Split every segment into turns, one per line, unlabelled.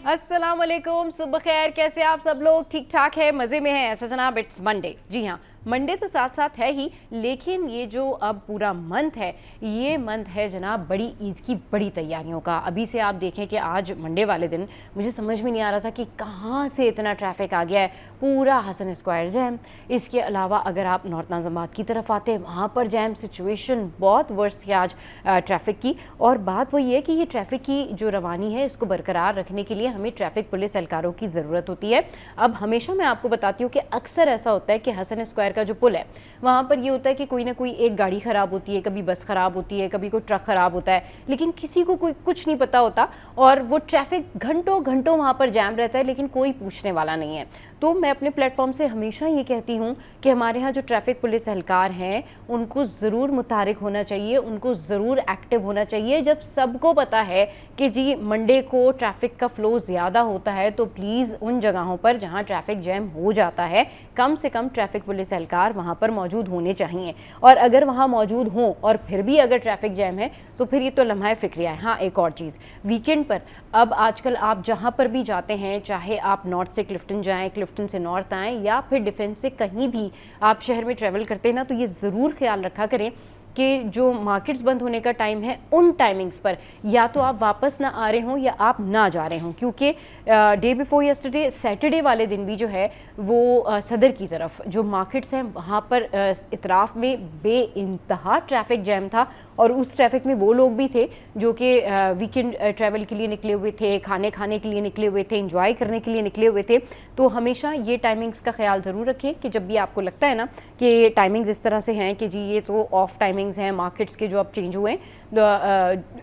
अस्सलाम वालेकुम, सुबह खैर। कैसे आप सब लोग? ठीक ठाक है, मज़े में हैं? ऐसा जनाब, इट्स मंडे। जी हाँ, मंडे तो साथ साथ है ही, लेकिन ये जो अब पूरा मंथ है, ये मंथ है जनाब बड़ी ईद की बड़ी तैयारियों का। अभी से आप देखें कि आज मंडे वाले दिन मुझे समझ में नहीं आ रहा था कि कहाँ से इतना ट्रैफिक आ गया है। पूरा हसन स्क्वायर जैम। इसके अलावा अगर आप नॉर्थ नाज़िमाबाद की तरफ आते हैं, वहाँ पर जैम सिचुएशन बहुत वर्स्ट थी आज ट्रैफिक की। और बात वही है कि ये ट्रैफिक की जो रवानी है, इसको बरकरार रखने के लिए हमें ट्रैफिक पुलिस एहलकारों की ज़रूरत होती है। अब हमेशा मैं आपको बताती हूँ कि अक्सर ऐसा होता है कि हसन स्क्वायर का जो पुल है, वहाँ पर ये होता है कि कोई ना कोई एक गाड़ी ख़राब होती है, कभी बस ख़राब होती है, कभी कोई ट्रक ख़राब होता है, लेकिन किसी को कोई कुछ नहीं पता होता और वो ट्रैफिक घंटों घंटों वहाँ पर जैम रहता है, लेकिन कोई पूछने वाला नहीं है। तो मैं अपने प्लेटफॉर्म से हमेशा ये कहती हूँ कि हमारे यहाँ जो ट्रैफिक पुलिस एहलकार हैं, उनको ज़रूर मुतारिक होना चाहिए, उनको ज़रूर एक्टिव होना चाहिए। जब सबको पता है कि जी मंडे को ट्रैफिक का फ़्लो ज़्यादा होता है, तो प्लीज़ उन जगहों पर जहाँ ट्रैफिक जैम हो जाता है, कम से कम ट्रैफिक पुलिस एहलकार वहाँ पर मौजूद होने चाहिए। और अगर वहाँ मौजूद हों और फिर भी अगर ट्रैफिक जैम है, तो फिर ये तो लम्हा फ़िक्रिया है। हाँ, एक और चीज़, वीकेंड पर अब आजकल आप जहाँ पर भी जाते हैं, चाहे आप नॉर्थ से क्लिफ्टन जाएँ, क्लिफ्टन से नॉर्थ आएँ, या फिर डिफेंस से कहीं भी आप शहर में ट्रैवल करते हैं ना, तो ये ज़रूर ख्याल रखा करें कि जो मार्केट्स बंद होने का टाइम है, उन टाइमिंग्स पर या तो आप वापस ना आ रहे हों या आप ना जा रहे हों। क्योंकि डे बिफोर यस्टरडे सैटरडे वाले दिन भी जो है वो सदर की तरफ जो मार्केट्स हैं, वहाँ पर इतराफ़ में बेइंतहा ट्रैफिक जैम था। और उस ट्रैफिक में वो लोग भी थे जो कि वीकेंड ट्रैवल के लिए निकले हुए थे, खाने खाने के लिए निकले हुए थे, एंजॉय करने के लिए निकले हुए थे। तो हमेशा ये टाइमिंग्स का ख्याल ज़रूर रखें कि जब भी आपको लगता है ना कि टाइमिंग्स इस तरह से हैं कि जी ये तो ऑफ टाइमिंग्स हैं मार्केट्स के जो अब चेंज हुए हैं,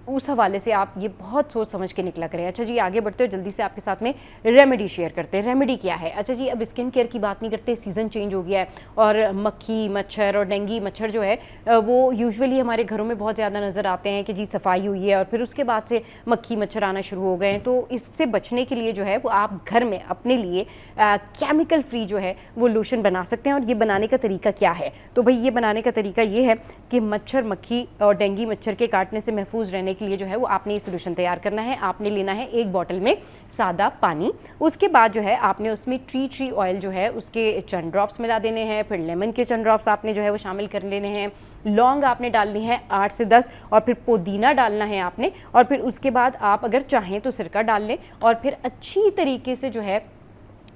उस हवाले से आप ये बहुत सोच समझ के निकला करें। अच्छा जी, आगे बढ़ते हुए जल्दी से आपके साथ में रेमेडी शेयर करते हैं। रेमेडी क्या है? अच्छा जी, अब स्किन केयर की बात नहीं करते, सीज़न चेंज हो गया है और मक्खी मच्छर और डेंगू मच्छर जो है वो यूजुअली हमारे घरों में बहुत ज़्यादा नज़र आते हैं कि जी सफाई हुई है और फिर उसके बाद से मक्खी मच्छर आना शुरू हो गए हैं। तो इससे बचने के लिए जो है वो आप घर में अपने लिए केमिकल फ्री जो है वो लोशन बना सकते हैं। और ये बनाने का तरीका क्या है? तो भाई ये बनाने का तरीका ये है कि मच्छर मक्खी और डेंगू मच्छर के काटने से महफूज रहने के लिए जो है वो आपने ये सोल्यूशन तैयार करना है। आपने लेना है एक बॉटल में सादा पानी, उसके बाद जो है आपने उसमें ट्री ऑयल जो है उसके चंद ड्रॉप्स मिला देने हैं, फिर लेमन के चंद ड्रॉप्स आपने जो है वो शामिल कर लेने हैं, लौंग आपने डालनी है 8 से 10 और फिर पुदीना डालना है आपने, और फिर उसके बाद आप अगर चाहें तो सिरका डाल लें और फिर अच्छी तरीके से जो है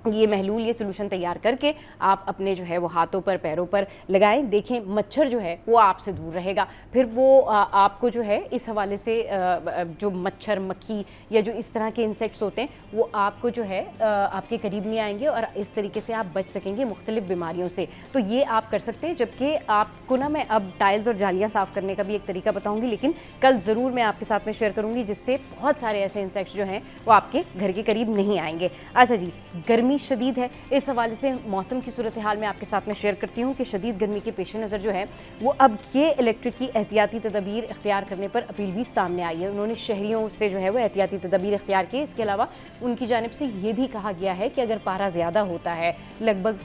ये महलूल ये सोल्यूशन तैयार करके आप अपने जो है वो हाथों पर पैरों पर लगाएं। देखें मच्छर जो है वो आपसे दूर रहेगा। फिर वो आपको जो है इस हवाले से जो मच्छर मक्खी या जो इस तरह के इंसेक्ट्स होते हैं वो आपको जो है आपके करीब नहीं आएंगे और इस तरीके से आप बच सकेंगे मुख्तलिफ बीमारियों से। तो ये आप कर सकते हैं। जबकि आपको ना मैं अब टाइल्स और जालियाँ साफ़ करने का भी एक तरीका बताऊँगी, लेकिन कल ज़रूर मैं आपके साथ में शेयर करूँगी जिससे बहुत सारे ऐसे इंसेक्ट्स जो हैं वो आपके घर के करीब नहीं आएंगे। अच्छा जी, गर्मी शदीद है, इस हवाले से मौसम की सूरत हाल मैं आपके साथ में शेयर करती हूँ कि शदीद गर्मी के पेश नज़र जो है वो अब ये इलेक्ट्रिक की एहतियाती तदबीर इख्तियार करने पर अपील भी सामने आई है। उन्होंने शहरियों से जो है वो एहतियाती तदबीर इख्तियार की। इसके अलावा उनकी जानिब से ये भी कहा गया है कि अगर पारा ज़्यादा होता है, लगभग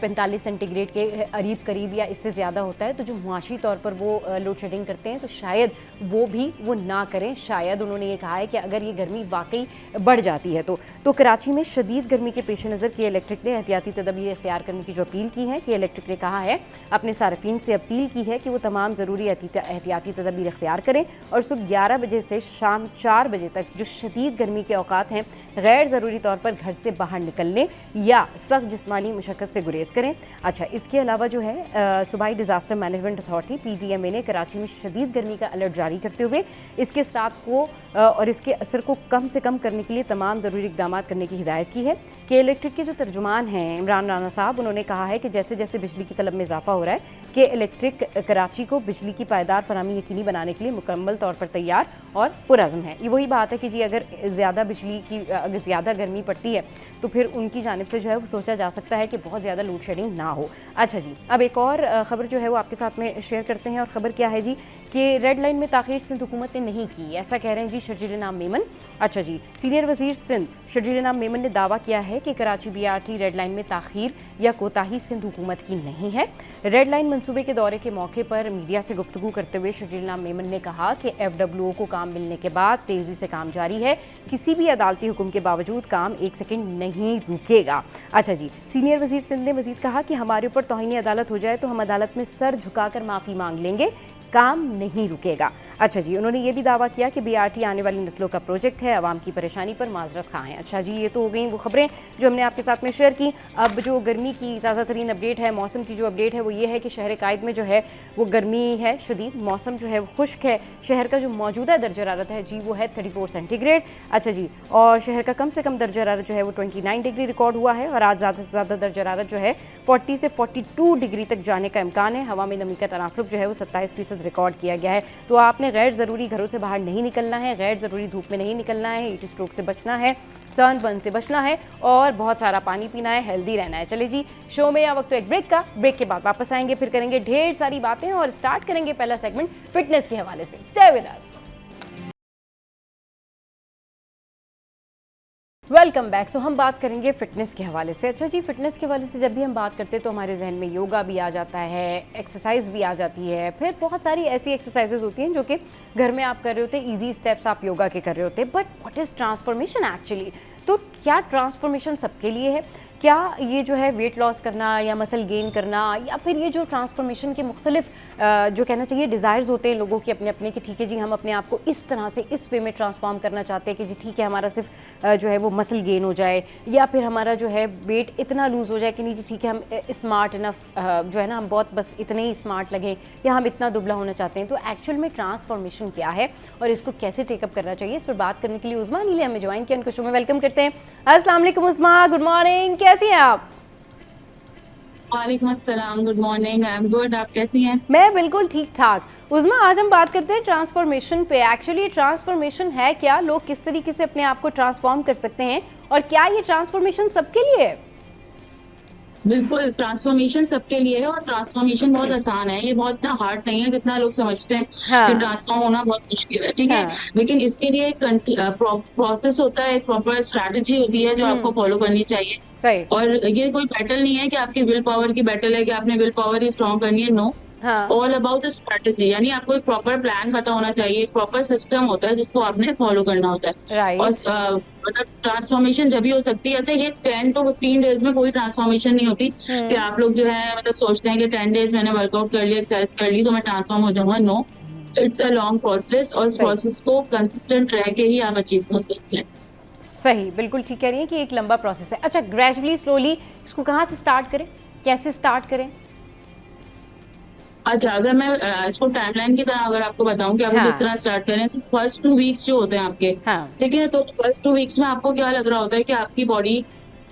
45 सेंटीग्रेड के करीब या इससे ज़्यादा होता है, तो जो मुआशी तौर पर वो लोड शेडिंग करते हैं तो शायद वो ना करें। शायद उन्होंने ये कहा है कि अगर ये गर्मी वाकई बढ़ जाती है तो कराची में शदीद गर्मी के पेश नज़र की इलेक्ट्रिक ने एहतियाती तदबीर इख्तियार करने की जो अपील की है कि इलेक्ट्रिक ने कहा है अपने सार्फिन से अपील की है कि वो तमाम ज़रूरी एहतियाती तदबीर इख्तियार करें और सुबह 11 बजे से शाम 4 बजे तक जो शदीद गर्मी के औकात हैं गैर ज़रूरी तौर पर घर से बाहर निकलने या सख्त जिस्मानी मशक्क़त से गुरेज करें। अच्छा, इसके अलावा जो है सूबाई डिज़ास्टर मैनेजमेंट अथॉरिटी PDMA ने कराची में शदीद गर्मी का अलर्ट जारी करते हुए इसके असरात को और इसके असर को कम से कम करने के लिए तमाम ज़रूरी इक़दाम करने की हिदायत की है। कि इलेक्ट्रिक के जो तर्जुमान हैं इमरान राना साहब, उन्होंने कहा है कि जैसे जैसे बिजली की तलब में इजाफा हो रहा है कि इलेक्ट्रिक कराची को बिजली की पायदार फराहमी यकीनी बनाने के लिए मुकम्मल तौर पर तैयार और पुरज़्म है। ये वही बात है कि जी अगर ज़्यादा गर्मी पड़ती है तो फिर उनकी जानिब से जो है वो सोचा जा सकता है कि बहुत ज़्यादा लोड शेडिंग ना हो। अच्छा जी, अब एक और ख़बर जो है वो आपके साथ में शेयर करते हैं और ख़बर क्या है जी कि रेड लाइन में ताख़ीर सिंध हुकूमत ने नहीं की, ऐसा कह रहे हैं जी शर्जील नाम मेमन। अच्छा जी, सीनियर वज़ीर सिंध शर्जील नाम मेमन ने दावा किया है कि कराची BRT रेड लाइन में ताख़ीर या कोताही सिंध हुकूमत की नहीं है। रेड लाइन मंसूबे के दौरे के मौके पर मीडिया से गुफ्तगू करते हुए शकील मेमन ने कहा कि FWO को काम मिलने के बाद तेजी से काम जारी है, किसी भी अदालती हुक्म के बावजूद काम एक सेकंड नहीं रुकेगा। अच्छा जी, सीनियर वजीर सिंध ने मजीद कहा कि हमारे ऊपर तौहीन अदालत हो जाए तो हम अदालत में सर झुकाकर माफ़ी मांग लेंगे, काम नहीं रुकेगा। अच्छा जी, उन्होंने ये भी दावा किया कि BRT आने वाली नस्लों का प्रोजेक्ट है, आवाम की परेशानी पर माजरत खां हैं। अच्छा जी, ये तो हो गई वो खबरें जो हमने आपके साथ में शेयर की। अब जो गर्मी की ताज़ा तरीन अपडेट है, मौसम की जो अपडेट है वो ये है कि शहर कायद में जो है वो गर्मी है शदीद, मौसम जो है वो खुश्क है। शहर का जो मौजूदा दर्जा हरारत है जी वो है 34 सेंटीग्रेड। अच्छा जी, और शहर का कम से कम दर्जा हरारत जो है वो 29 डिग्री रिकॉर्ड हुआ है और आज ज़्यादा से ज़्यादा दर्जा हरारत जो है 40 से 42 डिग्री तक जाने का इम्कान है। हवा में नमी का तनासुब जो है वो 27% रिकॉर्ड किया गया है। तो आपने गैर ज़रूरी घरों से बाहर नहीं निकलना है, गैर ज़रूरी धूप में नहीं निकलना है, हीट स्ट्रोक से बचना है, सनबर्न से बचना है और बहुत सारा पानी पीना है, हेल्दी रहना है। चलिए जी, शो में या वक्त तो एक ब्रेक का, ब्रेक के बाद वापस आएंगे, फिर करेंगे ढेर सारी बातें और स्टार्ट करेंगे पहला सेगमेंट फिटनेस के हवाले से। Stay with us. Welcome back. तो हम बात करेंगे फिटनेस के हवाले से। अच्छा जी, फिटनेस के हवाले से जब भी हम बात करते हैं तो हमारे जहन में योगा भी आ जाता है, एक्सरसाइज भी आ जाती है, फिर बहुत सारी ऐसी एक्सरसाइजेज होती हैं जो कि घर में आप कर रहे होते हैं, इजी स्टेप्स आप योगा के कर रहे होते हैं। But what is transformation actually? तो क्या ट्रांसफॉर्मेशन सबके लिए है? क्या ये जो है वेट लॉस करना या मसल गेन करना, या फिर ये जो ट्रांसफॉर्मेशन के मुख्तलिफ जो कहना चाहिए डिज़ायर्स होते हैं लोगों के अपने अपने, कि ठीक है जी हम अपने आप को इस तरह से इस वे में ट्रांसफॉर्म करना चाहते हैं कि जी ठीक है हमारा सिर्फ जो है वो मसल गेन हो जाए, या फिर हमारा जो है वेट इतना लूज़ हो जाए कि नहीं जी ठीक है हम स्मार्ट इनफ जो है ना, हम बहुत बस इतने ही स्मार्ट लगें, या हम इतना दुबला होना चाहते हैं। तो एक्चुअल में ट्रांसफॉर्मेशन क्या है और इसको कैसे टेकअप करना चाहिए, इस पर बात करने के लिए उस्मा नीले हमें ज्वाइन किया, उनको शो में वेलकम करते हैं। अस्सलाम वालेकुम उस्मा, गुड मॉर्निंग, कैसी हैं आप?
वालेकुम अस्सलाम, good morning. I am good, आप कैसी हैं?
मैं बिल्कुल ठीक ठाक। उज़मा, आज हम बात करते हैं ट्रांसफॉर्मेशन पे। एक्चुअली ट्रांसफॉर्मेशन है क्या, लोग किस तरीके से अपने आप को ट्रांसफॉर्म कर सकते हैं, और क्या ये ट्रांसफॉर्मेशन सबके लिए है?
बिल्कुल, ट्रांसफॉर्मेशन सबके लिए है और ट्रांसफॉर्मेशन बहुत आसान है। ये बहुत इतना हार्ड नहीं है जितना लोग समझते हैं कि
हाँ
ट्रांसफॉर्म होना बहुत मुश्किल है, ठीक है।
हाँ।
लेकिन इसके लिए एक प्रोसेस होता है, एक प्रॉपर स्ट्रैटेजी होती है जो आपको फॉलो करनी चाहिए।
सही।
और ये कोई बैटल नहीं है कि आपकी विल पावर की बैटल है कि आपने विल पावर ही स्ट्रॉन्ग करनी है, नो।
हाँ
ऑल अबाउट द स्ट्रैटेजी, यानी आपको एक प्रॉपर प्लान पता होना चाहिए, एक प्रॉपर सिस्टम होता है जिसको आपने फॉलो करना होता है। और
राइट।
मतलब ट्रांसफॉर्मेशन जब भी हो सकती है। अच्छा, ये 10 to 15 डेज में कोई ट्रांसफॉर्मेशन नहीं होती कि आप लोग जो है मतलब सोचते हैं कि 10 डेज मैंने वर्कआउट कर लिया, एक्सरसाइज कर ली तो मैं ट्रांसफॉर्म हो जाऊंगा, no. It's a long process और इस
सही
प्रोसेस को कंसिस्टेंट रह के ही आप अचीव कर सकते हैं।
सही, बिल्कुल ठीक कह रही हैं कि एक लंबा प्रोसेस है। अच्छा, ग्रेजुअली स्लोली इसको कहाँ से स्टार्ट करें, कैसे स्टार्ट करें?
अच्छा, अगर मैं इसको टाइमलाइन की तरह अगर आपको बताऊं कि आपको किस
हाँ
तरह स्टार्ट करें, तो फर्स्ट 2 वीक्स जो होते हैं आपके,
हाँ
ठीक है, तो फर्स्ट 2 वीक्स में आपको क्या लग रहा होता है कि आपकी बॉडी,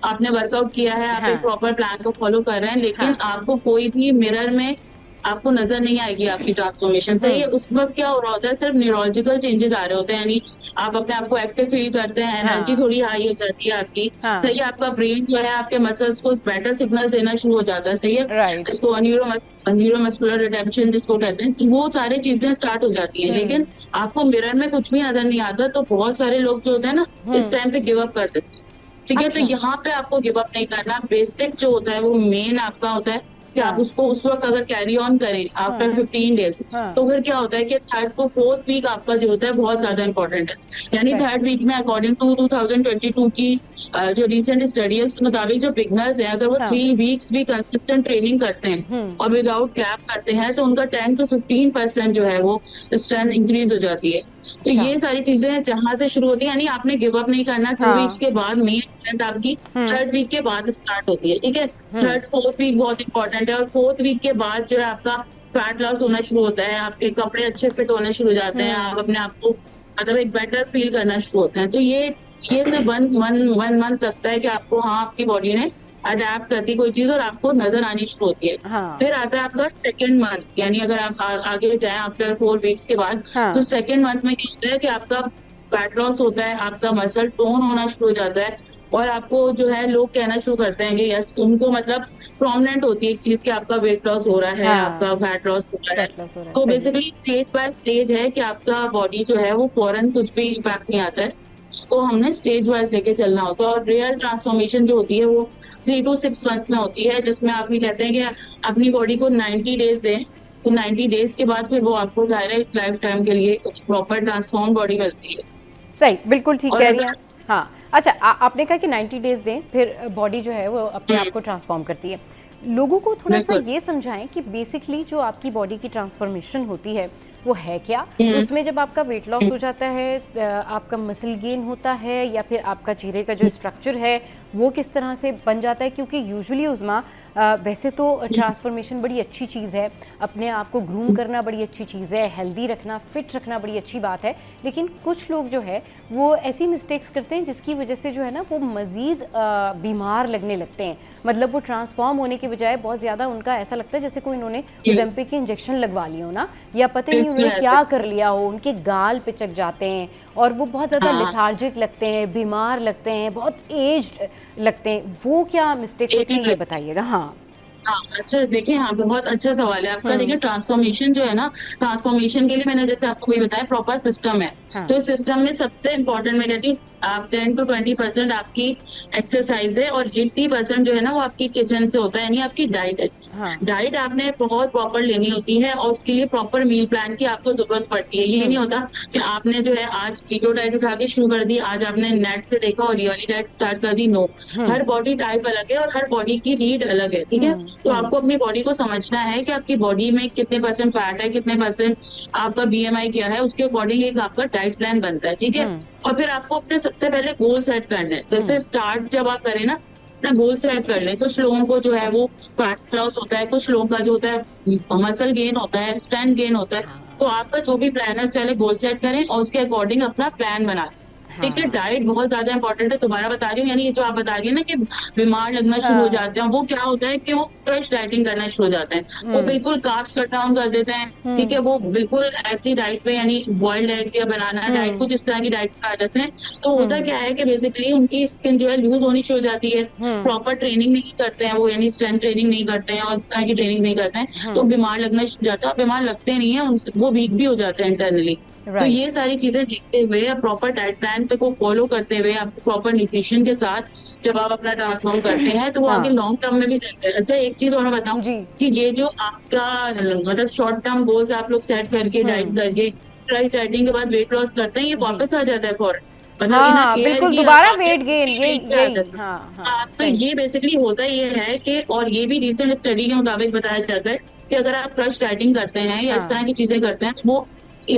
आपने वर्कआउट किया है, आप एक
हाँ
प्रॉपर प्लान को फॉलो कर रहे हैं, लेकिन
हाँ।
आपको कोई भी मिरर में आपको नजर नहीं आएगी आपकी ट्रांसफॉर्मेशन, सही है। उस वक्त क्या हो रहा होता है, सिर्फ न्यूरोलॉजिकल चेंजेस आ रहे होते हैं, यानी आप अपने आप को एक्टिव फील करते हैं, एनर्जी
हाँ
थोड़ी हाई हो जाती है आपकी, सही
हाँ।
है। आपका ब्रेन जो है आपके मसल्स को बेटर सिग्नल देना शुरू हो जाता है, सही है।
राइट।
इसको न्यूरोमस्कुलर रिटेंशन जिसको कहते हैं, तो वो सारी चीजें स्टार्ट हो जाती हैं। लेकिन आपको मिरर में कुछ भी नजर नहीं आता, तो बहुत सारे लोग जो होते हैं ना, इस टाइम पे गिव अप कर देते हैं, ठीक है। तो
अच्छा।
यहाँ पे आपको गिव अप नहीं करना। बेसिक जो होता है वो मेन आपका होता है कि आप
हाँ
उसको उस वक्त अगर कैरी ऑन करें आफ्टर
हाँ
15 डेज,
हाँ।
तो फिर क्या होता है कि थर्ड टू फोर्थ वीक आपका जो होता है बहुत ज्यादा इंपॉर्टेंट है। यानी
सही।
थर्ड वीक में अकॉर्डिंग टू 2022 की जो रिसेंट स्टडी है उसके मुताबिक जो बिगनर्स हैं, अगर वो
हाँ
3 वीक्स भी कंसिस्टेंट ट्रेनिंग करते हैं और विदाउट गैप करते हैं, तो उनका 10 to 15% जो है वो स्ट्रेंथ इंक्रीज हो जाती है। तो
अच्छा।
ये सारी चीजें जहां से शुरू होती है, यानी आपने गिव अप नहीं करना। 2 वीक्स
हाँ
के बाद मेन स्ट्रेंथ आपकी थर्ड वीक के बाद स्टार्ट होती है, ठीक है। थर्ड फोर्थ वीक बहुत इंपॉर्टेंट है, और फोर्थ वीक के बाद जो है आपका फैट लॉस होना शुरू होता है, आपके कपड़े अच्छे फिट होने शुरू हो जाते हैं, आप अपने आप को मतलब एक बेटर फील करना शुरू होते हैं। तो ये सिर्फ वन मंथ लगता है कि आपको, हाँ, आपकी बॉडी ने अडेप्ट करती कोई चीज और आपको नजर आनी शुरू होती है।
हाँ
फिर आता है आपका सेकेंड मंथ, यानी अगर आप आगे जाएं आफ्टर 4 वीक्स के बाद, तो
हाँ।
सेकेंड मंथ में क्या होता है कि आपका फैट लॉस होता है, आपका मसल टोन होना शुरू हो जाता है, और आपको जो है लोग कहना शुरू करते हैं कि यस, उनको मतलब प्रोमिनेंट होती है एक चीज कि आपका वेट लॉस हो रहा है, आपका
हाँ।
फैट लॉस हो रहा है।
फैट लॉस हो रहा है,
तो
सही।
बेसिकली स्टेज बाय स्टेज है कि आपका बॉडी जो है वो फौरन कुछ भी इफेक्ट नहीं आता है। उसको हमने स्टेज वाइज लेके चलना होता है। और रियल ट्रांसफॉर्मेशन जो होती है वो 3 to 6 मंथ्स में होती है, जिसमें आप ये कहते हैं कि अपनी बॉडी को 90 डेज दें, तो 90 डेज के बाद फिर वो आपको ज़ाहिर है इस लाइफ टाइम के लिए प्रॉपर ट्रांसफॉर्म बॉडी मिलती है।
सही, बिल्कुल ठीक
और
कह रही हैं
अगर
आप। हाँ, अच्छा आपने कहा कि 90 डेज़ दें, फिर बॉडी जो है वो अपने आप
हम्म,
को ट्रांसफ़ॉर्म करती है। लोगों को थोड़ा-सा
बिल्कुल।
ये समझाएँ कि बेसिकली जो आपकी बॉडी की ट्रांसफ़ॉर्मेशन होती है, वो है क्या?
हम्म,
उसमें जब आपका वेट लॉस हो जाता है, आपका मसल गेन होता है या फिर आपका चेहरे का जो स्ट्रक्चर है, वो किस तरह से बन जाता है? क्योंकि यूजुअली उज़मा वैसे तो ट्रांसफ़ॉर्मेशन बड़ी अच्छी चीज़ है, अपने आप को ग्रूम करना बड़ी अच्छी चीज़ है, हेल्दी रखना, फिट रखना बड़ी अच्छी बात है। लेकिन कुछ लोग जो है वो ऐसी मिस्टेक्स करते हैं जिसकी वजह से जो है ना वो मज़ीद बीमार लगने लगते हैं। मतलब वो ट्रांसफ़ॉर्म होने के बजाय बहुत ज़्यादा उनका ऐसा लगता है जैसे कोई इन्होंने ओज़ेम्पिक के इंजेक्शन लगवा लिए हो ना, या पता ही नहीं
बिल्कुल
उन्होंने
ऐसे।
क्या कर लिया हो, उनके गाल पिचक जाते हैं और वो बहुत ज़्यादा
हाँ,
लेथार्जिक लगते हैं, बीमार लगते हैं, बहुत एज्ड लगते हैं। वो क्या मिस्टेक्स होती हैं,
एजिंग
ये
लगती है।
बताइएगा? हाँ।
हाँ, अच्छा देखिए, हाँ, बहुत अच्छा सवाल है आपका। देखिए
हुँ,
ट्रांसफॉर्मेशन जो है ना, ट्रांसफॉर्मेशन के लिए मैंने जैसे आपको वही बताया प्रॉपर सिस्टम है।
हाँ।
तो इस सिस्टम में सबसे इम्पोर्टेंट मैं कहती हूँ आप 10 to 20% आपकी एक्सरसाइज है, और 80% जो है ना वो आपकी किचन से होता है, यानी आपकी डाइट है।
हाँ।
डाइट आपने बहुत प्रॉपर लेनी होती है, और उसके लिए प्रॉपर मील प्लान की आपको जरूरत पड़ती है। ये नहीं
हुँ,
होता कि आपने जो है आज कीटो डाइट उठा के शुरू कर दी, आज आपने नेट से देखा और ये वाली डाइट स्टार्ट कर दी। नो,
हुँ,
हर बॉडी टाइप अलग है और हर बॉडी की नीड अलग है, ठीक है।
हुँ,
तो
हुँ,
आपको अपनी बॉडी को समझना है कि आपकी बॉडी में कितने परसेंट फैट है, कितने परसेंट आपका बीएमआई क्या है, उसके अकॉर्डिंग एक आपका डाइट प्लान बनता है, ठीक है।
हुँ,
और फिर आपको अपने सबसे पहले गोल सेट करना है।
हुँ।
जैसे स्टार्ट जब आप करें ना, अपना गोल सेट कर लें। कुछ लोगों को जो है वो फैट लॉस होता है, कुछ लोगों का जो होता है मसल गेन होता है, स्ट्रेंथ गेन होता है।
हाँ,
तो आपका जो भी प्लान है पहले गोल सेट करें और उसके अकॉर्डिंग अपना प्लान बनाएं। ठीक है,
हाँ,
डाइट बहुत ज्यादा इंपॉर्टेंट है, दोबारा बता रही हूँ। यानी ये जो आप बता रही है ना कि बीमार लगना शुरू हो
हाँ,
जाते हैं, वो क्या होता है कि वो क्रश डाइटिंग करना शुरू हो जाते हैं। वो
हुँ,
बिल्कुल कार्ब्स कट डाउन कर देते हैं, ठीक है।
हुँ,
वो बिल्कुल ऐसी डाइट पे, यानी बॉइल्ड एग्स या बनाना डाइट,
हुँ,
कुछ इस तरह की डाइट्स पे आ जाते हैं। तो होता
हुँ,
क्या है कि बेसिकली उनकी स्किन जो है लूज होनी शुरू हो जाती है।
हुँ,
प्रॉपर ट्रेनिंग नहीं करते हैं वो, यानी स्ट्रेंथ ट्रेनिंग नहीं करते हैं और इस तरह की ट्रेनिंग नहीं करते हैं, तो
हुँ,
बीमार लगना शुरू हो जाता है। और बीमार लगते नहीं है, वो वीक भी हो जाते हैं इंटरनली। तो ये
राइट।
सारी चीजें देखते हुए, प्रॉपर डाइट प्लान पे को फॉलो करते हुए, आप प्रॉपर न्यूट्रिशन के साथ जब आप अपना ट्रांसफॉर्म करते हैं, तो वो आगे
हाँ,
लॉन्ग टर्म में भी चलते हैं। अच्छा, एक चीज और मैं बताऊं
जी,
कि ये जो आपका मतलब शॉर्ट टर्म गोल्स आप लोग सेट करके डाइट
हुँ,
करके प्राइस डाइटिंग के बाद वेट लॉस करते हैं, ये
जी।
वापस आ जाता है फौरन। मतलब इन
हाँ,
एयर
बिल्कुल
ही आप
दोबारा वेट
वापस
गेन,
उसी
ये
वेट पे आ
यही,
जाते हैं।
हाँ,
हाँ,
हाँ,
तो
सही।
ये बेसिकली होता ये है कि, और ये भी रिसेंट स्टडी के मुताबिक बताया जाता है कि अगर आप क्रश डाइटिंग करते हैं या इस तरह
हाँ,
की चीजें करते हैं, तो वो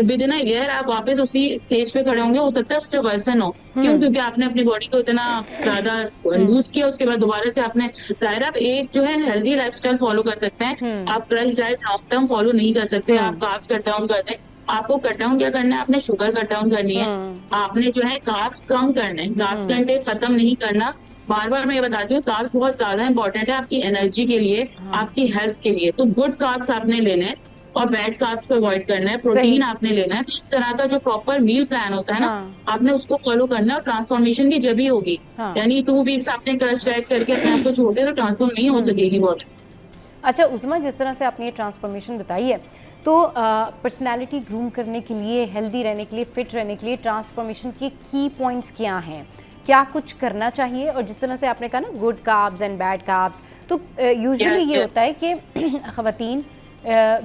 विद इन अ ईयर आप वापस उसी स्टेज पे खड़े होंगे। हो सकता है उससे वर्सन हो। क्यों?
हुँ,
क्योंकि आपने अपनी बॉडी को इतना ज्यादा
हुँ,
लूज किया, उसके बाद दोबारा से आपने, जाहिर है आप एक जो है हेल्दी लाइफस्टाइल फॉलो कर सकते हैं।
हुँ,
आप crush diet long term follow नहीं कर सकते, आप
हुँ,
कार्ब्स कट डाउन कर दें। आपको कट डाउन क्या करना है? आपने शुगर कट डाउन करनी है,
हुँ,
आपने जो है कार्ब्स कम करने हैं, कार्ब्स का
हुँ,
इंटेक खत्म नहीं करना। बार बार मैं ये बताती हूँ, कार्ब्स बहुत ज्यादा इंपॉर्टेंट है आपकी एनर्जी के लिए,
हाँ,
आपकी हेल्थ के लिए। तो गुड कार्ब्स आपने लेने हैं और बैड कार्ब्स को अवॉइड करना है, प्रोटीन
सही,
आपने लेना है। तो इस तरह का जो प्रॉपर मील प्लान होता है ना,
हाँ,
आपने उसको फॉलो करना है, और ट्रांसफॉर्मेशन भी जब ही होगी।
हाँ,
यानी 2 वीक्स आपने क्रश डाइट करके अपने आप को छोड़ दिया तो ट्रांसफॉर्म नहीं हो
हुँ।
सकेगी बॉडी।
अच्छा उस्मा, जिस तरह से आपने ये ट्रांसफॉर्मेशन बताई है, तो पर्सनैलिटी ग्रूम करने के लिए, हेल्दी रहने के लिए, फिट रहने के लिए ट्रांसफॉर्मेशन के की पॉइंट्स क्या हैं? क्या कुछ करना चाहिए? और जिस तरह से आपने कहा ना good carbs and bad carbs, तो यूजुअली
यस,
ये
यस।
होता है कि ख़वातीन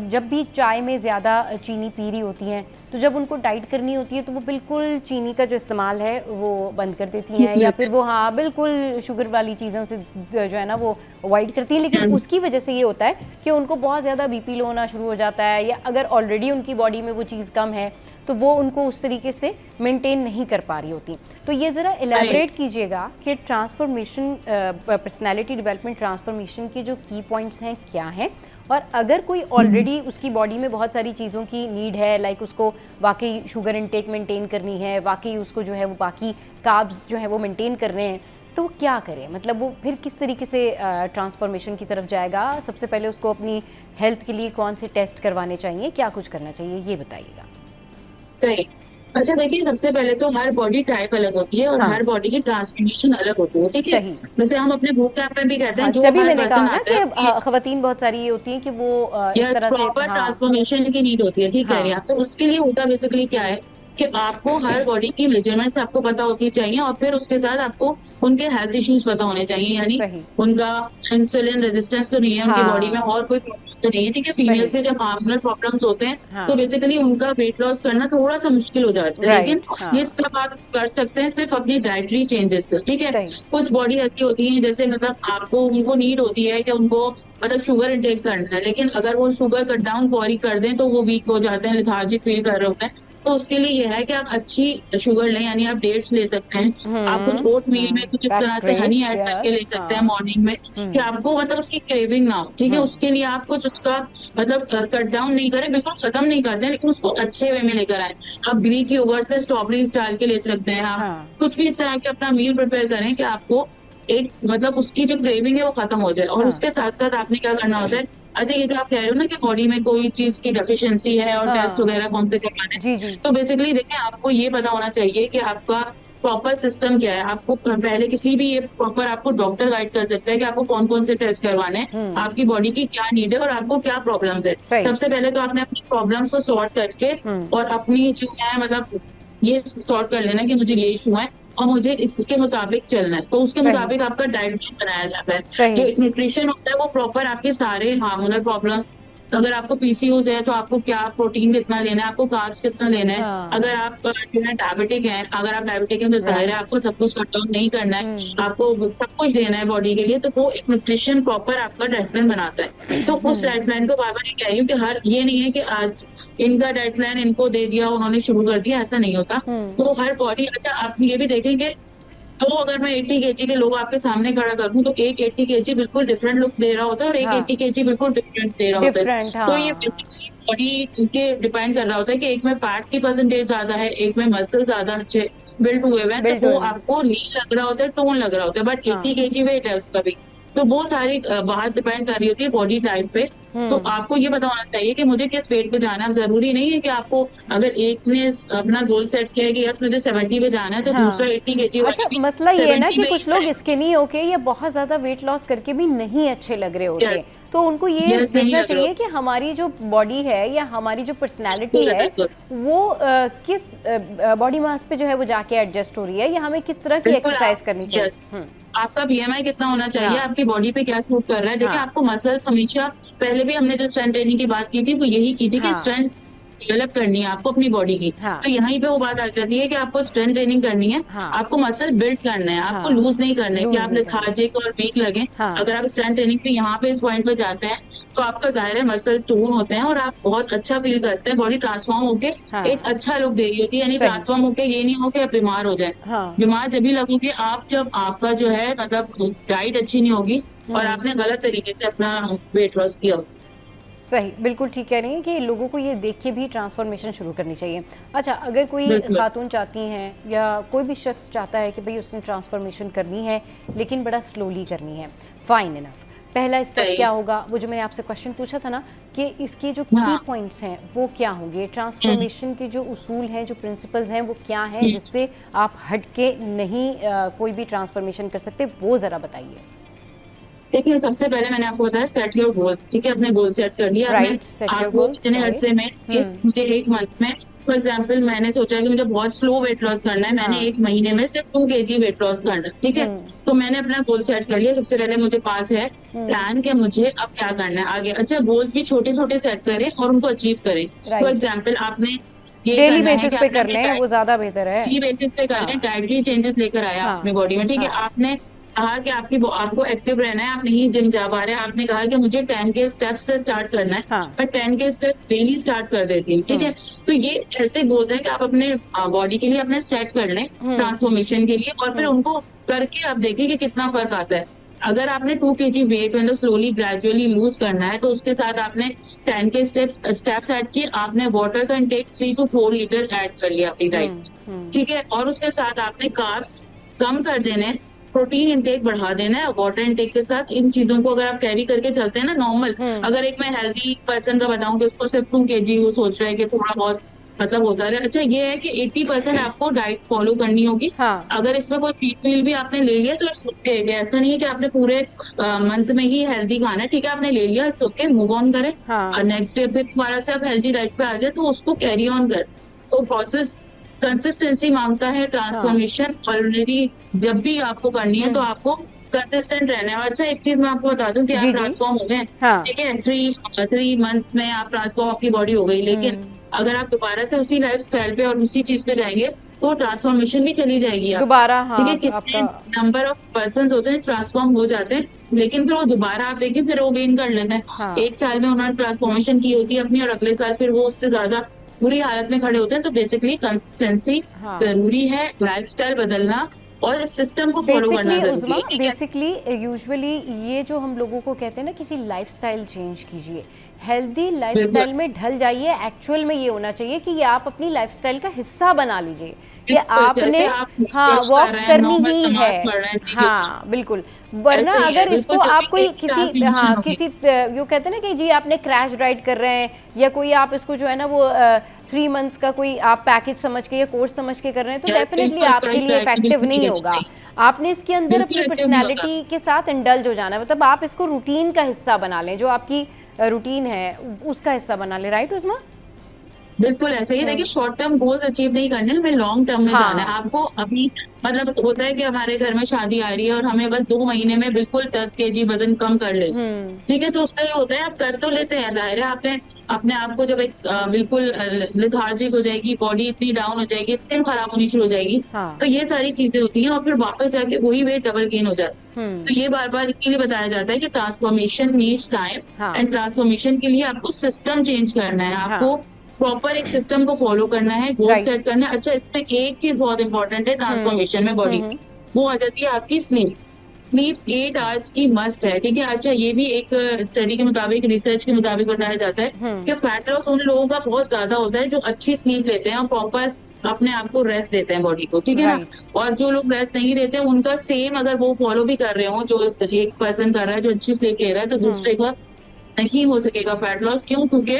जब भी चाय में ज़्यादा चीनी पी रही होती हैं, तो जब उनको डाइट करनी होती है तो वो बिल्कुल चीनी का जो इस्तेमाल है वो बंद कर देती हैं, या फिर वो हाँ बिल्कुल शुगर वाली चीज़ों से जो है ना वो अवॉइड करती हैं। लेकिन उसकी वजह से ये होता है कि उनको बहुत ज़्यादा बीपी लो होना शुरू हो जाता है, या अगर ऑलरेडी उनकी बॉडी में वो चीज़ कम है तो वो उनको उस तरीके से मेंटेन नहीं कर पा रही होती। तो ये ज़रा एलैबोरेट कीजिएगा कि ट्रांसफॉर्मेशन, पर्सनैलिटी डेवलपमेंट ट्रांसफॉर्मेशन के जो की पॉइंट्स हैं क्या हैं, और अगर कोई ऑलरेडी उसकी बॉडी में बहुत सारी चीज़ों की नीड है, लाइक उसको वाकई शुगर इनटेक मेंटेन करनी है, वाकई उसको जो है वो बाकी कार्ब्स जो है वो मेंटेन करने हैं, तो वो क्या करे? मतलब वो फिर किस तरीके से ट्रांसफॉर्मेशन की तरफ जाएगा? सबसे पहले उसको अपनी हेल्थ के लिए कौन से टेस्ट करवाने चाहिए, क्या कुछ करना चाहिए, ये बताइएगा।
सही। अच्छा देखिए, सबसे पहले तो हर बॉडी टाइप अलग होती है और
हाँ,
हर बॉडी की ट्रांसफॉर्मेशन अलग होती है, ठीक है।
सही।
जैसे हम अपने बूट कैंप में भी कहते
हाँ,
हैं, जो
तभी
हर
मैंने कहा
पर्सन
ना
आता है
कि
उसकी
ख़वातीन बहुत सारी ये होती हैं कि वो इस
यस
तरह से
प्रॉपर
हाँ,
ट्रांसफॉर्मेशन की नीड होती है, ठीक कह रही हैं
हाँ,
आप। तो उसके लिए होता बेसिकली क्या है कि आपको हर बॉडी की मेजरमेंट्स आपको पता होनी चाहिए, और फिर उसके साथ आपको उनके हेल्थ इश्यूज पता होने चाहिए, यानी
सही।
उनका इंसुलिन रेजिस्टेंस तो नहीं है उनकी बॉडी में,
हाँ,
और कोई प्रॉब्लम तो नहीं है, ठीक है। फीमेल्स
सही।
के जब हार्मोनल प्रॉब्लम्स होते हैं तो
हाँ,
बेसिकली उनका वेट लॉस करना थोड़ा सा मुश्किल हो जाता है, लेकिन
राइट,
ये
हाँ,
सब आप कर सकते हैं सिर्फ अपनी डाइटरी चेंजेस से, ठीक है।
सही।
कुछ बॉडी ऐसी होती है जैसे मतलब आपको उनको नीड होती है कि उनको मतलब शुगर इंटेक करना है, लेकिन अगर वो शुगर कट डाउन फौरी कर दें तो वो वीक हो जाते हैं, लेथार्जिक फील कर रहे होते हैं। तो उसके लिए ये है कि आप अच्छी शुगर लें, यानी आप डेट्स ले सकते हैं। आप कुछ ओट मील में कुछ इस
दैट्स
तरह से
ग्रेट,
हनी ऐड करके
यस,
ले सकते हैं
हाँ।
मॉर्निंग में, कि
हुँ,
आपको मतलब उसकी क्रेविंग ना हो, ठीक है।
हुँ,
उसके लिए आप कुछ उसका मतलब कट डाउन नहीं करें, बिल्कुल खत्म नहीं कर दें, लेकिन उसको अच्छे वे में लेकर आए। आप ग्रीक योगर्ट्स में स्ट्रॉबेरीज डाल के ले सकते हैं, आप
हाँ,
कुछ भी इस तरह के अपना मील प्रिपेयर करें कि आपको एक मतलब उसकी जो क्रेविंग है वो खत्म हो जाए। और
हाँ,
उसके साथ साथ आपने क्या करना होता है, अच्छा ये जो आप कह रहे हो ना कि बॉडी में कोई चीज की डेफिशिएंसी है और टेस्ट
हाँ।
वगैरह कौन से करवाने हैं,
जी, जी।
तो बेसिकली देखिए आपको ये पता होना चाहिए कि आपका प्रॉपर सिस्टम क्या है। आपको पहले किसी भी ये प्रॉपर आपको डॉक्टर गाइड कर सकता है कि आपको कौन कौन से टेस्ट करवाने हैं,
हुँ,
आपकी बॉडी की क्या नीड है और आपको क्या प्रॉब्लम्स है।
सही।
सबसे पहले तो आपने अपनी प्रॉब्लम्स को सॉर्ट करके
हुँ,
और अपनी जो है मतलब ये सॉर्ट कर लेना कि मुझे ये इशू है और मुझे इसके मुताबिक चलना है, तो उसके
सही,
मुताबिक आपका डाइट प्लान बनाया जाता है। जो
सही।
एक न्यूट्रिशन होता है वो प्रॉपर आपके सारे हार्मोनल प्रॉब्लम्स, अगर आपको पीसीओएस है तो आपको क्या प्रोटीन कितना लेना है, आपको कार्ब्स कितना लेना है।
हाँ,
अगर आप जो है डायबिटिक हैं, अगर आप डायबिटिक हैं तो ज़ाहिर है
राइट।
आपको सब कुछ कट डाउन नहीं करना है,
हुँ,
आपको सब कुछ देना है बॉडी के लिए, तो वो एक न्यूट्रिशन प्रॉपर आपका डाइट प्लान बनाता है। तो उस
हुँ,
डाइट प्लान को बार-बार ये कह रही हूँ कि हर ये नहीं है कि आज इनका डाइट प्लान इनको दे दिया, उन्होंने शुरू कर दिया, ऐसा नहीं होता।
हुँ,
तो हर बॉडी अच्छा आप ये भी देखेंगे, तो अगर मैं 80 केजी के लोग आपके सामने खड़ा कर दूँ, तो एक 80 केजी बिल्कुल डिफरेंट लुक दे रहा होता है और एक
हाँ,
80 केजी बिल्कुल डिफरेंट दे रहा होता है।
डिफरेंट,
तो ये
हाँ,
बेसिकली बॉडी के डिपेंड कर रहा होता है कि एक में फैट की परसेंटेज ज़्यादा है, एक में मसल ज़्यादा अच्छे बिल्ड हुए हुए हैं, तो
बिल्ट
वो
हुए में,
आपको लीन लग रहा होता है, टोन लग रहा होता है, बट 80
हाँ।
केजी वेट है उसका भी। तो वो सारी बात डिपेंड कर रही होती है बॉडी टाइप पे। तो
हुँ,
आपको ये पता होना चाहिए कि मुझे किस वेट पे जाना है। अब ज़रूरी नहीं है कि आपको अगर एक ने अपना गोल सेट किया है कि यस मुझे 70 पे जाना है, तो दूसरा
हाँ।
80 केजी वाला
अच्छा,
भी
मसला ये है ना
70
कि
पे ही
कुछ लोग
जाएगा।
स्किनी होके या बहुत ज़्यादा वेट लॉस करके भी नहीं अच्छे लग रहे होते।
यस,
तो उनको ये
यस नहीं
देखना
लग रहा
चाहिए कि
होता।
हमारी जो बॉडी है या हमारी जो पर्सनैलिटी
बिल्कुल,
है,
बिल्कुल।
वो किस बॉडी मास पे जो है वो जाके एडजस्ट हो रही है या हमें किस तरह की
बिल्कुल आप
एक्सरसाइज़ करनी चाहिए?
यस,
हुँ,
आपका बीएमआई कितना होना चाहिए,
हाँ,
आपकी बॉडी पे क्या सूट कर रहा है। देखिए
हाँ,
आपको मसल्स हमेशा पहले भी हमने जो स्ट्रेंथ ट्रेनिंग की बात की थी, वो यही की थी कि
हाँ,
स्ट्रेंथ डेवलप करनी है आपको अपनी बॉडी की।
हाँ,
तो यहीं पे वो बात आ जाती है कि आपको स्ट्रेंथ ट्रेनिंग करनी है,
हाँ,
आपको मसल बिल्ड करना है, आपको
हाँ,
लूज़ नहीं करना है कि
लूज़
आप
नहीं करना।
लेथार्जिक और वीक लगें।
हाँ,
अगर आप स्ट्रेंथ ट्रेनिंग पे यहाँ पे इस पॉइंट पे जाते हैं, तो आपका ज़ाहिर है मसल टोन होते हैं और आप बहुत अच्छा फील करते हैं, बॉडी ट्रांसफॉर्म होके एक
हाँ,
अच्छा लुक दे रही होती है, यानी
सही,
ट्रांसफॉर्म होके ये नहीं हो कि आप बीमार हो जाएँ।
हाँ,
बीमार जभी लगोगे आप जब आपका जो है मतलब डाइट अच्छी नहीं होगी और
हुँ।
आपने गलत तरीके से अपना वेट लॉस किया हो।
सही, बिल्कुल ठीक कह रही हैं कि लोगों को ये देख के भी ट्रांसफ़ॉर्मेशन शुरू करनी चाहिए। अच्छा, अगर कोई
बिल्कुल,
खातून चाहती हैं या कोई भी शख्स चाहता है कि भई उसने ट्रांसफ़ॉर्मेशन करनी है, लेकिन बड़ा स्लोली करनी है, फ़ाइन इनफ। पहला स्टेप
सही।
क्या होगा? वो जो मैंने आपसे क्वेश्चन पूछा था ना कि इसके जो की
हाँ,
पॉइंट्स हैं, वो क्या होंगे?
हुँ,
ट्रांसफ़ॉर्मेशन के जो उसूल हैं, जो प्रिंसिपल्स हैं, वो क्या हैं,
हुँ।
जिससे आप हट के नहीं कोई भी ट्रांसफ़ॉर्मेशन कर सकते? वो ज़रा बताइए।
देखिए, सबसे पहले मैंने आपको बताया सेट योर गोल्स, ठीक है? अपने गोल सेट कर लिए आपने।
राइट, सेट योर
आपको
गोल्स,
इतने
राइट।
अरसे में इस
हुँ,
मुझे 1 मंथ में फॉर एग्ज़ाम्पल मैंने सोचा कि मुझे बहुत स्लो वेट लॉस करना है, मैंने
हाँ,
1 महीने में सिर्फ 2 केजी वेट लॉस करना है, ठीक है?
हुँ,
तो मैंने अपना गोल सेट कर लिया, सबसे पहले मुझे पास है
हुँ,
प्लान कि मुझे अब क्या करना है आगे। अच्छा गोल्स भी छोटे-छोटे सेट करें और उनको अचीव करें। For
right.
एग्ज़ाम्पल आपने ये
डेली
करना है
बेसिस
कि
पे
आपने
कर
अपनी
लें,
डाइट
वो ज़्यादा बेहतर है।
डेली बेसिस पे कर लें,
हाँ,
डाइटरी चेंजेस लेकर आए आप अपनी
हाँ,
बॉडी में, ठीक है?
हाँ,
आपने कहा कि आपको एक्टिव रहना है, आप नहीं जिम जा पा रहे हैं, आपने कहा कि मुझे 10 के स्टेप्स से स्टार्ट करना है,
हाँ,
मैं 10 के स्टेप्स डेली स्टार्ट कर देती हूँ, ठीक है?
हुँ,
तो ये ऐसे गोल्स हैं कि आप अपने बॉडी के लिए अपने सेट कर लें
हुँ,
ट्रांसफॉर्मेशन के लिए और फिर
हुँ,
उनको करके आप देखिए कि कितना फ़र्क आता है। अगर आपने 2 केजी वेट मतलब स्लोली ग्रेजुअली लूज़ करना है, तो उसके साथ आपने 10 के स्टेप्स ऐड किए, आपने वाटर का इंटेक 3 टू 4 लीटर ऐड कर लिया अपनी डाइट
हुँ,
में,
हुँ,
ठीक है? और उसके साथ आपने कार्ब्स कम कर देने हैं, प्रोटीन इंटेक बढ़ा देना है, वाटर इंटेक के साथ इन चीज़ों को अगर आप कैरी करके चलते हैं ना नॉर्मल,
हुँ,
अगर एक मैं हेल्दी पर्सन का बताऊँ कि उसको सिर्फ 2 केजी वो सोच रहा है कि थोड़ा बहुत मतलब होता रहे। अच्छा ये है कि 80% आपको डाइट फॉलो करनी होगी।
हाँ,
अगर इसमें कोई चीट मील भी आपने ले लिया तो इट्स ओके। ऐसा नहीं है कि आपने पूरे मंथ में ही हेल्दी खाना है, ठीक है? आपने ले लिया इट्स ओके, मूव ऑन करें।
हाँ,
नेक्स्ट डे फिर दोबारा से आप हेल्दी डाइट पे आ जाए तो उसको कैरी ऑन करें। उसको प्रोसेस कंसिस्टेंसी मांगता है ट्रांसफॉर्मेशन। ऑलरेडी जब भी आपको करनी है तो आपको कंसिस्टेंट रहना है। और अच्छा, एक चीज मैं आपको बता दूं कि आप
जी जी।
ट्रांसफॉर्म हो गए,
हाँ।
ठीक है, 3 मंथ्स में आप ट्रांसफॉर्म, आपकी बॉडी हो गई, लेकिन अगर आप दोबारा से उसी लाइफ स्टाइल पे और उसी चीज पे जाएंगे तो ट्रांसफॉर्मेशन भी चली जाएगी आप।
दोबारा
ठीक
हाँ
है, कितने
आपका।
नंबर ऑफ पर्सन होते हैं ट्रांसफॉर्म हो जाते हैं, लेकिन फिर वो दोबारा आप देखिए फिर वो गेन कर लेते हैं।
हाँ
1 साल में उन्होंने ट्रांसफॉर्मेशन की होती है अपनी, और अगले साल फिर वो उससे ज्यादा बुरी हालत में खड़े होते हैं। तो बेसिकली कंसिस्टेंसी
हाँ।
जरूरी है, लाइफस्टाइल बदलना और इस सिस्टम को फॉलो करना
बेसिकली
जरूरी
उज़मा,
है, ठीक है।
बेसिकली यूजुअली ये जो हम लोगों को कहते हैं ना किसी लाइफस्टाइल चेंज कीजिए, हेल्दी
बिल्कुल
लाइफस्टाइल में ढल जाइए, एक्चुअल में ये होना चाहिए कि ये आप अपनी लाइफस्टाइल का हिस्सा बना लीजिए कि
बिल्कुल,
आपने
जैसे आप
हाँ
ब्रश कर
वॉक
रहे हैं,
करनी
नॉर्मल
ही है।
नमाज पढ़ रहे हैं, जी बिल्कुल
हाँ बिल्कुल। वरना
ऐसे ही है,
अगर
बिल्कुल
इसको
जब
आप
भी
कोई
एक
किसी
ट्रांसफॉर्मेशन
हाँ
होगी।
किसी यूँ कहते हैं ना कि जी आपने क्रैश राइड कर रहे हैं, या कोई आप इसको जो है ना वो 3 मंथ्स का कोई आप पैकेज समझ के या कोर्स समझ के कर रहे हैं, तो
यार
डेफिनेटली
बिल्कुल
आपके
क्रश
लिए
डाइट
इफेक्टिव
बिल्कुल नहीं
नहीं
करनी
होगा।
चाहिए,
आपने इसके अंदर
बिल्कुल
अपनी
एक्टिव नहीं होगा।
पर्सनैलिटी के साथ इंडल्ज हो जाना है, मतलब आप इसको रूटीन का हिस्सा बना लें, जो आपकी रूटीन है उसका हिस्सा बना लें, राइट उस्मा?
बिल्कुल ऐसे ही, देखिए शॉर्ट टर्म गोल्स अचीव नहीं करने, हमें लॉन्ग टर्म में जाना है।
हाँ।
आपको अभी मतलब होता है कि हमारे घर में शादी आ रही है और हमें बस 2 महीने में बिल्कुल 10 kg वजन कम कर ले, ठीक है, तो उससे ये होता है आप कर तो लेते हैं, जाहिर है आपने अपने आप को जब एक बिल्कुल लेथार्जिक हो जाएगी बॉडी, इतनी डाउन हो जाएगी, स्किन खराब होनी शुरू हो जाएगी,
हाँ।
तो ये सारी चीजें होती हैं और फिर वापस जाके वही वेट डबल गेन हो जाता है। तो ये बार बार इसीलिए बताया जाता है कि ट्रांसफॉर्मेशन नीड्स टाइम,
हाँ।
एंड ट्रांसफॉर्मेशन के लिए आपको सिस्टम चेंज करना है,
हाँ।
आपको प्रॉपर एक सिस्टम को फॉलो करना है, गोल
राइट।
सेट करना है। अच्छा, इसमें एक चीज बहुत इंपॉर्टेंट है ट्रांसफॉर्मेशन में बॉडी की, वो आ जाती है आपकी स्लीप। स्लीप 8 आवर्स की मस्ट है, ठीक है। अच्छा, ये भी एक स्टडी के मुताबिक, रिसर्च के मुताबिक बताया जाता है कि फैट लॉस उन लोगों का बहुत ज्यादा होता है जो अच्छी स्लीप लेते हैं और प्रॉपर अपने आप को रेस्ट देते हैं, बॉडी को, ठीक है ना।
राइट।
और जो लोग रेस्ट नहीं देते उनका सेम अगर वो फॉलो भी कर रहे हो, जो एक पर्सन कर रहा है जो अच्छी स्लीप ले रहा है, तो दूसरे का नहीं हो सकेगा फैट लॉस। क्यों? क्योंकि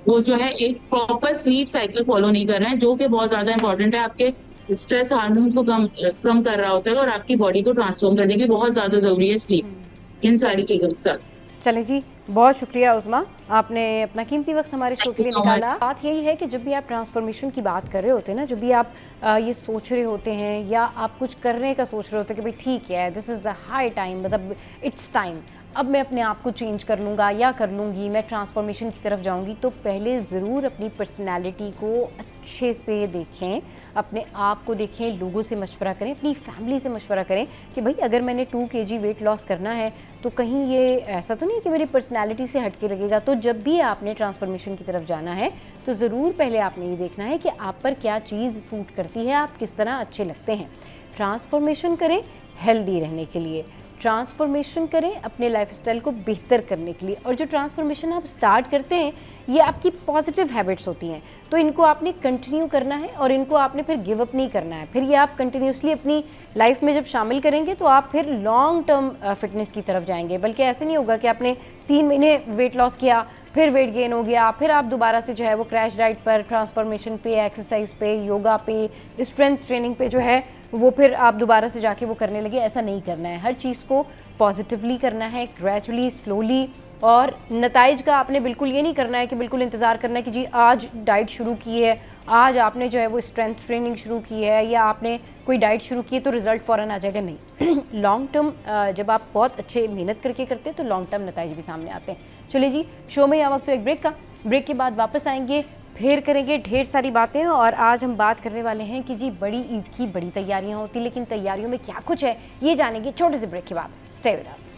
वो जो है एक प्रॉपर स्लीप साइकिल फॉलो नहीं कर रहे हैं, जो कि बहुत ज्यादा इंपॉर्टेंट है। आपके स्ट्रेस हार्मोन्स को कम कम कर रहा होता है और आपकी बॉडी को ट्रांसफॉर्म करने के लिए बहुत ज्यादा जरूरी है स्लीप, इन सारी
सही।
चीजों के साथ।
चले जी, बहुत शुक्रिया उज़मा, आपने अपना कीमती वक्त हमारे शो
थैंक
के
यू
लिए
सो
निकाला।
मच।
बात यही है कि जब भी आप ट्रांसफॉर्मेशन की बात कर रहे होते हैं ना, जब भी आप ये सोच रहे होते हैं या आप कुछ करने का सोच रहे होते हैं कि भाई ठीक है, this is the high time, मतलब इट्स टाइम, अब मैं अपने आप को चेंज कर लूँगा या कर लूँगी, मैं ट्रांसफॉर्मेशन की तरफ जाऊँगी, तो पहले ज़रूर अपनी पर्सनैलिटी को अच्छे से देखें, अपने आप को देखें, लोगों से मशवरा करें, अपनी फैमिली से मशवरा करें कि भाई अगर मैंने 2 kg वेट लॉस करना है तो कहीं ये ऐसा तो नहीं कि मेरी पर्सनैलिटी से हट के लगेगा। तो जब भी आपने ट्रांसफॉर्मेशन की तरफ जाना है तो ज़रूर पहले आपने ये देखना है कि आप पर क्या चीज़ सूट करती है, आप किस तरह अच्छे लगते हैं। ट्रांसफॉर्मेशन करें हेल्दी रहने के लिए, ट्रांसफॉर्मेशन करें अपने लाइफस्टाइल को बेहतर करने के लिए, और जो ट्रांसफॉर्मेशन आप स्टार्ट करते हैं ये आपकी पॉजिटिव हैबिट्स होती हैं, तो इनको आपने कंटिन्यू करना है और इनको आपने फिर गिव अप नहीं करना है। फिर ये आप कंटिन्यूसली अपनी लाइफ में जब शामिल करेंगे तो आप फिर लॉन्ग टर्म फिटनेस की तरफ जाएंगे। बल्कि ऐसे नहीं होगा कि आपने 3 महीने वेट लॉस किया, फिर वेट गेन हो गया, फिर आप दोबारा से जो है वो क्रैश डाइट पर, ट्रांसफॉर्मेशन पे, एक्सरसाइज पे, योगा पे, स्ट्रेंथ ट्रेनिंग पे जो है वो फिर आप दोबारा से जाके वो करने लगे। ऐसा नहीं करना है, हर चीज़ को पॉजिटिवली करना है, ग्रेजुअली, स्लोली। और नताइज का आपने बिल्कुल ये नहीं करना है कि बिल्कुल इंतज़ार करना है कि जी आज डाइट शुरू की है, आज आपने जो है वो स्ट्रेंथ ट्रेनिंग शुरू की है या आपने कोई डाइट शुरू की है तो रिजल्ट फ़ौरन आ जाएगा, नहीं। लॉन्ग टर्म जब आप बहुत अच्छे मेहनत करके करते हैं तो लॉन्ग टर्म नताइज भी सामने आते हैं। चलिए जी, शो में यहाँ वक्त तो एक ब्रेक का, ब्रेक के बाद वापस आएंगे, फिर करेंगे ढेर सारी बातें। और आज हम बात करने वाले हैं कि जी बड़ी ईद की बड़ी तैयारियां होती, लेकिन तैयारियों में क्या कुछ है ये जानेंगे छोटे से ब्रेक के बाद। Stay with us.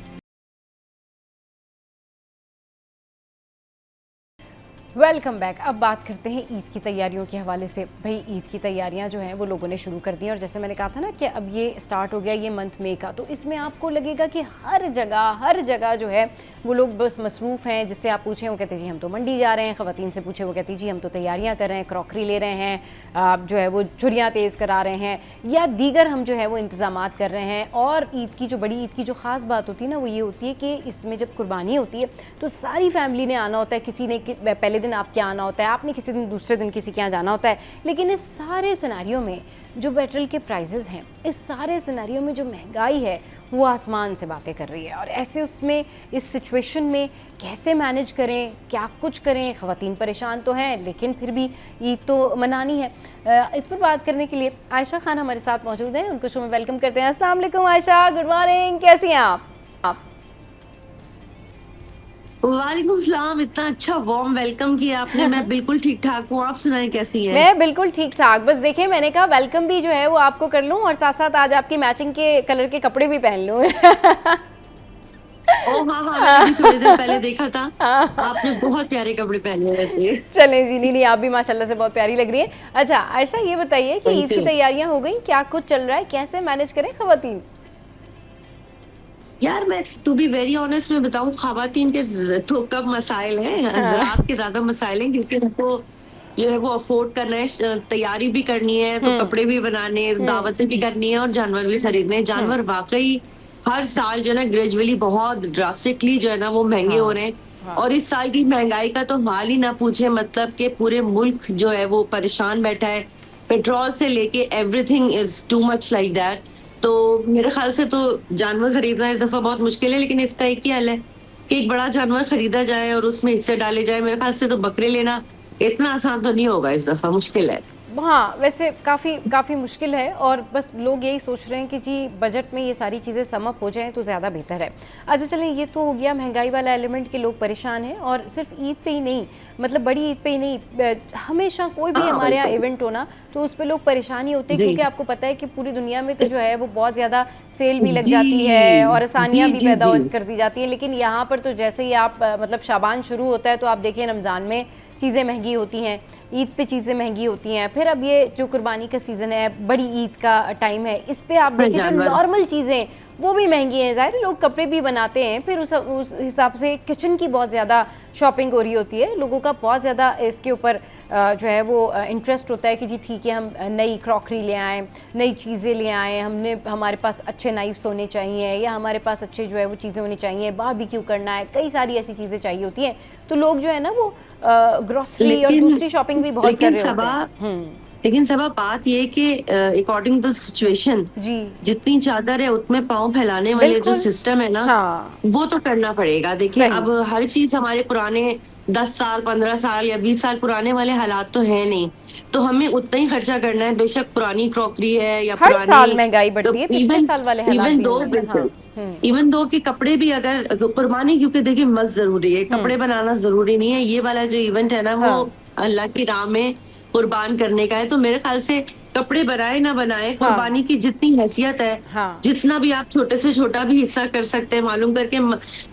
Welcome back. अब बात करते हैं ईद की तैयारियों के हवाले से। भाई ईद की तैयारियां जो हैं वो लोगों ने शुरू कर दी हैं, और जैसे मैंने कहा था ना कि अब ये स्टार्ट हो गया ये मंथ मई का, तो इसमें आपको लगेगा कि हर जगह जो है वो लोग बस मसरूफ़ हैं। जिससे आप पूछें वो कहते जी हम तो मंडी जा रहे हैं, ख़वातीन से पूछे वो कहती जी हम तो तैयारियाँ कर रहे हैं, क्रॉकरी ले रहे हैं, आप जो है वो छुरियाँ तेज़ करा रहे हैं, या दीगर हम जो है वो इंतज़ामात कर रहे हैं। और ईद की जो बड़ी ईद की जो ख़ास बात होती है ना वो ये होती है कि इसमें जब कुर्बानी होती है तो सारी फैमिली ने आना होता है। किसी ने पहले दिन आपके आना होता है, आपने किसी दिन दूसरे दिन किसी के यहाँ जाना होता है, लेकिन इस सारे सिनारियों में जो पेट्रोल के प्राइसेस हैं, इस सारे सिनेरियो में जो महंगाई है वो आसमान से बातें कर रही है। और ऐसे उसमें इस सिचुएशन में कैसे मैनेज करें, क्या कुछ करें। ख़वातीन परेशान तो हैं, लेकिन फिर भी ईद तो मनानी है। इस पर बात करने के लिए आयशा खान हमारे साथ मौजूद हैं, उनको शो में वेलकम करते हैं। अस्सलाम वालेकुम आयशा, गुड मॉर्निंग, कैसी हैं आप?
वालेकुम सलाम। इतना अच्छा वार्म वेलकम किया आपने। मैं बिल्कुल ठीक ठाक हूँ, आप सुनाएं कैसी हैं?
मैं बिल्कुल ठीक ठाक। बस देखिए, मैंने कहा वेलकम भी जो है वो आपको कर लूं और साथ साथ आज आपकी मैचिंग के कलर के कपड़े भी पहन लूं।
ओ हाँ हाँ, मैंने भी थोड़ी देर पहले देखा था, आपने बहुत प्यारे कपड़े पहने हुए थे।
चलें जी, नहीं आप भी माशाल्लाह से बहुत प्यारी लग रही है। अच्छा आयशा, ये बताइए कि ईद की
Thank you।
तैयारियां हो गई, क्या कुछ चल रहा है, कैसे मैनेज करें ख़वातीन?
यार मैं टू बी वेरी ऑनेस्ट में बताऊं, खवातीन के तो कब मसाइल हैं, हजरात के ज्यादा मसाइल हैं, क्योंकि उनको जो है वो अफोर्ड करना है, तैयारी भी करनी है, तो कपड़े भी बनाने, दावतें भी करनी है और जानवर भी खरीदने हैं। जानवर वाकई हर साल जो है ना ग्रेजुअली बहुत ड्रास्टिकली जो है ना वो महंगे हो रहे हैं। और इस साल की महंगाई का तो हाल ही ना पूछे, मतलब कि पूरे मुल्क जो है वो परेशान बैठा है। पेट्रोल से लेके everything is too much like that. तो मेरे ख्याल से तो जानवर खरीदना इस दफा बहुत मुश्किल है, लेकिन इसका एक ही हल है कि एक बड़ा जानवर खरीदा जाए और उसमें हिस्से डाले जाए। मेरे ख्याल से तो बकरे लेना इतना आसान तो नहीं होगा, इस दफा मुश्किल है।
हाँ, वैसे काफ़ी मुश्किल है और बस लोग यही सोच रहे हैं कि जी बजट में ये सारी चीज़ें सम अप हो जाएं तो ज़्यादा बेहतर है। अच्छा चलें, ये तो हो गया महंगाई वाला एलिमेंट कि लोग परेशान हैं। और सिर्फ ईद पे ही नहीं, मतलब बड़ी ईद पे ही नहीं, हमेशा कोई भी हमारे यहाँ इवेंट होना तो उस पर लोग परेशान ही होते हैं, क्योंकि आपको पता है कि पूरी दुनिया में तो जो है वो बहुत ज़्यादा सेल भी लग जाती है और आसानियाँ भी पैदा कर दी जाती हैं। लेकिन यहाँ पर तो जैसे ही आप मतलब शाबान शुरू होता है तो आप देखिए रमज़ान में चीज़ें महंगी होती हैं, ईद पे चीज़ें महंगी होती हैं, फिर अब ये जो कुर्बानी का सीज़न है, बड़ी ईद का टाइम है, इस पे आप देखिए जो नॉर्मल चीज़ें वो भी महंगी हैं। ज़ाहिर लोग कपड़े भी बनाते हैं, फिर उस हिसाब से किचन की बहुत ज़्यादा शॉपिंग हो रही होती है। लोगों का बहुत ज़्यादा इसके ऊपर जो है वो इंटरेस्ट होता है कि जी ठीक है, हम नई क्रॉकरी ले आएँ, नई चीज़ें ले आएँ, हमारे पास अच्छे नाइफ्स होने चाहिए या हमारे पास अच्छे जो है वो चीज़ें होनी चाहिए, बारबेक्यू करना है, कई सारी ऐसी चीज़ें चाहिए होती हैं। तो लोग जो है ना वो ग्रोसरी और दूसरी शॉपिंग भी बहुत कर रहे होते हैं।
लेकिन सबा बात ये कि अकॉर्डिंग टू सिचुएशन
जी,
जितनी चादर है उतने पाँव फैलाने वाले जो सिस्टम है ना,
हाँ,
वो तो करना पड़ेगा। देखिए अब हर चीज हमारे पुराने 10 साल 15 साल या 20 साल पुराने वाले हालात तो है नहीं, तो हमें उतना ही खर्चा करना है। बेशक पुरानी क्रॉकरी है या
हर साल महंगाई बढ़ती है, पिछले साल वाले हालात
इवन
भी
दो
नहीं है।
इवन दो के कपड़े भी अगर कुर्बानी, क्योंकि देखिए मस्त जरूरी है, कपड़े बनाना जरूरी नहीं है। ये वाला जो इवेंट है ना वो अल्लाह की राह में कुर्बान करने का है। तो मेरे ख्याल से कपड़े बनाए ना बनाए, कुर्बानी की जितनी हैसियत है, जितना भी आप छोटे से छोटा भी हिस्सा कर सकते हैं, मालूम करके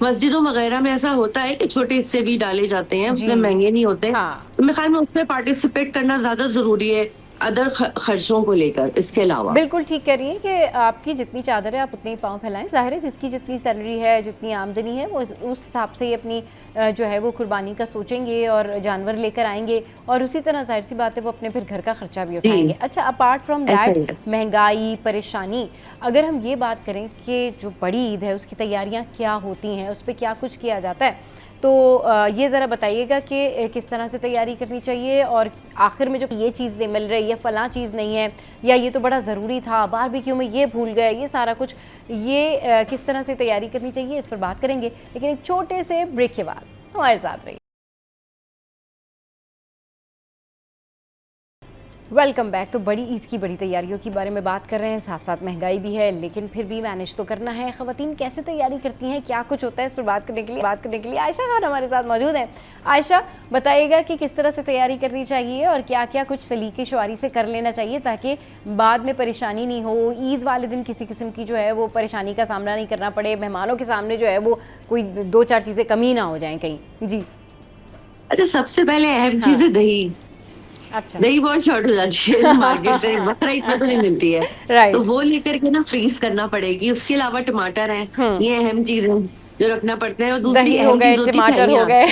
मस्जिदों वगैरह में ऐसा होता है कि छोटे हिस्से भी डाले जाते हैं, उसमें महंगे नहीं होते। तो मेरे ख्याल में उसमें पार्टिसिपेट करना ज्यादा जरूरी है अदर खर्चों को लेकर। इसके अलावा
बिल्कुल ठीक कह रही है कि आपकी जितनी चादर है आप उतने ही पाँव फैलाएं। जाहिर है जिसकी जितनी सैलरी है, जितनी आमदनी है, वो उस हिसाब से ही अपनी जो है वो कुर्बानी का सोचेंगे और जानवर लेकर आएंगे, और उसी तरह जाहिर सी बात है वो अपने फिर घर का खर्चा भी उठाएंगे। अच्छा, अपार्ट फ्रॉम दैट महंगाई, परेशानी, अगर हम ये बात करें कि जो बड़ी ईद है उसकी तैयारियां क्या होती हैं, उस पर क्या कुछ किया जाता है, तो ये ज़रा बताइएगा कि किस तरह से तैयारी करनी चाहिए, और आखिर में जो ये चीज़ नहीं मिल रही है, फलां चीज़ नहीं है, या ये तो बड़ा ज़रूरी था, बारबेक्यू में ये भूल गए, ये सारा कुछ, ये किस तरह से तैयारी करनी चाहिए, इस पर बात करेंगे। लेकिन एक छोटे से ब्रेक के बाद हमारे साथ रहिए। Welcome back. तो बड़ी ईद की बड़ी तैयारियों के बारे में बात कर रहे हैं, साथ साथ महंगाई भी है, लेकिन फिर भी मैनेज तो करना है। ख़वातीन कैसे तैयारी करती हैं, क्या कुछ होता है, इस पर बात करने के लिए आयशा खान हमारे साथ मौजूद हैं। आयशा, बताइएगा कि किस तरह से तैयारी करनी चाहिए और क्या क्या कुछ सलीके शुआरी से कर लेना चाहिए ताकि बाद में परेशानी नहीं हो, ईद वाले दिन किसी किस्म की जो है वो परेशानी का सामना नहीं करना पड़े, मेहमानों के सामने जो है वो कोई 2-4 चीज़ें कमी ना हो जाएं कहीं। जी,
अच्छा, सबसे पहले अहम चीज़ है दही।
अच्छा,
दही बहुत शॉर्ट हो जाती है मार्केट से, बकरा इतना तो नहीं मिलती है,
राइट,
तो वो लेकर के ना फ्रीज करना पड़ेगी। उसके अलावा टमाटर है, ये अहम चीज है जो रखना पड़ता है। और दूसरी
दही हो
अहम
गए,
चीज होती है
टमाटर हो गए।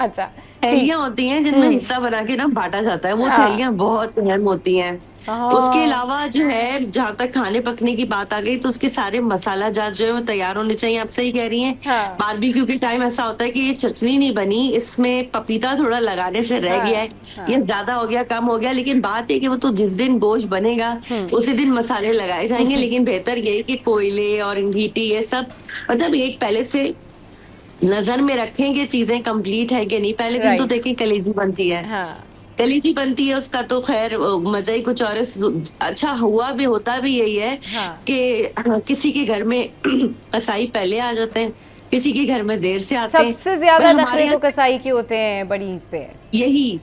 अच्छा,
थैलियां होती हैं जिनमें हिस्सा बना के ना बांटा जाता है, वो
हाँ।
थैलियां बहुत अहम होती हैं। उसके अलावा जो है, जहाँ तक खाने पकने की बात आ गई, तो उसके सारे मसाला जात जो है वो तैयार होने चाहिए। आप सही कह रही हैं।
हाँ।
बारबेक्यू के टाइम ऐसा होता है कि ये चटनी नहीं बनी, इसमें पपीता थोड़ा लगाने से रह गया है,
हाँ।
ये ज्यादा हो गया, कम हो गया। लेकिन बात है कि वो तो जिस दिन गोश्त बनेगा उसी दिन मसाले लगाए जाएंगे। लेकिन बेहतर ये है कि कोयले और अंगीठी ये सब मतलब एक पहले से नजर में रखें कि चीजें कंप्लीट है कि नहीं। पहले दिन तो
राइट।
देखें कलेजी बनती है,
हाँ।
कलीजी बनती है, उसका तो खैर मजा ही कुछ और है। अच्छा हुआ भी, होता भी यही है
हाँ।
कि किसी के घर में कसाई पहले आ जाते हैं, किसी के घर में देर से आते हैं।
सबसे ज्यादा
पर हमारे
नखरे तो
यहाँ
कसाई के होते हैं बड़ी ईद पे।
यही,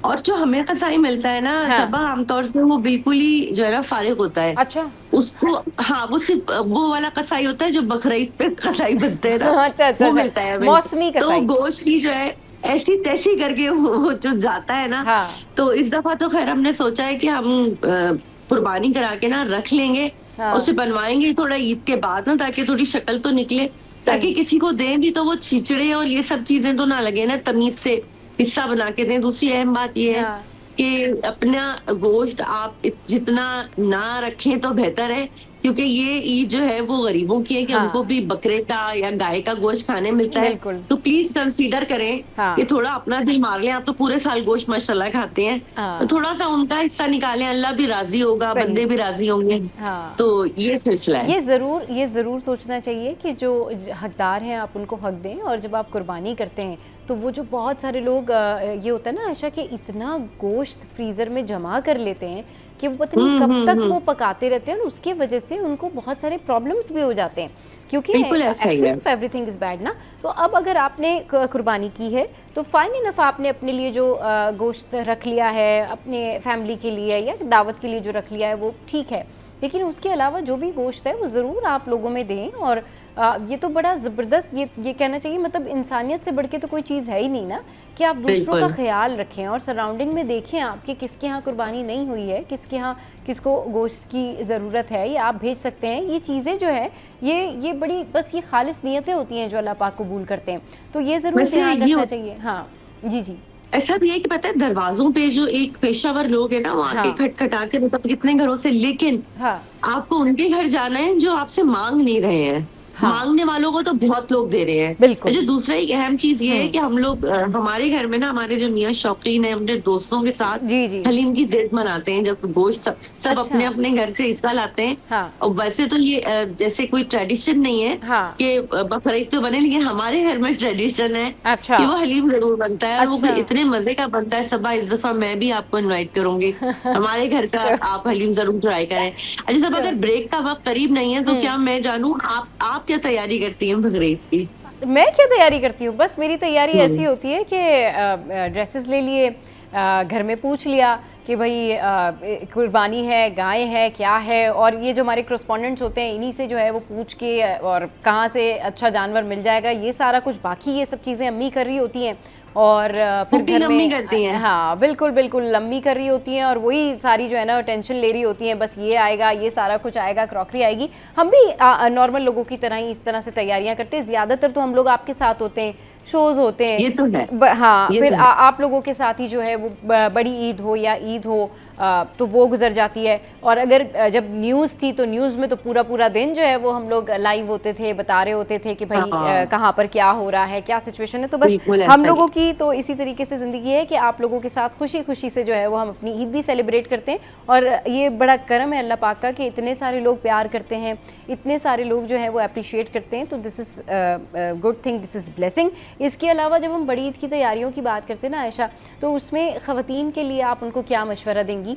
और जो हमें कसाई मिलता है ना
हाँ।
सबा, आमतौर से वो बिल्कुल ही जो है ना फारिग होता है।
अच्छा।
उसको, हाँ, वो सिर्फ वो वाला कसाई होता है जो बकरीद पे कसाई बनते हैं ना,
अच्छा अच्छा
वो
अच्छा,
मिलता है हमें।
मौसमी
तो
कसाई।
गोश्त की जो है ऐसी तैसी करके वो जो जाता है ना,
हाँ।
तो इस दफा तो खैर हमने सोचा है कि हम कुर्बानी करा के ना रख लेंगे,
हाँ।
उसे बनवाएंगे थोड़ा ईद के बाद ना, ताकि थोड़ी शक्ल तो निकले, ताकि किसी को दें भी तो वो छिचड़े और ये सब चीजें तो ना लगे ना, तमीज से हिस्सा बना के दें। दूसरी अहम बात ये है
हाँ।
कि अपना गोश्त आप जितना ना रखें तो बेहतर है, क्योंकि ये ईद जो है वो गरीबों की है कि
हाँ।
उनको भी बकरे का या गाय का गोश्त खाने मिलता है।
बिल्कुल।
तो प्लीज कंसीडर करें
हाँ।
कि थोड़ा अपना दिल मार लें। आप तो पूरे साल गोश्त माशाल्लाह खाते हैं,
हाँ।
तो थोड़ा सा उनका हिस्सा निकालें, अल्लाह भी राजी होगा,
सही।
बंदे भी राजी होंगे।
हाँ।
तो ये सिलसिला है।
ये ज़रूर सोचना चाहिए कि जो हकदार हैं आप उनको हक दें। और जब आप कुर्बानी करते हैं तो वो जो बहुत सारे लोग ये होता है ना आयशा कि इतना गोश्त फ्रीज़र में जमा कर लेते हैं कि वो पता नहीं कब तक वो पकाते रहते हैं, और उसकी वजह से उनको बहुत सारे प्रॉब्लम्स भी हो जाते हैं, क्योंकि
बिल्कुल ऐसा ही है।
Excess of everything is bad ना। तो अब अगर आपने कुर्बानी की है तो फाइन इनफ, आपने अपने लिए जो गोश्त रख लिया है, अपने फैमिली के लिए या दावत के लिए जो रख लिया है वो ठीक है, लेकिन उसके अलावा जो भी गोश्त है वो ज़रूर आप लोगों में दें। और ये तो बड़ा ज़बरदस्त, ये कहना चाहिए, मतलब इंसानियत से बढ़ के तो कोई चीज़ है ही नहीं ना, कि आप दूसरों का ख्याल रखें और सराउंडिंग में देखें आप कि किसके यहाँ कुर्बानी नहीं हुई है, किसके यहाँ किसको गोश्त की ज़रूरत है, या आप भेज सकते हैं। ये चीज़ें जो है ये बड़ी बस ये खालिस नीयतें होती हैं जो अल्लाह पाक कबूल करते हैं, तो ये ज़रूर ध्यान रखना चाहिए। हाँ जी जी।
ऐसा भी है कि पता है दरवाजों पे जो एक पेशावर लोग है ना, वो आके खटखटा के मतलब कितने घरों से, लेकिन
हाँ।
आपको उनके घर जाना है जो आपसे मांग नहीं रहे हैं।
हाँ।
मांगने वालों को तो बहुत लोग दे रहे हैं।
बिल्कुल।
अच्छा, दूसरा एक अहम चीज ये है कि हम लोग हमारे घर में ना, हमारे जो मियाँ शौकीन है, अपने दोस्तों के साथ
जी जी।
हलीम की डेट मनाते हैं, जब गोश्त सब
अच्छा।
अपने अपने घर से हिस्सा लाते हैं।
हाँ।
और वैसे तो ये जैसे कोई ट्रेडिशन नहीं है
हाँ।
कि बकरीद तो बने, लेकिन हमारे घर में ट्रेडिशन है
अच्छा।
कि वो हलीम जरूर बनता है। और वो
अच्छा।
इतने मजे का बनता है सबा, इस दफा मैं भी आपको इनवाइट करूंगी हमारे घर का, आप हलीम जरूर ट्राई करें। अच्छा सब, अगर ब्रेक का वक्त करीब नहीं है तो क्या मैं जानूं आप क्या तैयारी करती हैं बकरीद की?
मैं क्या तैयारी करती हूँ, बस मेरी तैयारी ऐसी होती है कि ड्रेसेस ले लिए, घर में पूछ लिया कि भाई कुर्बानी है, गाय है, क्या है, और ये जो हमारे करस्पॉन्डेंट्स होते हैं इन्हीं से जो है वो पूछ के और कहाँ से अच्छा जानवर मिल जाएगा, ये सारा कुछ। बाकी ये सब चीज़ें अम्मी कर रही होती हैं, और फिर घर में
करती हैं।
हाँ बिल्कुल बिल्कुल, अम्मी कर रही होती हैं, और वही सारी जो है ना टेंशन ले रही होती हैं, बस ये आएगा, ये सारा कुछ आएगा, क्रॉकरी आएगी। हम भी नॉर्मल लोगों की तरह ही इस तरह से तैयारियां करते हैं। ज़्यादातर तो हम लोग आपके साथ होते हैं, शोज होते हैं,
ये तो है।
हाँ,
ये
फिर
तो है।
आप लोगों के साथ ही जो है वो बड़ी ईद हो या ईद हो तो वो गुजर जाती है। और अगर जब न्यूज़ थी तो न्यूज़ में तो पूरा पूरा दिन जो है वो हम लोग लाइव होते थे, बता रहे होते थे कि भाई कहाँ पर क्या हो रहा है, क्या सिचुएशन है। तो बस हम लोगों की तो इसी तरीके से ज़िंदगी है कि आप लोगों के साथ खुशी खुशी से जो है वो हम अपनी ईद भी सेलिब्रेट करते हैं। और ये बड़ा करम है अल्लाह पाक का कि इतने सारे लोग प्यार करते हैं, इतने सारे लोग जो हैं वो अप्रिशिएट करते हैं। तो this is good thing, this is blessing. इसके अलावा जब हम बड़ी ईद की तैयारियों की बात करते हैं ना आयशा, तो उसमें ख़वातीन के लिए आप उनको क्या मशवरा देंगी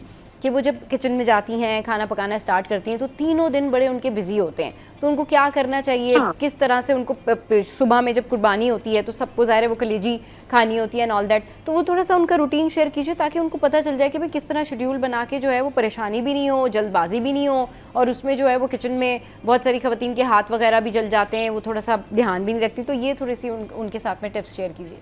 कि वो जब किचन में जाती हैं, खाना पकाना स्टार्ट करती हैं, तो तीनों दिन बड़े उनके बिजी होते हैं, तो उनको क्या करना चाहिए? किस तरह से उनको सुबह में जब कुर्बानी होती है तो सबको ज़ाहिर है वो कलेजी खानी होती है एंड ऑल दैट, तो वो थोड़ा सा उनका रूटीन शेयर कीजिए ताकि उनको पता चल जाए कि भाई किस तरह शेड्यूल बना के जो है वो परेशानी भी नहीं हो, जल्दबाजी भी नहीं हो, और उसमें जो है वो किचन में बहुत सारी ख़वातीन के हाथ वगैरह भी जल जाते हैं, वो थोड़ा सा ध्यान भी नहीं रखती। तो ये थोड़ी सी उनके साथ में टिप्स शेयर कीजिए।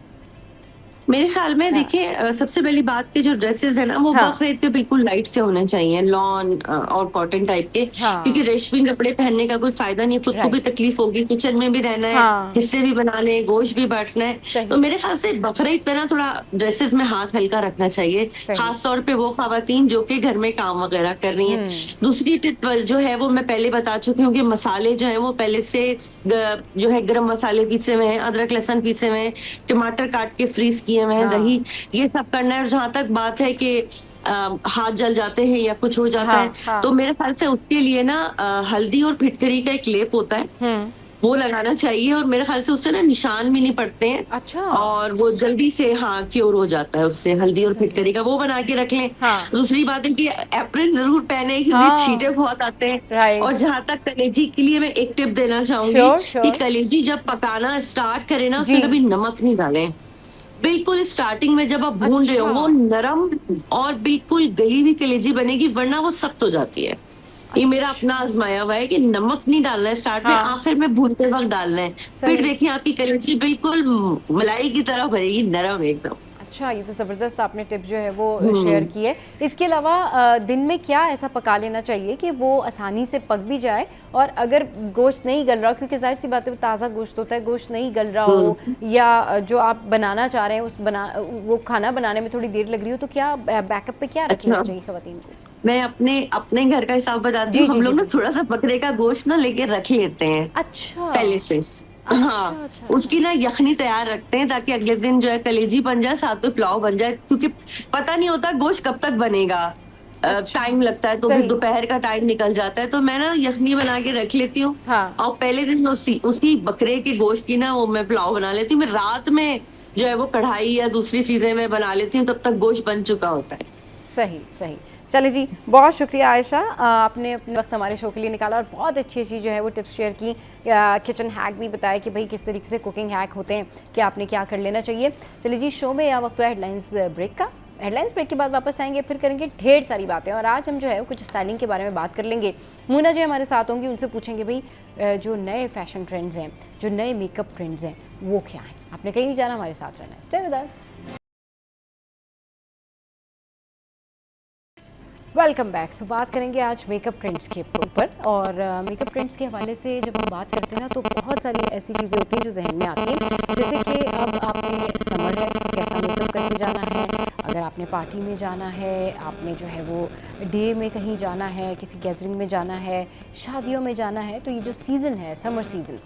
मेरे ख्याल में देखिए सबसे पहली बात के जो ड्रेसेस है ना वो
हाँ।
बकरीद पे बिल्कुल लाइट से होने चाहिए, लॉन और कॉटन टाइप के,
हाँ।
क्योंकि रेशमी कपड़े पहनने का कोई फायदा नहीं है, खुद को भी
राइट।
तकलीफ होगी, किचन में भी रहना है,
हाँ।
हिस्से भी बनाने हैं, गोश्त भी बांटना है।
सही।
तो मेरे ख्याल से बकरीद पे ना थोड़ा ड्रेसेस में हाथ हल्का रखना चाहिए,
सही।
खास तौर पे वो खवातीन जो कि घर में काम वगैरह कर रही हैं। दूसरी टिप जो है वो मैं पहले बता चुकी हूँ कि मसाले जो है वो पहले से जो है गरम मसाले पीसे हुए हैं, अदरक लहसुन पीसे हुए हैं, टमाटर काट के फ्रीज किए हुए हैं,
हाँ।
दही, ये सब करना है। और जहां तक बात है कि हाथ जल जाते हैं या कुछ हो जाता
हाँ,
है,
हाँ।
तो मेरे ख्याल से उसके लिए ना हल्दी और फिटकरी का एक लेप होता है, वो लगाना चाहिए, और मेरे ख्याल से उससे ना निशान भी नहीं पड़ते हैं,
अच्छा।
और वो जल्दी से हाँ क्योर हो जाता है उससे, हल्दी और
सही।
फिटकरी का वो बना के रख लें।
हाँ।
दूसरी बात है कि एप्रन जरूर पहने, क्योंकि
हाँ।
छींटे बहुत आते हैं।
राइट।
और जहां तक कलेजी के लिए मैं एक टिप देना चाहूंगी
श्योर,
कि
श्योर।
कलेजी जब पकाना स्टार्ट करें ना,
जी।
उसमें कभी नमक नहीं डालें। बिल्कुल स्टार्टिंग में जब आप भून रहे हो
अच्छा।
वो नरम और बिल्कुल गली हुई कलेजी बनेगी, वरना वो सख्त हो जाती है। ये मेरा अपना
अच्छा।
आजमाया हुआ है कि नमक नहीं डालना है स्टार्ट में,
हाँ।
आखिर में भूनते वक्त डालना है।
सही।
फिर देखिए आपकी कलेजी बिल्कुल मलाई की तरह बनेगी, नरम एकदम।
अच्छा, ये तो ज़बरदस्त आपने टिप जो है वो शेयर
हम्म।
की है। इसके अलावा दिन में क्या ऐसा पका लेना चाहिए कि वो आसानी से पक भी जाए, और अगर गोश्त नहीं गल रहा, क्योंकि जाहिर सी बात है ताज़ा गोश्त होता है, गोश्त नहीं गल रहा हो या जो आप बनाना चाह रहे हैं वो खाना बनाने में थोड़ी देर लग रही हो, तो क्या बैकअप पे क्या रख लेना
अच्छा,
चाहिए खवातीन को?
मैं अपने अपने घर का हिसाब बताती
जी,
हूँ।
जी,
हम
जी,
लोग ना
बिल्कुल।
थोड़ा सा बकरे का गोश्त ना लेके रख लेते हैं
अच्छा।
पहले से।
अच्छा,
हाँ,
अच्छा,
उसकी ना यखनी तैयार रखते हैं ताकि अगले दिन जो है कलेजी बन जाए, साथ में पुलाव बन जाए, क्योंकि पता नहीं होता गोश्त कब तक बनेगा,
अच्छा।
टाइम लगता है, तो फिर
सही।
दोपहर का टाइम निकल जाता है। तो मैं ना यखनी बना के रख लेती हूँ,
हाँ।
और पहले दिन उसी उसी बकरे के गोश्त की ना वो मैं पुलाव बना लेती हूँ। मैं रात में जो है वो कढ़ाई या दूसरी चीजें मैं बना लेती हूँ, तब तक गोश्त बन चुका होता है।
सही, सही। चलिए जी, बहुत शुक्रिया आयशा, आपने अपने वक्त हमारे शो के लिए निकाला और बहुत अच्छी अच्छी जो है वो टिप्स शेयर की, किचन हैक भी बताया कि भाई किस तरीके से कुकिंग हैक होते हैं, कि आपने क्या कर लेना चाहिए। चलिए जी, शो में यह वक्त है हेडलाइंस ब्रेक का। हेडलाइंस ब्रेक के बाद वापस आएंगे, फिर करेंगे ढेर सारी बातें, और आज हम जो है कुछ स्टाइलिंग के बारे में बात कर लेंगे। मुना जी हमारे साथ होंगी, उनसे पूछेंगे भाई जो नए फैशन ट्रेंड्स हैं, जो नए मेकअप ट्रेंड्स हैं, वो क्या हैं। आपने कहीं नहीं जाना, हमारे साथ रहना है। Stay with us. Welcome back. तो बात करेंगे आज मेकअप ट्रेंड्स के ऊपर, और मेकअप ट्रेंड्स के हवाले से जब हम बात करते हैं ना, तो बहुत सारी ऐसी चीज़ें होती हैं जो जहन में आती हैं, जैसे कि अब आपने समर है, कैसा मेकअप करके जाना है, अगर आपने पार्टी में जाना है, आपने जो है वो डे में कहीं जाना है, किसी गैदरिंग में जाना है, शादियों में जाना है, तो ये जो सीज़न है समर सीज़न,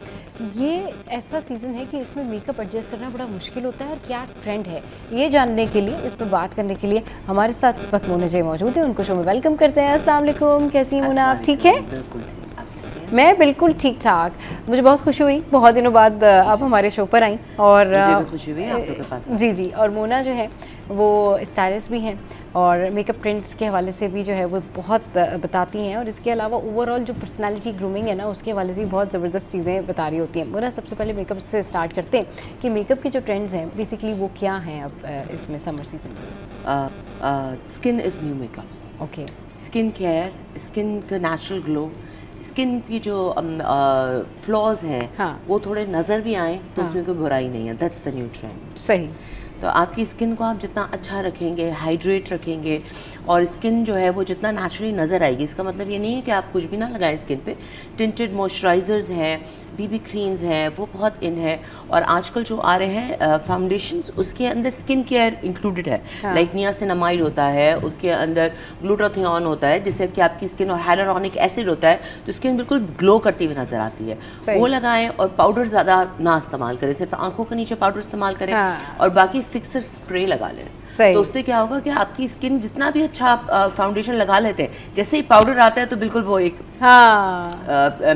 ये ऐसा सीज़न है कि इसमें मेकअप एडजस्ट करना बड़ा मुश्किल होता है। और क्या ट्रेंड है, ये जानने के लिए, इस पर बात करने के लिए हमारे साथ इस वक्त मोना जी मौजूद है। उनको शो में वेलकम करते हैं। अस्सलाम वालेकुम, कैसी हैं मोना, आप ठीक है?
बिल्कुल ठीक, आप कैसी हैं?
मैं बिल्कुल ठीक ठाक। मुझे बहुत खुशी हुई, बहुत दिनों बाद आप हमारे शो पर आई, और
मुझे भी खुशी हुई आप लोग के पास।
जी जी। और मोना जो है वो स्टाइलिस्ट भी हैं, और मेकअप ट्रेंड्स के हवाले से भी जो है वो बहुत बताती हैं, और इसके अलावा ओवरऑल जो पर्सनालिटी ग्रूमिंग है ना, उसके हवाले से भी बहुत ज़बरदस्त चीज़ें बता रही होती हैं। मोना, सबसे पहले मेकअप से स्टार्ट करते हैं कि मेकअप के जो ट्रेंड्स हैं बेसिकली वो क्या हैं अब इसमें समर सीजन में।
Skin is new makeup.
Okay.
Skin care, skin का नेचुरल ग्लो, स्किन की जो फ्लॉज हैं
हाँ।
वो थोड़े नज़र भी आए तो
हाँ।
उसमें कोई बुराई नहीं है। That's the new trend.
सही।
तो आपकी स्किन को आप जितना अच्छा रखेंगे, हाइड्रेट रखेंगे, और स्किन जो है वो जितना नेचुरली नज़र आएगी, इसका मतलब ये नहीं है कि आप कुछ भी ना लगाएं स्किन पे। टिंटेड मॉइस्चराइजर्स हैं, बीबी क्रीम्स हैं, वो बहुत इन है, और आजकल जो आ रहे हैं फाउंडेशंस, उसके अंदर स्किन केयर इंक्लूडेड है।
हाँ।
लाइक नियासिनामाइड होता है, उसके अंदर ग्लूटाथियोन होता है, जिससे कि आपकी स्किन, और हाइलुरोनिक एसिड होता है, तो स्किन बिल्कुल ग्लो करती हुई नज़र आती है।
सही।
वो लगाएं, और पाउडर ज़्यादा ना इस्तेमाल करें, सिर्फ आंखों के नीचे पाउडर इस्तेमाल करें।
हाँ।
और बाकी फिक्सर स्प्रे लगा लें।
सही।
तो उससे क्या होगा कि आपकी स्किन जितना भी अच्छा आप फाउंडेशन लगा लेते हैं, जैसे ही पाउडर आता है तो बिल्कुल वो एक
हाँ।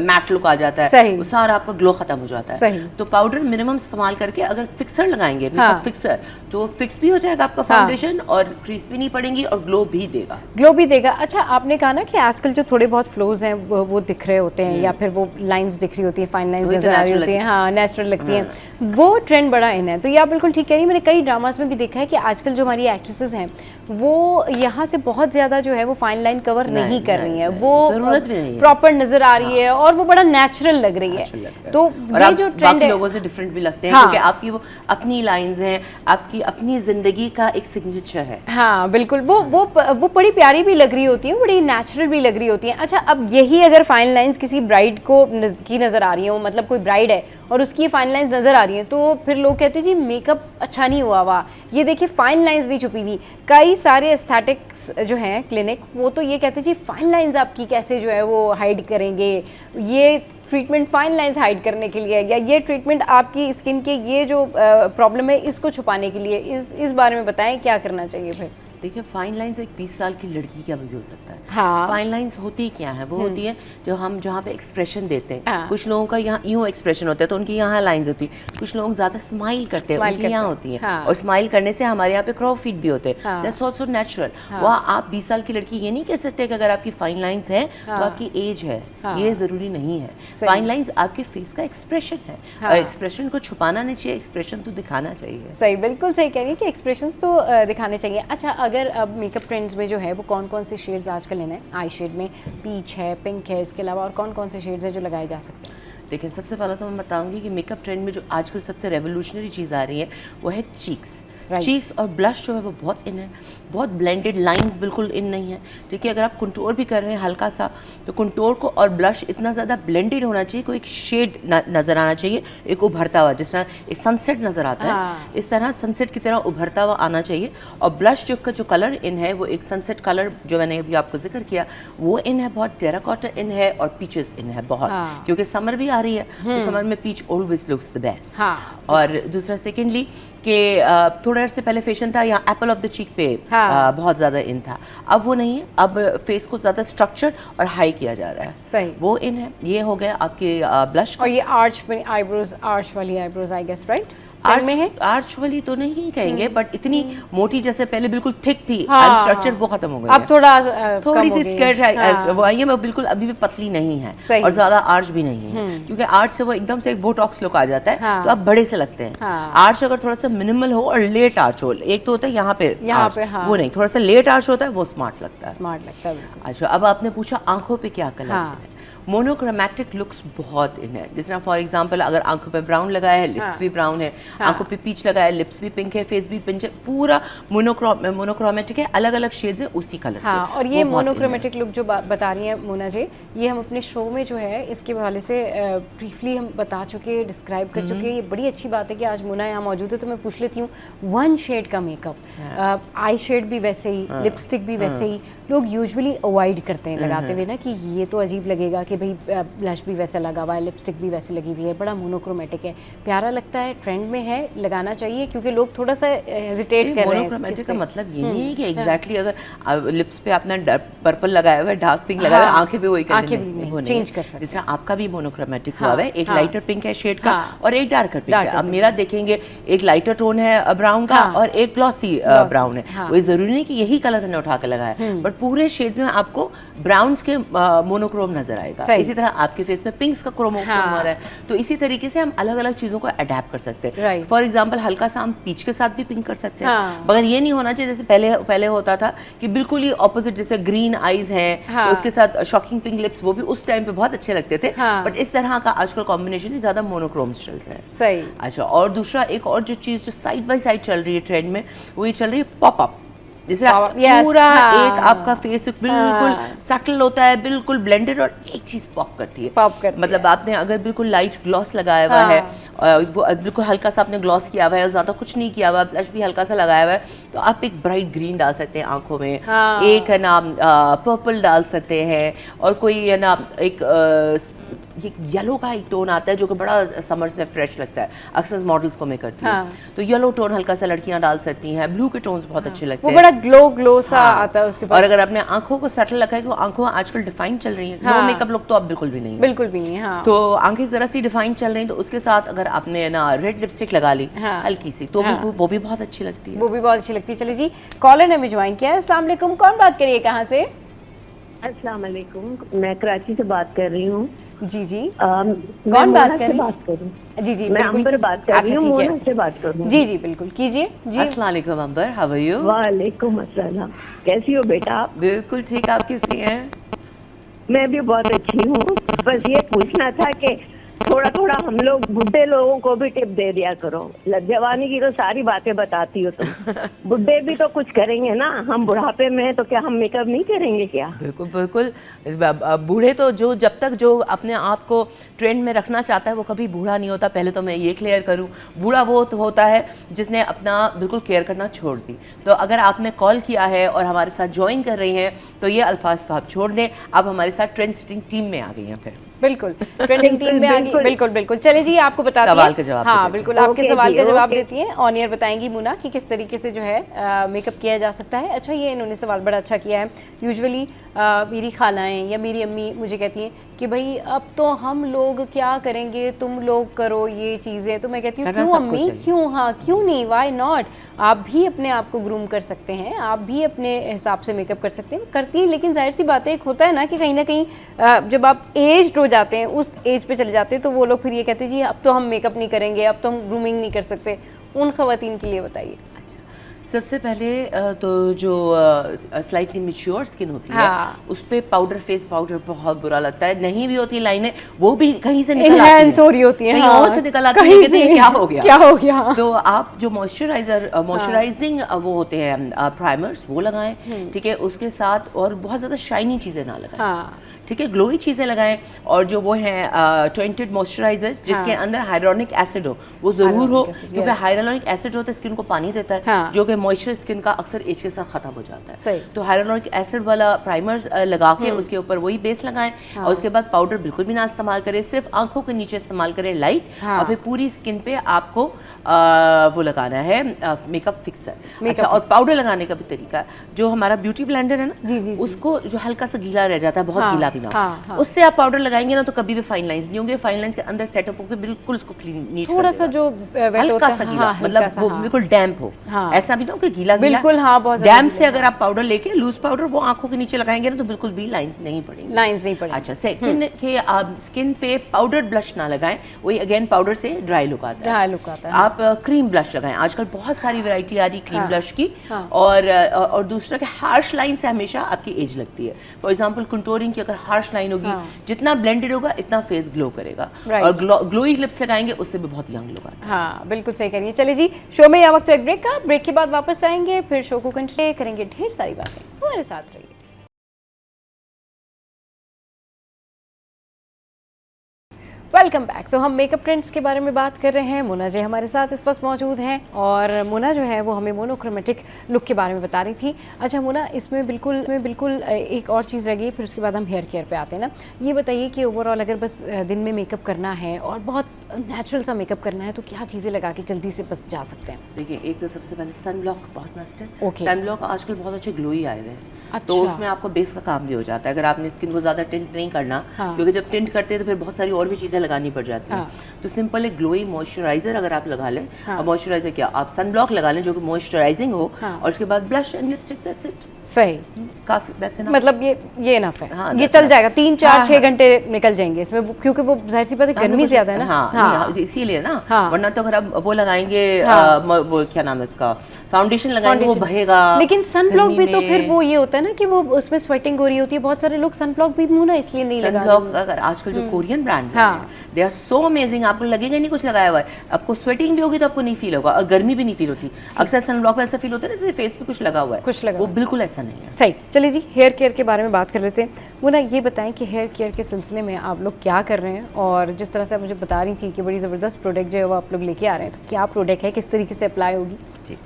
मैट लुक आ जाता है,
सही।
वो सारा आपका ग्लो खत्म हो जाता है।
सही।
तो पाउडर मिनिमम इस्तेमाल करके अगर फिक्सर लगाएंगे,
हाँ।
मेकअप फिक्सर, तो फिक्स भी हो जाएगा आपका फाउंडेशन, और क्रीज भी नहीं पड़ेंगी, और ग्लो भी देगा।
ग्लो भी देगा। अच्छा, आपने कहा ना कि आजकल जो थोड़े बहुत फ्लोज हैं वो दिख रहे होते हैं, या फिर वो लाइंस दिख रही होती है, फाइन लाइंस
वही तो
नजर आ रही
natural
होती हैं,
लगती
हाँ नेचुरल लगती हैं, वो ट्रेंड बड़ा इन है। तो ये आप बिल्कुल ठीक कह रही हैं। मैंने कई कई ड्रामास में भी देखा है कि आजकल जो हमारी एक्ट्रेसेस हैं वो यहाँ से बहुत ज़्यादा जो है वो फाइन लाइन कवर नहीं कर रही है, वो
जरूरत भी नहीं है,
प्रॉपर नज़र आ रही है और वो बड़ा नेचुरल लग रही है। तो ये जो ट्रेंड है,
लोगों से डिफरेंट भी लगते हैं
हाँ,
क्योंकि आपकी वो अपनी लाइंस हैं, आपकी अपनी जिंदगी का एक सिग्नेचर है।
हाँ बिल्कुल, वो बड़ी प्यारी भी लग रही होती है, बड़ी नेचुरल भी लग रही होती है। अच्छा, अब यही अगर फाइन लाइंस किसी ब्राइड को की नज़र आ रही हो, मतलब कोई ब्राइड है और उसकी फाइन लाइंस नज़र आ रही हैं, तो फिर लोग कहते हैं जी मेकअप अच्छा नहीं हुआ हुआ, ये देखिए फाइन लाइंस भी छुपी हुई। कई सारे एस्थेटिक्स जो हैं क्लिनिक, वो तो ये कहते हैं जी फाइन लाइंस आपकी कैसे जो है वो हाइड करेंगे, ये ट्रीटमेंट फाइन लाइंस हाइड करने के लिए, या ये ट्रीटमेंट आपकी स्किन के ये जो प्रॉब्लम है इसको छुपाने के लिए। इस बारे में बताएं क्या करना चाहिए फिर।
देखिए, फाइन लाइंस एक 20 साल की लड़की का भी हो सकता है।
हाँ।
फाइन लाइंस होती क्या है, वो होती है जो हम जहाँ पे एक्सप्रेशन देते हैं।
हाँ।
कुछ लोगों का यहाँ यूँ एक्सप्रेशन होता है तो उनकी यहाँ लाइंस होती है, कुछ लोग ज़्यादा स्माइल करते हैं उनकी यहाँ होती है।
हाँ।
और स्माइल करने से हमारे यहाँ पे क्रॉ फीट भी होते हैं,
हाँ।
That's also natural. वहाँ आप 20 साल की लड़की ये नहीं कह सकते कि अगर आपकी फाइन लाइन्स है तो आपकी एज है, ये ज़रूरी नहीं है। फाइन लाइन्स आपके फेस का एक्सप्रेशन है, और एक्सप्रेशन को छुपाना नहीं चाहिए, एक्सप्रेशन तो दिखाना चाहिए।
सही, बिल्कुल सही कह रही है कि एक्सप्रेशंस तो दिखाने चाहिए। अच्छा, अगर अब मेकअप ट्रेंड्स में जो है वो कौन कौन से शेड्स आजकल लेना है? आई शेड में पीच है, पिंक है, इसके अलावा और कौन कौन से शेड्स हैं जो लगाए जा सकते हैं?
लेकिन सबसे पहले तो मैं बताऊंगी कि मेकअप ट्रेंड में जो आजकल सबसे रेवोल्यूशनरी चीज़ आ रही है वो है चीक्स। चीक्स और ब्लश जो है वो बहुत इन है, बहुत ब्लेंडेड लाइंस बिल्कुल इन नहीं है। ठीक है, अगर आप कंटूर भी कर रहे हैं हल्का सा, तो कंटूर को और ब्लश इतना ज़्यादा ब्लेंडेड होना चाहिए, कोई एक शेड नज़र आना चाहिए, एक उभरता हुआ, जिस तरह एक सनसेट नज़र आता है इस तरह सनसेट की तरह उभरता हुआ आना चाहिए। और ब्लश का जो कलर इन है वो एक सनसेट कलर जो मैंने अभी आपको जिक्र किया वो इन है, बहुत टेराकोटा इन है और पीचेस इन है बहुत, क्योंकि समर भी आ रही है तो समर में peach always looks the best. और दूसरा सेकेंडली कि थोड़ा अर्से पहले फैशन था यहाँ एप्पल ऑफ द चीक पे बहुत ज़्यादा इन था, अब वो नहीं है, अब फेस को ज़्यादा स्ट्रक्चर्ड और हाई किया जा रहा है।
सही,
वो इन है। ये हो गया आपके ब्लश
और ये आर्च आईब्रोज, आर्च वाली eyebrows I guess, right?
Arch वाली तो नहीं कहेंगे, बट इतनी मोटी जैसे पहले बिल्कुल थिक थी अनस्ट्रक्चर्ड, वो खत्म हो गई
अब
थोड़ी सी स्कर्ट है वो आई है, वो बिल्कुल अभी भी पतली नहीं है और ज्यादा आर्च भी नहीं है, क्योंकि आर्च से वो एकदम से एक बोटॉक्स लुक आ जाता है तो आप बड़े से लगते हैं। आर्च अगर थोड़ा सा मिनिमल हो और लेट आर्च हो, एक तो होता है यहाँ पे वो नहीं, थोड़ा सा लेट आर्च होता है, वो स्मार्ट लगता है। अच्छा, अब आपने पूछा आंखों पे क्या कलर है। मोनोक्रोमैटिक लुक्स बहुत इन है, जिस तरह फॉर एग्जांपल अगर आंखों पे ब्राउन लगाया है, लिप्स भी ब्राउन है, आंखों पे पीच लगाया है, लिप्स भी पिंक है, फेस भी पिंक है, पूरा मोनोक्रोमैटिक है, अलग अलग शेड्स है उसी कलर के।
और ये मोनोक्रोमैटिक लुक जो बता रही है मोना जी, ये हम अपने शो में जो है इसके हवाले से ब्रीफली हम बता चुके, डिस्क्राइब कर चुके। ये बड़ी अच्छी बात है कि आज मोना यहाँ मौजूद है, तो मैं पूछ लेती हूँ, वन शेड का मेकअप, आई शेड भी वैसे ही, लिपस्टिक भी वैसे ही, लोग यूजुअली अवॉइड करते हैं लगाते हुए ना, कि ये तो अजीब लगेगा कि भाई ब्लश भी वैसा लगा हुआ है, लिपस्टिक भी वैसे लगी हुई है, बड़ा मोनोक्रोमैटिक है, प्यारा लगता है, ट्रेंड में है, लगाना चाहिए, क्योंकि लोग थोड़ा सा हेजिटेट कर रहे हैं।
मोनोक्रोमैटिक का मतलब ये नहीं है कि एग्जैक्टली अगर लिप्स पे आपने पर्पल लगाया हुआ है, डार्क पिंक लगाया हुआ है, आंखें भी वही कलर
चेंज कर सकते हैं।
जिस तरह आपका भी मोनोक्रोमैटिक हुआ है, एक लाइटर पिंक है शेड का और एक डार्कर पिंक है। अब मेरा देखेंगे एक लाइटर टोन है ब्राउन का और एक ग्लॉसी ब्राउन है, वो जरूरी नहीं कि यही कलर हमने उठा के लगाया, बट पूरे शेड्स में आपको ब्राउन्स के मोनोक्रोम नजर आएगा। इसी तरह आपके फेस में पिंक्स का क्रोमोक्रोम आ रहा है, तो इसी तरीके से हम अलग अलग चीजों को अडेप्ट कर सकते हैं। फॉर एग्जांपल हल्का सा हम पीच के साथ भी पिंक कर सकते हैं, मगर ये नहीं होना चाहिए जैसे पहले होता था कि बिल्कुल ही ऑपोजिट, जैसे ग्रीन आईज हैं तो उसके साथ शॉकिंग पिंक लिप्स, वो भी उस टाइम पे बहुत अच्छे लगते थे, बट इस तरह का आजकल कॉम्बिनेशन ही ज्यादा मोनोक्रोम्स चल रहा है।
सही।
अच्छा, और दूसरा एक और जो चीज जो साइड बाय साइड चल रही है ट्रेंड में, वो ये चल रही है पॉप अप, जिससे पूरा एक आपका फेस बिल्कुल सटल होता है, बिल्कुल ब्लेंडेड, और एक चीज पॉप करती है। मतलब आपने अगर बिल्कुल लाइट ग्लॉस लगाया हुआ है, वो बिल्कुल हल्का सा आपने ग्लॉस किया हुआ है, ज्यादा कुछ नहीं किया हुआ, ब्लश भी हल्का सा लगाया हुआ है, तो आप एक ब्राइट ग्रीन डाल सकते हैं आंखों में, एक है ना पर्पल डाल सकते हैं, और कोई है ना एक ये येलो का एक टोन आता है जो कि बड़ा समर्स में फ्रेश लगता है, अक्सर मॉडल्स को मैं करती हूँ, तो येलो टोन हल्का सा लड़कियां डाल सकती हैं, ब्लू के टोन्स बहुत अच्छे लगते हैं,
वो बड़ा ग्लो सा आता है उसके बाद।
और अगर आपने आंखों को सटल रखा है, तो आंखों आजकल डिफाइन चल रही है, नो मेकअप लुक तो अब बिल्कुल भी नहीं है, तो आंखें जरा सी डिफाइन चल रही हैं, तो उसके साथ अगर आपने ना रेड लिपस्टिक लगा ली हल्की सी, तो वो भी बहुत अच्छी लगती है,
वो भी बहुत अच्छी लगती है। चलिए जी, कॉलर ने हमें ज्वाइन किया है। अस्सलाम वालेकुम, कौन बात करिए, कहाँ से?
अस्सलाम वालेकुम, मैं कराची से बात कर रही हूँ।
जी जी
मैं
कौन बात
मोना
कर
से
रही?
बात करूं?
जी जी
मैं
बिल्कुल
अंबर बात कर रही
अच्छा
हूँ,
ठीक
मोना
है
से बात करूँ?
जी जी बिल्कुल कीजिए जी
अस्सलाम वालेकुम अंबर, हाउ आर यू?
वालेकुम अस्सलाम। कैसी हो बेटा आप?
बिल्कुल ठीक, आप कैसी हैं?
मैं भी बहुत अच्छी हूँ। बस ये पूछना था कि थोड़ा थोड़ा हम लोग बुढ़े लोगों को भी टिप दे दिया करो। जवानी की तो सारी बातें बताती हो तुम, बुढ़े भी तो कुछ करेंगे ना। हम बुढ़ापे में हैं तो क्या हम मेकअप नहीं करेंगे क्या?
बिल्कुल बिल्कुल। बूढ़े तो जो जब तक जो अपने आप को ट्रेंड में रखना चाहता है वो कभी बूढ़ा नहीं होता। पहले तो मैं ये क्लियर करूं, बूढ़ा वो तो होता है जिसने अपना बिल्कुल केयर करना छोड़ दी। तो अगर आपने कॉल किया है और हमारे साथ ज्वाइन कर रही हैं तो ये अल्फाज तो आप छोड़ दें, आप हमारे साथ ट्रेंड सेटिंग टीम में आ गई हैं फिर।
बिल्कुल ट्रेंडिंग टीम में आ गई
बिल्कुल।
बिल्कुल बिल्कुल चलिए जी आपको बताती
सवाल
हैं
का जवाब
हाँ
देते
बिल्कुल
हैं।
आपके
ओके
सवाल
जी,
का जवाब
ओके।
देती हैं ऑन एयर बताएंगी मुना कि किस तरीके से जो है मेकअप किया जा सकता है। अच्छा ये इन्होंने सवाल बड़ा अच्छा किया है। यूजुअली मेरी खालाएं या मेरी अम्मी मुझे कहती हैं कि भाई अब तो हम लोग क्या करेंगे, तुम लोग करो ये चीज़ें। तो मैं कहती हूँ
करना
क्यों
सबको
अम्मी
चाहिए।
क्यों, हाँ क्यों नहीं, वाई नॉट। आप भी अपने आप को ग्रूम कर सकते हैं, आप भी अपने हिसाब से मेकअप कर सकते हैं, करती हैं। लेकिन जाहिर सी बात है एक होता है ना कि कहीं जब आप एज्ड हो जाते हैं, उस एज पे चले जाते हैं, तो वो लोग फिर ये कहते हैं जी अब तो हम मेकअप नहीं करेंगे, अब तो हम ग्रूमिंग नहीं कर सकते। उन खवातीन के लिए बताइए।
सबसे पहले तो जो स्लाइटली मैच्योर स्किन होती
हाँ।
है उस पे पाउडर, फेस पाउडर बहुत बुरा लगता है। नहीं भी होती लाइनें, वो भी कहीं से निकल आती
Enhance
हैं,
हो रही होती हैं,
कहीं
हाँ।
और से निकल आती
कहीं
है, कहते
से।
हैं क्या हो गया,
क्या हो गया।
तो आप जो मॉइस्चराइजिंग वो होते हैं प्राइमर्स वो लगाएं, ठीक है। उसके साथ और बहुत ज़्यादा शाइनी चीज़ें ना लगाएं,
हाँ।
ठीक है, ग्लोई चीज़ें लगाएं। और जो वो हैं टेंटेड मॉइस्चराइजर्स जिसके
हाँ।
अंदर हाइड्रोनिक एसिड हो वो ज़रूर हो,
Hyaluronic acid,
क्योंकि
yes.
हाइड्रोनिक एसिड होता है स्किन को पानी देता है,
हाँ।
जो कि मॉइस्चर स्किन का अक्सर एज के साथ खत्म हो जाता है।
सही।
तो हाइड्रोनिक एसिड वाला प्राइमर लगा के उसके ऊपर वही बेस लगाएं।
हाँ।
और उसके बाद पाउडर बिल्कुल भी ना इस्तेमाल करें, सिर्फ आंखों के नीचे इस्तेमाल करें लाइट।
हाँ।
और फिर पूरी स्किन पे आपको वो लगाना है मेकअप फिक्सर।
Makeup
अच्छा, और
fixer।
पाउडर लगाने का भी तरीका, जो हमारा ब्यूटी ब्लेंडर है ना,
जी, जी, जी।
उसको जो हल्का सा गीला रह जाता है, बहुत
हाँ,
गीला भी ना हो,
हाँ, हाँ।
उससे आप पाउडर लगाएंगे ना तो कभी भी फाइन लाइंस नहीं होंगे। फाइन लाइंस के अंदर सेटअप होकर बिल्कुल उसको क्लीन नीट
थोड़ा सा जो वेट होता
हल्का
है,
सा गीला,
हाँ,
मतलब
हल्का सा,
वो
हाँ।
बिल्कुल डैम्प हो।
हाँ।
ऐसा भी ना हो कि गीला गीला,
बिल्कुल, हाँ, बहुत ज्यादा
डैम्प से
गीला,
अगर आप पाउडर लेके लूज पाउडर वो आंखों के नीचे लगाएंगे ना तो बिल्कुल भी लाइंस नहीं पड़ेंगी,
लाइंस नहीं पड़ेंगी।
अच्छा, सेकंड कि आप स्किन पे पाउडर ब्लश ना लगाएं, वही अगेन पाउडर से ड्राई लुक आता है।
ड्राई लुक आता है।
आप क्रीम ब्लश लगाएं, आजकल बहुत सारी वैरायटी आ रही क्रीम
हाँ,
ब्लश की।
हाँ।
और दूसरा कि हार्श लाइन से हमेशा आपकी एज लगती है। फॉर एग्जांपल कंटूरिंग की अगर हार्श लाइन होगी,
हाँ।
जितना ब्लेंडेड होगा इतना फेस ग्लो करेगा।
Right.
और ग्लोई लिप्स लगाएंगे उससे भी बहुत यंग लुक आता है।
हाँ बिल्कुल सही करिए। चलिए जी शो में यह वक्त है एक ब्रेक का, ब्रेक के बाद वापस आएंगे, फिर शो को कंटिन्यू करेंगे, ढेर सारी बातें, हमारे साथ रहिए। Welcome back. तो हम मेकअप ट्रेंड्स के बारे में बात कर रहे हैं। मुना जी हमारे साथ इस वक्त मौजूद हैं और मुना जो है वो हमें मोनोक्रोमेटिक लुक के बारे में बता रही थी। अच्छा मुना, इसमें बिल्कुल एक और चीज़ रह गई, फिर उसके बाद हम हेयर केयर पे आते हैं ना। ये बताइए कि ओवरऑल अगर बस दिन में मेकअप करना है और बहुत नेचुरल सा मेकअप करना है तो क्या चीज़ें लगा के जल्दी से बस जा सकते हैं?
देखिए, एक तो सबसे पहले सन ब्लॉक बहुत मस्त है।
Okay.
सन ब्लॉक आजकल बहुत अच्छे ग्लोई आए हुए हैं।
अच्छा।
तो उसमें आपको बेस का काम भी हो जाता है। अगर आपने स्किन को ज़्यादा टिंट नहीं करना,
हाँ।
क्योंकि जब टिंट करते हैं तो फिर बहुत सारी और भी चीज़ें लगानी पड़ जाती हैं।
हाँ।
तो सिंपल एक ग्लोई मॉइस्चराइजर अगर आप लगा लें,
हाँ।
और मॉइस्चराइजर क्या, आप सन ब्लॉक लगा लें जो कि मॉइस्चराइजिंग हो,
हाँ।
और उसके बाद blush and lipstick, that's it.
सही,
काफ़ी, दैट्स इनफ।
मतलब ये इनफ है।
हाँ,
ये
that's
चल
enough।
जाएगा, 3-4-6
हाँ,
घंटे निकल जाएंगे इसमें, क्योंकि वो जाहिर सी बात है गर्मी ज्यादा है ना।
हाँ,
हाँ।
नहीं, इसीलिए ना,
हाँ।
वरना तो अगर आप वो लगाएंगे,
हाँ।
वो क्या नाम है इसका, फाउंडेशन लगाएंगे, वो बहेगा।
लेकिन सन ब्लॉक भी तो
गर्मी
फिर
में।
वो ये होता है ना कि वो उसमें स्वेटिंग हो रही होती है। बहुत सारे लोग सन ब्लॉक भी मुंह ना इसलिए नहीं लगा रहे।
सनब्लॉक अगर आजकल जो कोरियन ब्रांड्स
हाँ।
हैं, दे आर सो अमेजिंग, आपको लगेगा नहीं कुछ लगाया हुआ है। आपको स्वेटिंग भी होगी तो आपको नहीं फील होगा, और गर्मी भी नहीं फील होती। अक्सर सनब्लॉक में ऐसा फील होता है ना जैसे फेस पे कुछ लगा हुआ है,
कुछ लगा
वो
हुआ है।
बिल्कुल ऐसा नहीं है।
सही। चलिए जी हेयर केयर के बारे में बात कर लेते हैं। मुना ये बताएं कि हेयर केयर के सिलसिले में आप लोग क्या कर रहे हैं, और जिस तरह से आप मुझे बता रही थी कि बड़ी ज़बरदस्त प्रोडक्ट जो है वो आप लोग लेके आ रहे हैं, तो क्या प्रोडक्ट है, किस तरीके से अप्लाई होगी?
जी,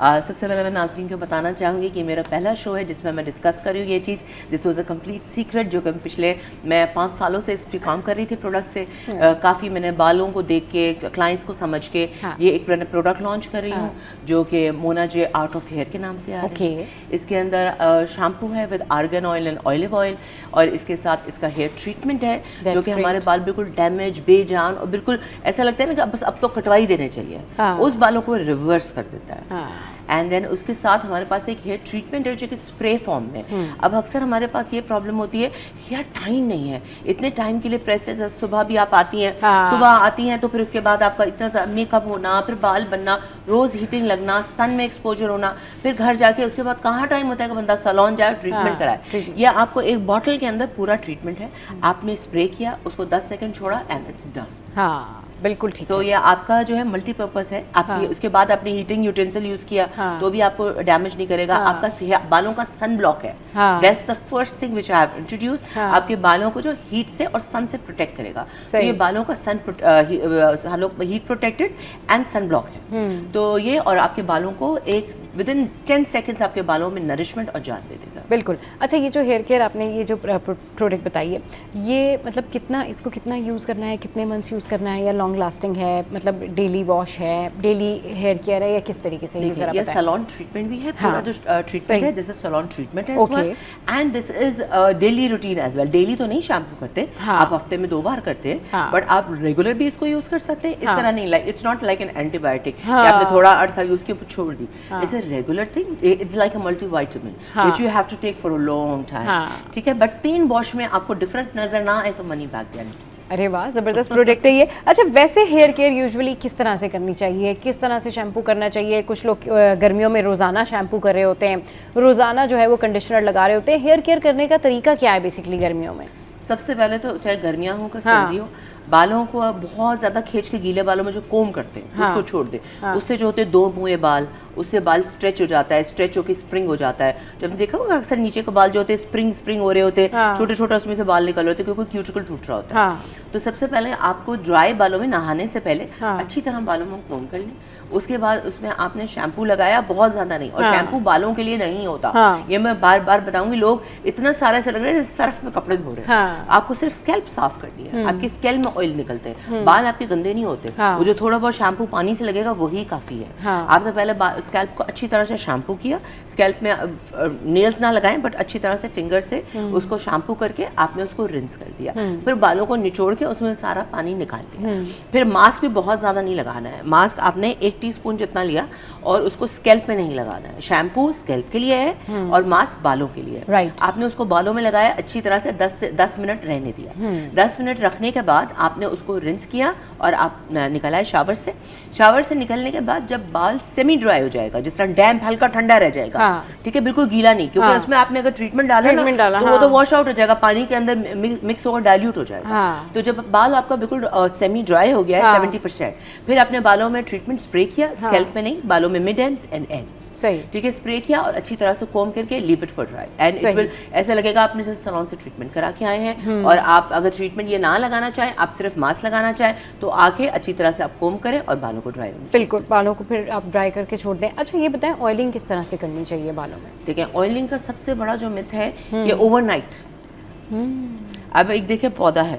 सबसे पहले मैं नाज़रीन को बताना चाहूँगी कि मेरा पहला शो है जिसमें मैं डिस्कस कर रही हूँ ये चीज़। This was a complete secret, जो कि पिछले मैं 5 सालों से इस पर काम कर रही थी प्रोडक्ट से। काफ़ी मैंने बालों को देख के, क्लाइंट्स को समझ के
हाँ।
ये एक प्रोडक्ट लॉन्च कर रही हूँ, जो कि मोना जे आर्ट ऑफ हेयर के नाम से आ रही
Okay.
है। इसके अंदर शैम्पू है with argan oil and olive oil, और इसके साथ इसका हेयर ट्रीटमेंट है जो कि
great.
हमारे बाल बिल्कुल डैमेज, बेजान और बिल्कुल ऐसा लगता है ना कि बस अब तो कटवा ही देने चाहिए,
हाँ।
उस बालों को रिवर्स कर देता है।
हाँ।
एंड देन उसके साथ हमारे पास एक हेयर ट्रीटमेंट है जो कि स्प्रे फॉर्म में। अब अक्सर हमारे पास ये प्रॉब्लम होती है यार टाइम नहीं है, इतने टाइम के लिए प्रेस है, सुबह भी आप आती हैं, सुबह आती हैं तो फिर उसके बाद आपका इतना मेकअप होना, फिर बाल बनना, रोज हीटिंग लगना, सन में एक्सपोजर होना, फिर घर जाके उसके बाद कहाँ टाइम होता है कि बंदा सैलून जाए ट्रीटमेंट कराए। ये आपको एक बॉटल के अंदर पूरा ट्रीटमेंट है, आपने स्प्रे किया, उसको 10 सेकंड छोड़ा एंड इट्स डन।
हाँ बिल्कुल ठीक।
सो ये आपका जो है मल्टीपर्पज है आपकी। उसके बाद आपने हीटिंग यूटेंसिल यूज किया तो भी आपको डैमेज नहीं करेगा। आपका बालों का सन ब्लॉक है, that's the first thing which I have introduced. आपके बालों को जो हीट से और सन से प्रोटेक्ट करेगा। तो ये बालों का sun heat protected and sun block है। तो ये और आपके बालों को एक विदिन 10 सेकेंड्स आपके बालों में नरिशमेंट और जान दे देगा।
बिल्कुल। अच्छा ये जो हेयर केयर आपने ये जो प्रोडक्ट बताई है, ये मतलब कितना इसको कितना यूज़ करना है, कितने मंथ्स यूज़ करना है, या लॉन्ग लास्टिंग है, मतलब डेली वॉश है, डेली हेयर केयर है, या किस तरीके से? ये जरा
ये
बताएं।
सैलून ट्रीटमेंट भी है, पूरा जो ट्रीटमेंट है this is salon treatment as well and this is daily routine as well. Daily तो नहीं शैम्पू करते, आप हफ्ते में 2 बार करते हैं, बट आप रेगुलर भी इसको यूज कर सकते हैं। इस तरह नहीं, like it's not like an antibiotic आपने थोड़ा अरसा यूज किया छोड़ दी। It's a regular thing, it's like a multivitamin which you have to take for a long time, ठीक है। बट 3 वॉश में आपको डिफरेंस नजर ना आए तो मनी बैक गारंटी।
अरे वाह, ज़बरदस्त प्रोडक्ट है ये। अच्छा वैसे हेयर केयर यूजुअली किस तरह से करनी चाहिए, किस तरह से शैम्पू करना चाहिए? कुछ लोग गर्मियों में रोज़ाना शैम्पू कर रहे होते हैं, रोज़ाना जो है वो कंडीशनर लगा रहे होते हैं। हेयर केयर करने का तरीका क्या है बेसिकली गर्मियों में?
सबसे पहले तो चाहे गर्मियाँ हो कर सर्दी हो, बालों को बहुत ज़्यादा खींच के गीले बालों में जो कोम करते हैं उसको छोड़ दे। उससे जो होते हैं 2 मुँहे बाल, उससे बाल स्ट्रेच हो जाता है, स्ट्रेच होकर स्प्रिंग हो जाता है। जब देखा होगा अक्सर नीचे के बाल जो होते हैं स्प्रिंग हो रहे होते हैं, छोटे छोटे उसमें से बाल निकल रहे होते हैं क्योंकि क्यूटिकल टूट रहा होता है। तो सबसे पहले आपको ड्राई बालों में नहाने से पहले अच्छी तरह बालों में कोम कर लें। उसके बाद उसमें आपने शैम्पू लगाया, बहुत ज्यादा नहीं, और शैम्पू बालों के लिए नहीं होता। ये मैं बार बार बताऊंगी, लोग इतना सारा ऐसा लग रहा है सर्फ में कपड़े धो रहे हैं। आपको सिर्फ स्कैल्प साफ करनी है, आपकी स्कैल्प में ऑयल निकलते हैं, बाल आपके गंदे नहीं होते। वो जो थोड़ा बहुत शैम्पू पानी से लगेगा वही काफी है। आपने पहले स्कैल्प को अच्छी तरह से शैम्पू किया, स्कैल्प में नेल्स ना लगाएं बट अच्छी तरह से फिंगर से उसको शैम्पू करके आपने उसको रिंस कर दिया। फिर बालों को निचोड़ के उसमें सारा पानी निकाल दिया। फिर मास्क भी बहुत ज्यादा नहीं लगाना है। मास्क आपने 1 टीस्पून जितना लिया और उसको स्कैल्प में नहीं लगाना है। शैम्पू स्कैल्प के लिए है और मास्क बालों के लिए है। आपने उसको बालों में लगाया, अच्छी तरह से 10 मिनट रहने दिया। 10 मिनट रखने के बाद आपने उसको रिंस किया और आप निकल आए शावर से। शावर से निकलने के बाद जब बाल सेमी ड्राई हो जाएगा, जिस तरह डैम्प हल्का ठंडा रह जाएगा, ठीक है, बिल्कुल गीला नहीं, क्योंकि उसमें आपने अगर ट्रीटमेंट डाला ना तो वो तो वॉश आउट हो जाएगा, पानी के अंदर मिक्स होकर डाइल्यूट हो जाएगा। तो जब बाल आपका बिल्कुल सेमी ड्राई हो गया है 70%, फिर आपने बालों में ट्रीटमेंट स्प्रे किया, स्कैल्प में नहीं, बालों में मिड एंड्स एंड एंड्स, ठीक है, स्प्रे किया और अच्छी तरह से कोम करके leave it for dry and it will ऐसा लगेगा आपने जैसे सैलून से ट्रीटमेंट करा के आए हैं। और आप अगर ट्रीटमेंट ये ना लगाना चाहें, आप सिर्फ मास्क लगाना चाहें, तो आके अच्छी तरह से आप कोम करें और बालों को ड्राई होने।
बिल्कुल, बालों को फिर आप ड्राई करके छोड़ दें। अच्छा ये बताएं ऑयलिंग किस तरह से करनी चाहिए बालों में?
देखिए, ऑयलिंग का सबसे बड़ा जो मिथ है कि ओवरनाइट। अब एक देखिए पौधा है,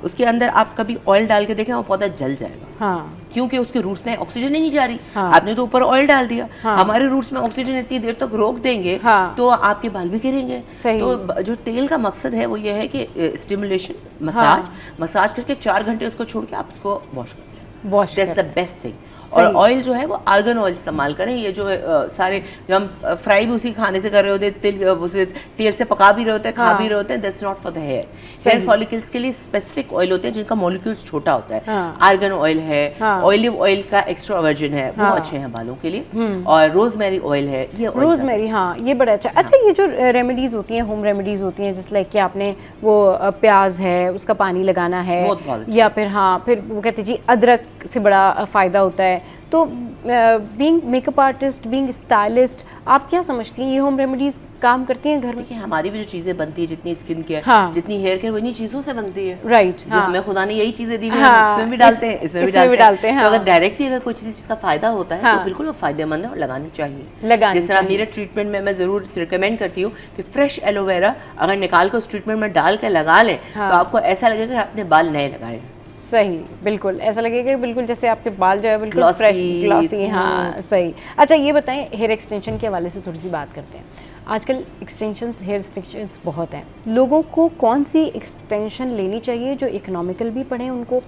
उसके अंदर आप कभी ऑयल डाल के देखें वो पौधा जल जाएगा, क्योंकि उसके रूट्स में ऑक्सीजन ही नहीं जा रही। आपने तो ऊपर ऑयल डाल दिया, हमारे रूट्स में ऑक्सीजन इतनी देर तक रोक देंगे तो आपके बाल भी गिरेंगे। तो जो तेल का मकसद है वो ये है कि स्टिमुलेशन, मसाज करके 4 घंटे उसको छोड़ के आप उसको वॉश कर लें। That's the best thing. और ऑयल जो है वो आर्गन ऑयल इस्तेमाल करें। ये जो सारे जो हम फ्राई भी उसी खाने से कर रहे होते हैं, उसे तेल से पका भी रहे होते हैं, खा भी रहे होते हैं, that's not for the hair. Hair follicles के लिए स्पेसिफिक ऑयल होते हैं जिनका मॉलिक्यूल्स छोटा होता है। आर्गन ऑयल है, ऑलिव ऑयल का एक्स्ट्रा वर्जिन है, वो अच्छे हैं बालों के लिए, और रोजमेरी ऑयल है। ये
रोजमेरी, हाँ, ये बड़ा अच्छा। अच्छा ये जो रेमेडीज होती हैं, होम रेमेडीज होती हैं, जैसे लाइक कि आपने वो प्याज है उसका पानी लगाना है, या फिर फिर वो कहते हैं जी अदरक से बड़ा फ़ायदा होता है। तो being makeup artist, being stylist, आप क्या समझती हैं ये होम रेमेडीज काम करती हैं घर में?
देखिए, हमारी भी जो चीजें बनती है, जितनी स्किन केयर, जितनी हेयर केयर, वो इन्हीं चीजों से बनती है।
राइट।
जो हमें खुदा ने यही चीजें दी हुई है, इसमें भी डालते हैं, इसमें भी डालते हैं। तो अगर डायरेक्टली अगर कोई चीज का फायदा होता है तो बिल्कुल वो फायदेमंद है और लगानी चाहिए। जिस तरह मेरे ट्रीटमेंट में मैं जरूर रिकमेंड करती हूँ कि फ्रेश एलोवेरा अगर निकाल कर उस ट्रीटमेंट में डाल के लगा लें तो आपको ऐसा लगेगा कि आपने बाल नए लगाए।
सही, बिल्कुल ऐसा लगेगा बिल्कुल जैसे आपके बाल जो है बिल्कुल फ्रेश, ग्लॉसी। हाँ सही। अच्छा ये बताएं, हेयर एक्सटेंशन के हवाले से थोड़ी सी बात करते हैं। आजकल एक्सटेंशंस, हेयर एक्सटेंशंस बहुत हैं। लोगों को कौन सी एक्सटेंशन लेनी चाहिए जो इकोनॉमिकल भी पड़े उनको,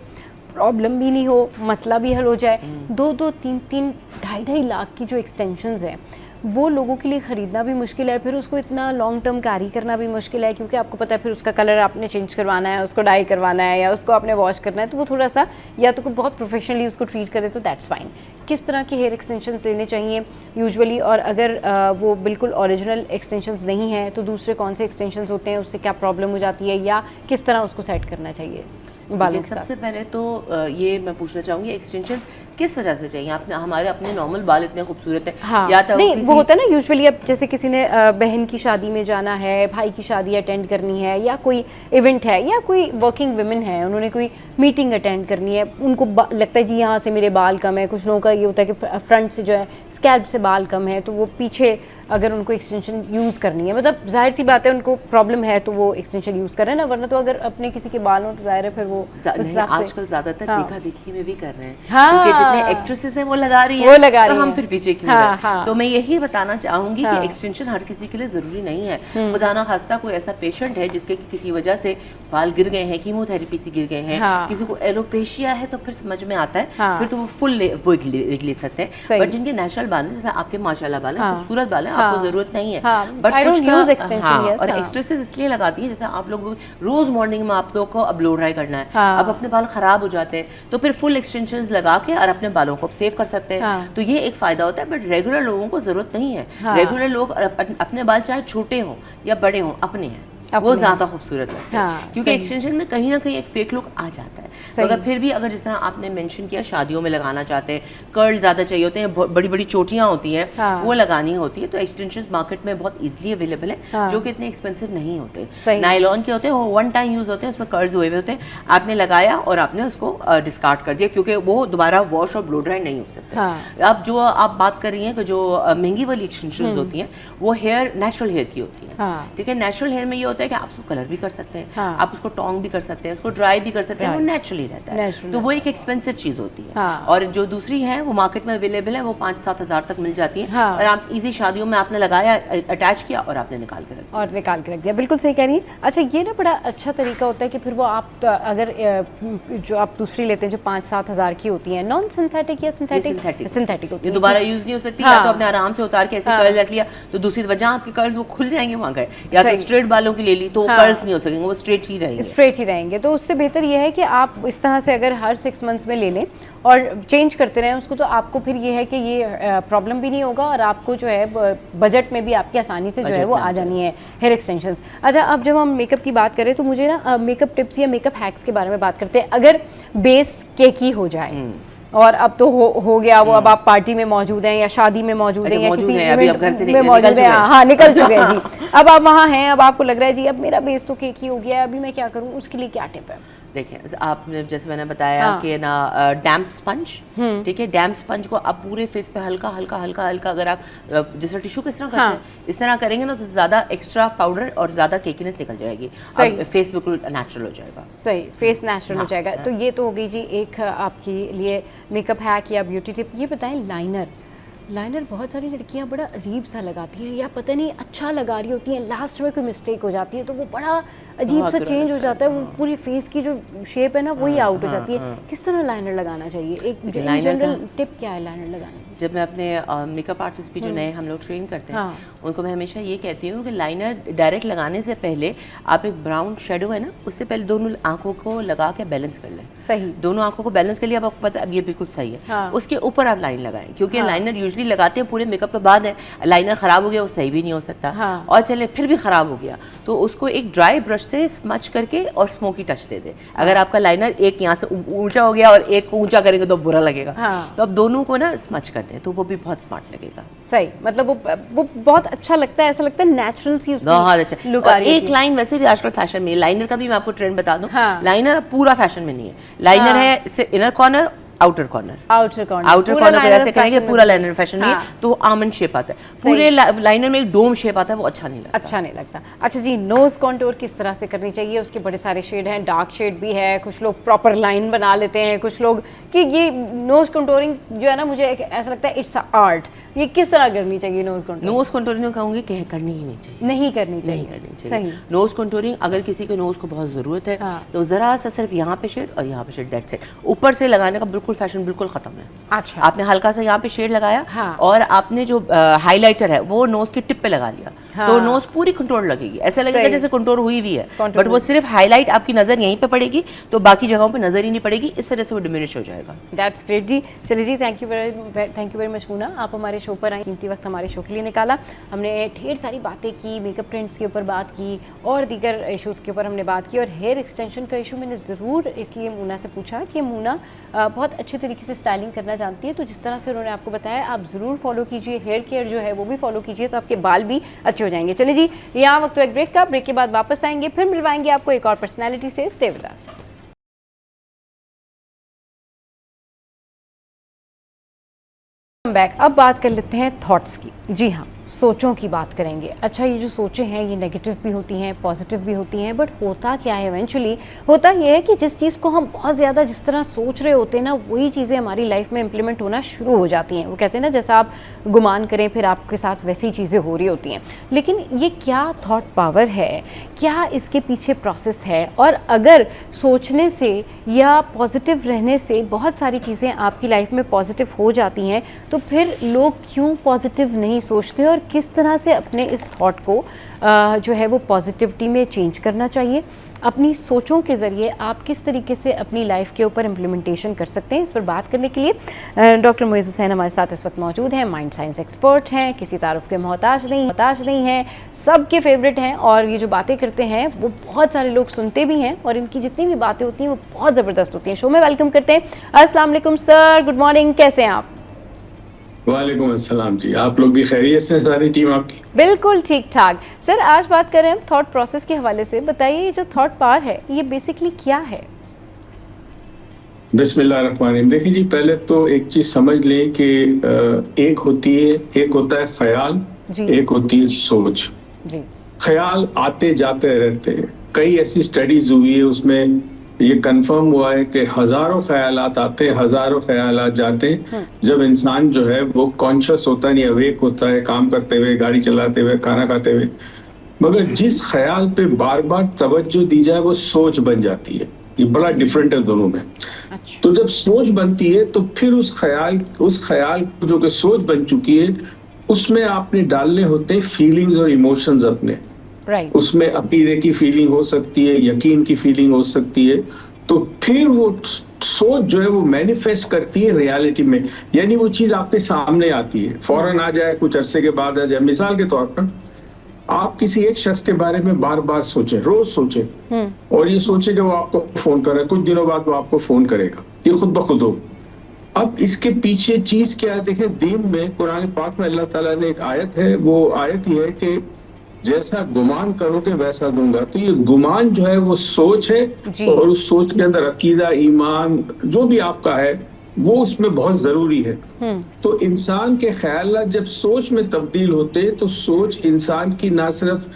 प्रॉब्लम भी नहीं हो, मसला भी हल हो जाए। 2-2, 3-3, 2.5 लाख की जो एक्सटेंशंस हैं वो लोगों के लिए ख़रीदना भी मुश्किल है, फिर उसको इतना लॉन्ग टर्म कैरी करना भी मुश्किल है, क्योंकि आपको पता है फिर उसका कलर आपने चेंज करवाना है, उसको डाई करवाना है, या उसको आपने वॉश करना है, तो वो थोड़ा सा या तो कोई बहुत प्रोफेशनली उसको ट्रीट करे तो दैट्स फाइन। किस तरह के हेयर एक्सटेंशंस लेने चाहिए यूजुअली, और अगर वो बिल्कुल ओरिजिनल एक्सटेंशंस नहीं हैं तो दूसरे कौन से एक्सटेंशंस होते हैं, उससे क्या प्रॉब्लम हो जाती है, या किस तरह उसको सेट करना चाहिए बालों के साथ?
सबसे पहले तो ये मैं पूछना चाहूँगी, एक्सटेंशंस किस वजह से चाहिए? आपने हमारे अपने नॉर्मल बाल इतने खूबसूरत हैं,
हाँ,
या तो
नहीं वो होता है ना यूजुअली, अब जैसे किसी ने बहन की शादी में जाना है, भाई की शादी अटेंड करनी है, या कोई इवेंट है, या कोई वर्किंग वुमेन है उन्होंने कोई मीटिंग अटेंड करनी है, उनको लगता है जी यहाँ से मेरे बाल कम है। कुछ लोगों का ये होता है कि फ्रंट से जो है स्कैल्प से बाल कम है, तो वो पीछे अगर उनको एक्सटेंशन यूज़ करनी है, मतलब जाहिर सी बात है उनको प्रॉब्लम है तो वो एक्सटेंशन यूज़ कर रहे हैं ना, वरना तो अगर अपने किसी के बाल हो तो जाहिर है फिर वो
आजकल ज्यादातर देखा देखी में भी कर रहे हैं,
हाँ,
क्योंकि जितने एक्ट्रेसेस हैं वो लगा रही हैं,
वो लगा
तो
रही
हम
हैं।
फिर पीछे क्यों
हाँ,
हैं?
हाँ।
तो मैं यही बताना चाहूंगी
हाँ।
कि एक्सटेंशन हर किसी के लिए जरूरी नहीं है। खुदा ना खास्ता कोई ऐसा पेशेंट है जिसके किसी वजह से बाल गिर गए हैं, कीमोथेरेपी से गिर गए हैं,
हाँ।
किसी को एलोपेशिया है, तो फिर समझ में आता है,
हाँ।
फिर तो वो फुल ले सकते हैं। बट जिनके नेचुरल बाल हैं, जैसे आपके माशाल्लाह बाल हैं, खूबसूरत बाल हैं, आपको जरूरत नहीं है, but
I don't use extension,
हाँ,
yes,
और
हाँ।
एक्सट्रेसेस इसलिए लगाती हैं, जैसे आप लोग रोज मॉर्निंग में आप लोग को अब ब्लो ड्राई करना है,
हाँ।
अब अपने बाल खराब हो जाते हैं, तो फिर फुल एक्सटेंशंस लगा के और अपने बालों को सेव कर सकते हैं।
हाँ।
तो ये एक फायदा होता है, बट रेगुलर लोगों को जरूरत नहीं है।
हाँ।
रेगुलर लोग अपने बाल चाहे छोटे हों या बड़े हों, अपने हैं, वो ज्यादा खूबसूरत लगते हैं।
हाँ,
क्योंकि एक्सटेंशन में कहीं ना कहीं एक फेक लुक आ जाता है। मगर फिर भी अगर जिस तरह आपने मेंशन किया शादियों में लगाना चाहते हैं, कर्ल ज्यादा चाहिए होते हैं, बड़ी बड़ी चोटियां होती हैं,
हाँ।
वो लगानी होती है, तो एक्सटेंशंस मार्केट में बहुत इजीली अवेलेबल है,
हाँ।
जो कि इतने एक्सपेंसिव नहीं होते।
सही।
नायलॉन के होते हैं, वो वन टाइम यूज होते हैं, उसमें कर्ल्स हुए हुए होते हैं, आपने लगाया और आपने उसको डिस्कार्ड कर दिया, क्योंकि वो दोबारा वॉश और ब्लो ड्राई नहीं हो सकते।
हाँ।
अब जो आप बात कर रही हैं कि जो महंगी वाली एक्सटेंशंस होती हैं, वो हेयर नेचुरल हेयर की होती हैं।
हाँ।
ठीक है, नेचुरल हेयर में ये होता है कि आप उसको कलर भी कर सकते हैं,
हाँ।
आप उसको टोंग भी कर सकते हैं, उसको ड्राई भी कर सकते हैं, वो नेचुरली रहता है।
Natural
तो वो एक एक्सपेंसिव चीज होती है।
हाँ।
और जो दूसरी है वो मार्केट में अवेलेबल है, वो 5-7 हज़ार तक मिल जाती है।
हाँ।
और आप इजी शादियों में आपने लगाया, अटैच किया और आपने निकाल के रख दिया।
और निकाल के रख दिया, बिल्कुल सही कह रही हैं। अच्छा, ये ना बड़ा अच्छा तरीका होता है कि फिर वो आप अगर जो आप दूसरी लेते हैं जो 5-7 हज़ार की होती हैं, नॉन सिंथेटिक या सिंथेटिक होती
ये
है,
दोबारा यूज नहीं हो सकती।
हाँ।
या तो आपने आराम से उतार के ऐसे कर्ल रख लिया, तो दूसरी वजह आपके कर्ल्स वो खुल जाएंगे वहां गए, या तो
सही।
स्ट्रेट बालों की ले ली तो
हाँ।
कर्ल्स नहीं हो सकेंगे, वो स्ट्रेट ही रहेंगे।
स्ट्रेट ही रहेंगे। तो उससे बेहतर ये है कि आप इस तरह से अगर हर 6 मंथ्स में ले लें और चेंज करते रहें उसको, तो आपको फिर ये है कि ये प्रॉब्लम भी नहीं होगा, और आपको जो है बजट में भी आपकी आसानी से जो है वो आ जानी है हेयर एक्सटेंशंस। अच्छा, अब जब हम मेकअप की बात करें तो मुझे ना मेकअप टिप्स या मेकअप हैक्स के बारे में बात करते हैं। अगर बेस केकी हो जाए, और अब तो हो गया वो, अब आप पार्टी में मौजूद हैं या शादी में मौजूद हैं या किसी
अभी आप घर से
में मौजूद हैं, हाँ निकल चुके हैं जी, अब आप वहाँ हैं, अब आपको लग रहा है जी अब मेरा बेस तो केक ही हो गया है, अभी मैं क्या करूँ, उसके लिए क्या टिप है?
देखिए, आपने जैसे मैंने बताया
हाँ।
कि ना डैम्प स्पंज, ठीक है, डैम्प स्पंज को आप पूरे फेस पे हल्का हल्का हल्का हल्का, अगर आप जैसे टिश्यू किस तरह करते हैं, इस तरह करेंगे ना, तो ज्यादा एक्स्ट्रा पाउडर और ज्यादा केकीनेस निकल जाएगी, अब फेस बिल्कुल नेचुरल हो जाएगा।
सही, फेस नेचुरल हो जाएगा। तो ये तो हो गई जी एक आपके लिए मेकअप हैक या ब्यूटी टिप। ये बताएं, लाइनर बहुत सारी लड़कियां बड़ा अजीब सा लगाती हैं, या पता नहीं अच्छा लगा रही होती हैं, लास्ट में कोई मिस्टेक हो जाती है तो वो बड़ा अजीब सा चेंज हो जाता है, वो पूरी फेस की जो शेप है ना वही आउट हो जाती है। किस तरह लाइनर लगाना चाहिए, एक जनरल टिप क्या है लाइनर लगाने की?
जब मैं अपने मेकअप आर्टिस्ट भी जो नए हम लोग ट्रेन करते हैं,
हाँ।
उनको मैं हमेशा ये कहती हूँ कि लाइनर डायरेक्ट लगाने से पहले आप एक ब्राउन शेडो है ना, उससे पहले दोनों आंखों को लगा के बैलेंस कर लें।
सही,
दोनों आंखों को बैलेंस कर लिया, अब आपको पता है अब ये बिल्कुल सही है।
हाँ।
उसके ऊपर आप लाइन लगाएं, क्योंकि लाइनर यूजुअली लगाते हैं पूरे मेकअप के बाद है, लाइनर खराब हो गया वो सही भी नहीं हो सकता।
हाँ।
और चले फिर भी खराब हो गया तो उसको एक ड्राई ब्रश से स्मच करके और स्मोकी टच दे दे। अगर आपका लाइनर एक यहाँ से ऊंचा हो गया और एक को ऊंचा करेंगे तो बुरा लगेगा।
हाँ।
तो अब दोनों को ना स्मच कर दें तो वो भी बहुत स्मार्ट लगेगा।
सही, मतलब वो बहुत अच्छा लगता है, ऐसा लगता है नेचुरल सी उसकी
बहुत अच्छा
लुक
और
आ रही
एक लाइन वैसे भी आजकल फैशन में, लाइनर का भी मैं आपको ट्रेंड बता दूं।
हाँ।
लाइनर अब पूरा फैशन में नहीं है, लाइनर
हाँ।
है inner corner outer corner
outer
outer corner पे ऐसे करेंगे, पूरा लाइनर फैशन में
हाँ।
तो आमंड शेप आता है, पूरे लाइनर में एक डोम शेप आता है, वो अच्छा नहीं लगता।
अच्छा नहीं लगता। अच्छा जी, नोज कॉन्टूर किस तरह से करनी चाहिए? उसके बड़े सारे शेड हैं, डार्क शेड भी है, कुछ लोग प्रॉपर लाइन बना लेते हैं, कुछ लोग कि ये नोज कॉन्टूरिंग जो है ना, मुझे ऐसा लगता है इट्स अ आर्ट। ये किस तरह करनी चाहिए नोज कंटूरिंग?
नोज कंटूरिंग कहूँगी कि करनी ही नहीं चाहिए,
नहीं करनी चाहिए।
नहीं करनी चाहिए।
सही।
नोज कंटूरिंग अगर किसी के नोज को बहुत ज़रूरत है
हाँ।
तो ज़रा सा सिर्फ यहाँ पे शेड और यहाँ पे शेड, दैट्स इट। ऊपर से लगाने का बिल्कुल फैशन बिल्कुल ख़त्म है।
अच्छा।
आपने हल्का सा यहाँ पे शेड लगाया
हाँ।
और आपने जो हाईलाइटर है वो नोज की टिप पे लगा लिया,
हाँ।
तो नोज पूरी कंटूर लगेगी, ऐसा लगेगा
सही।
जैसे कंटूर हुई हुई है,
contour
बट वो सिर्फ हाईलाइट आपकी नज़र यहीं पे पड़ेगी, तो बाकी जगहों पे नज़र ही नहीं पड़ेगी, इस वजह से वो डिमिनिश हो जाएगा।
दैट्स ग्रेट जी। चलिए जी, thank you very much Moona, आप हमारे शो पर आए, कीमती वक्त हमारे शो के लिए निकाला। हमने ढेर सारी बातें की, मेकअप ट्रेंड्स के ऊपर बात की और दीगर इश्यूज़ के ऊपर हमने बात की, और हेयर एक्सटेंशन का इशू मैंने ज़रूर इसलिए मूना से पूछा कि मूना बहुत अच्छे तरीके से स्टाइलिंग करना जानती है, तो जिस तरह से उन्होंने आपको बताया आप ज़रूर फॉलो कीजिए, हेयर केयर जो है वो भी फॉलो कीजिए, तो आपके बाल भी अच्छे हो जाएंगे। चलिए जी, यहाँ वक्त तो एक ब्रेक का, ब्रेक के बाद वापस आएंगे, फिर मिलवाएंगे आपको एक और पर्सनैलिटी से। Stay with us. बैक। अब बात कर लेते हैं थॉट्स की। जी हाँ, सोचों की बात करेंगे। अच्छा, ये जो सोचें हैं ये नेगेटिव भी होती हैं, पॉजिटिव भी होती हैं, बट होता क्या है इवेंचुअली? होता ये है कि जिस चीज़ को हम बहुत ज़्यादा जिस तरह सोच रहे होते हैं ना, वही चीज़ें हमारी लाइफ में इंप्लीमेंट होना शुरू हो जाती हैं। वो कहते हैं ना, जैसा आप गुमान करें फिर आपके साथ वैसी ही चीज़ें हो रही होती हैं। लेकिन ये क्या थॉट पावर है, क्या इसके पीछे प्रोसेस है, और अगर सोचने से या पॉजिटिव रहने से बहुत सारी चीज़ें आपकी लाइफ में पॉजिटिव हो जाती हैं, तो फिर लोग क्यों पॉजिटिव नहीं सोचते और किस तरह से अपने इस थॉट को जो है वो पॉजिटिविटी में चेंज करना चाहिए? अपनी सोचों के ज़रिए आप किस तरीके से अपनी लाइफ के ऊपर इम्प्लीमेंटेशन कर सकते हैं, इस पर बात करने के लिए डॉक्टर मोइज़ हुसैन हमारे साथ इस वक्त मौजूद हैं। माइंड साइंस एक्सपर्ट हैं, किसी तारुफ के मोहताज नहीं हैं, सबके फेवरेट हैं, और ये जो बातें करते हैं वो बहुत सारे लोग सुनते भी हैं, और इनकी जितनी भी बातें होती हैं वो बहुत ज़बरदस्त होती हैं। शो में वेलकम करते हैं। अस्सलाम वालेकुम सर, गुड मॉर्निंग, कैसे हैं आप?
वालेकुम अस्सलाम जी, आप लोग भी खैरियत से? सारी टीम आपकी
बिल्कुल ठीक ठाक। सर, आज बात करें हम थॉट प्रोसेस के हवाले से। बताइए, ये जो थॉट पावर है ये बेसिकली क्या है?
बिस्मिल्लाहिर्रहमानिर्रहीम। देखिए जी, पहले तो एक चीज समझ लें कि एक होता है ख्याल,
जी।
एक होती है सोच।
जी।
ख्याल आते जाते रहते हैं, कई ऐसी स्टडीज हुई है उसमें ये कंफर्म हुआ है कि हजारों ख्यालात आते हैं, हजारों ख्यालात जाते हैं, जब इंसान जो है वो कॉन्शियस होता है, नहीं अवेक होता है, काम करते हुए, गाड़ी चलाते हुए, खाना खाते हुए। मगर जिस ख्याल पे बार बार तवज्जो दी जाए वो सोच बन जाती है। ये बड़ा डिफरेंट है दोनों में।
अच्छा।
तो जब सोच बनती है तो फिर उस ख्याल जो कि सोच बन चुकी है उसमें आपने डालने होते हैं फीलिंग्स और इमोशंस अपने।
राइट।
उसमें अकीदे की फीलिंग हो सकती है, यकीन की फीलिंग हो सकती है, तो फिर वो सोच जो है वो मैनिफेस्ट करती है रियलिटी में, यानी वो चीज आपके सामने आती है, फौरन आ जाए, कुछ अरसे के बाद आ जाए। मिसाल के तौर पर आप किसी एक शख्स के बारे में बार बार सोचें, रोज सोचें, और ये सोचें कि वो आपको फोन कर रहा है, कुछ दिनों बाद वो आपको फोन करेगा, ये खुद ब खुद हो। अब इसके पीछे चीज क्या है? देखें, दीन में कुरान पाक में अल्लाह ताला ने एक आयत है, वो आयत ये है कि जैसा गुमान करोगे वैसा दूंगा। तो ये गुमान जो है वो सोच है, और उस सोच के अंदर अकीदा, ईमान जो भी आपका है वो उसमें बहुत जरूरी है। तो इंसान के ख्यालात जब सोच में तब्दील होते हैं तो सोच इंसान की ना सिर्फ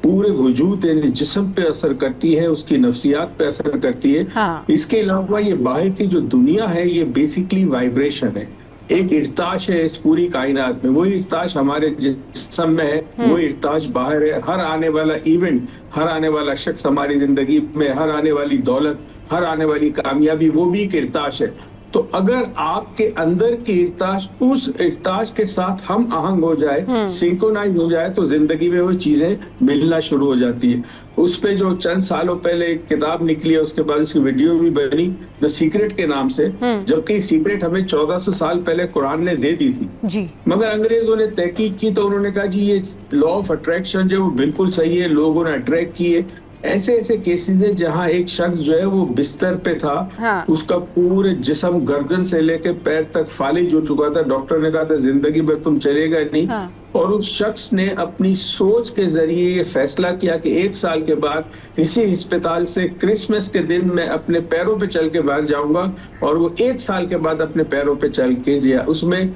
पूरे वजूद यानी जिस्म पे असर करती है, उसकी नफ्सियात पे असर करती है।
हाँ।
इसके अलावा ये बाहर की जो दुनिया है ये बेसिकली वाइब्रेशन है, एक इर्ताश है इस पूरी कायनात में। वही इर्ताश हमारे जिस्म में है, वो इर्ताश बाहर है। हर आने वाला इवेंट, हर आने वाला शख्स हमारी जिंदगी में, हर आने वाली दौलत, हर आने वाली कामयाबी, वो भी एक इर्ताश है। तो अगर आपके अंदर की इर्ताश उस इर्ताश के साथ हम आहंग हो जाए, सिंक्रोनाइज हो जाए, तो जिंदगी में वो चीजें मिलना शुरू हो जाती है। उस पे जो चंद सालों पहले एक किताब निकली है, उसके बाद इसकी वीडियो भी बनी, द सीक्रेट के नाम से, जबकि सीक्रेट हमें 1400 साल पहले कुरान ने दे दी थी।
जी।
मगर अंग्रेजों ने तहकीक की तो उन्होंने कहा जी ये लॉ ऑफ अट्रैक्शन जो बिल्कुल सही है, लोगों ने अट्रैक्ट किए। ऐसे केसेस है जहां एक शख्स जो है वो बिस्तर पे था,
हाँ।
उसका पूरे जिस्म गर्दन से लेके पैर तक फालिज हो चुका था। डॉक्टर ने कहा था जिंदगी में तुम चलेगा नहीं।
हाँ।
और उस शख्स ने अपनी सोच के जरिए ये फैसला किया कि 1 साल के बाद इसी अस्पताल से क्रिसमस के दिन मैं अपने पैरों पे चल के बाहर जाऊंगा, और वो 1 साल के बाद अपने पैरों पे चल के गया। उसमें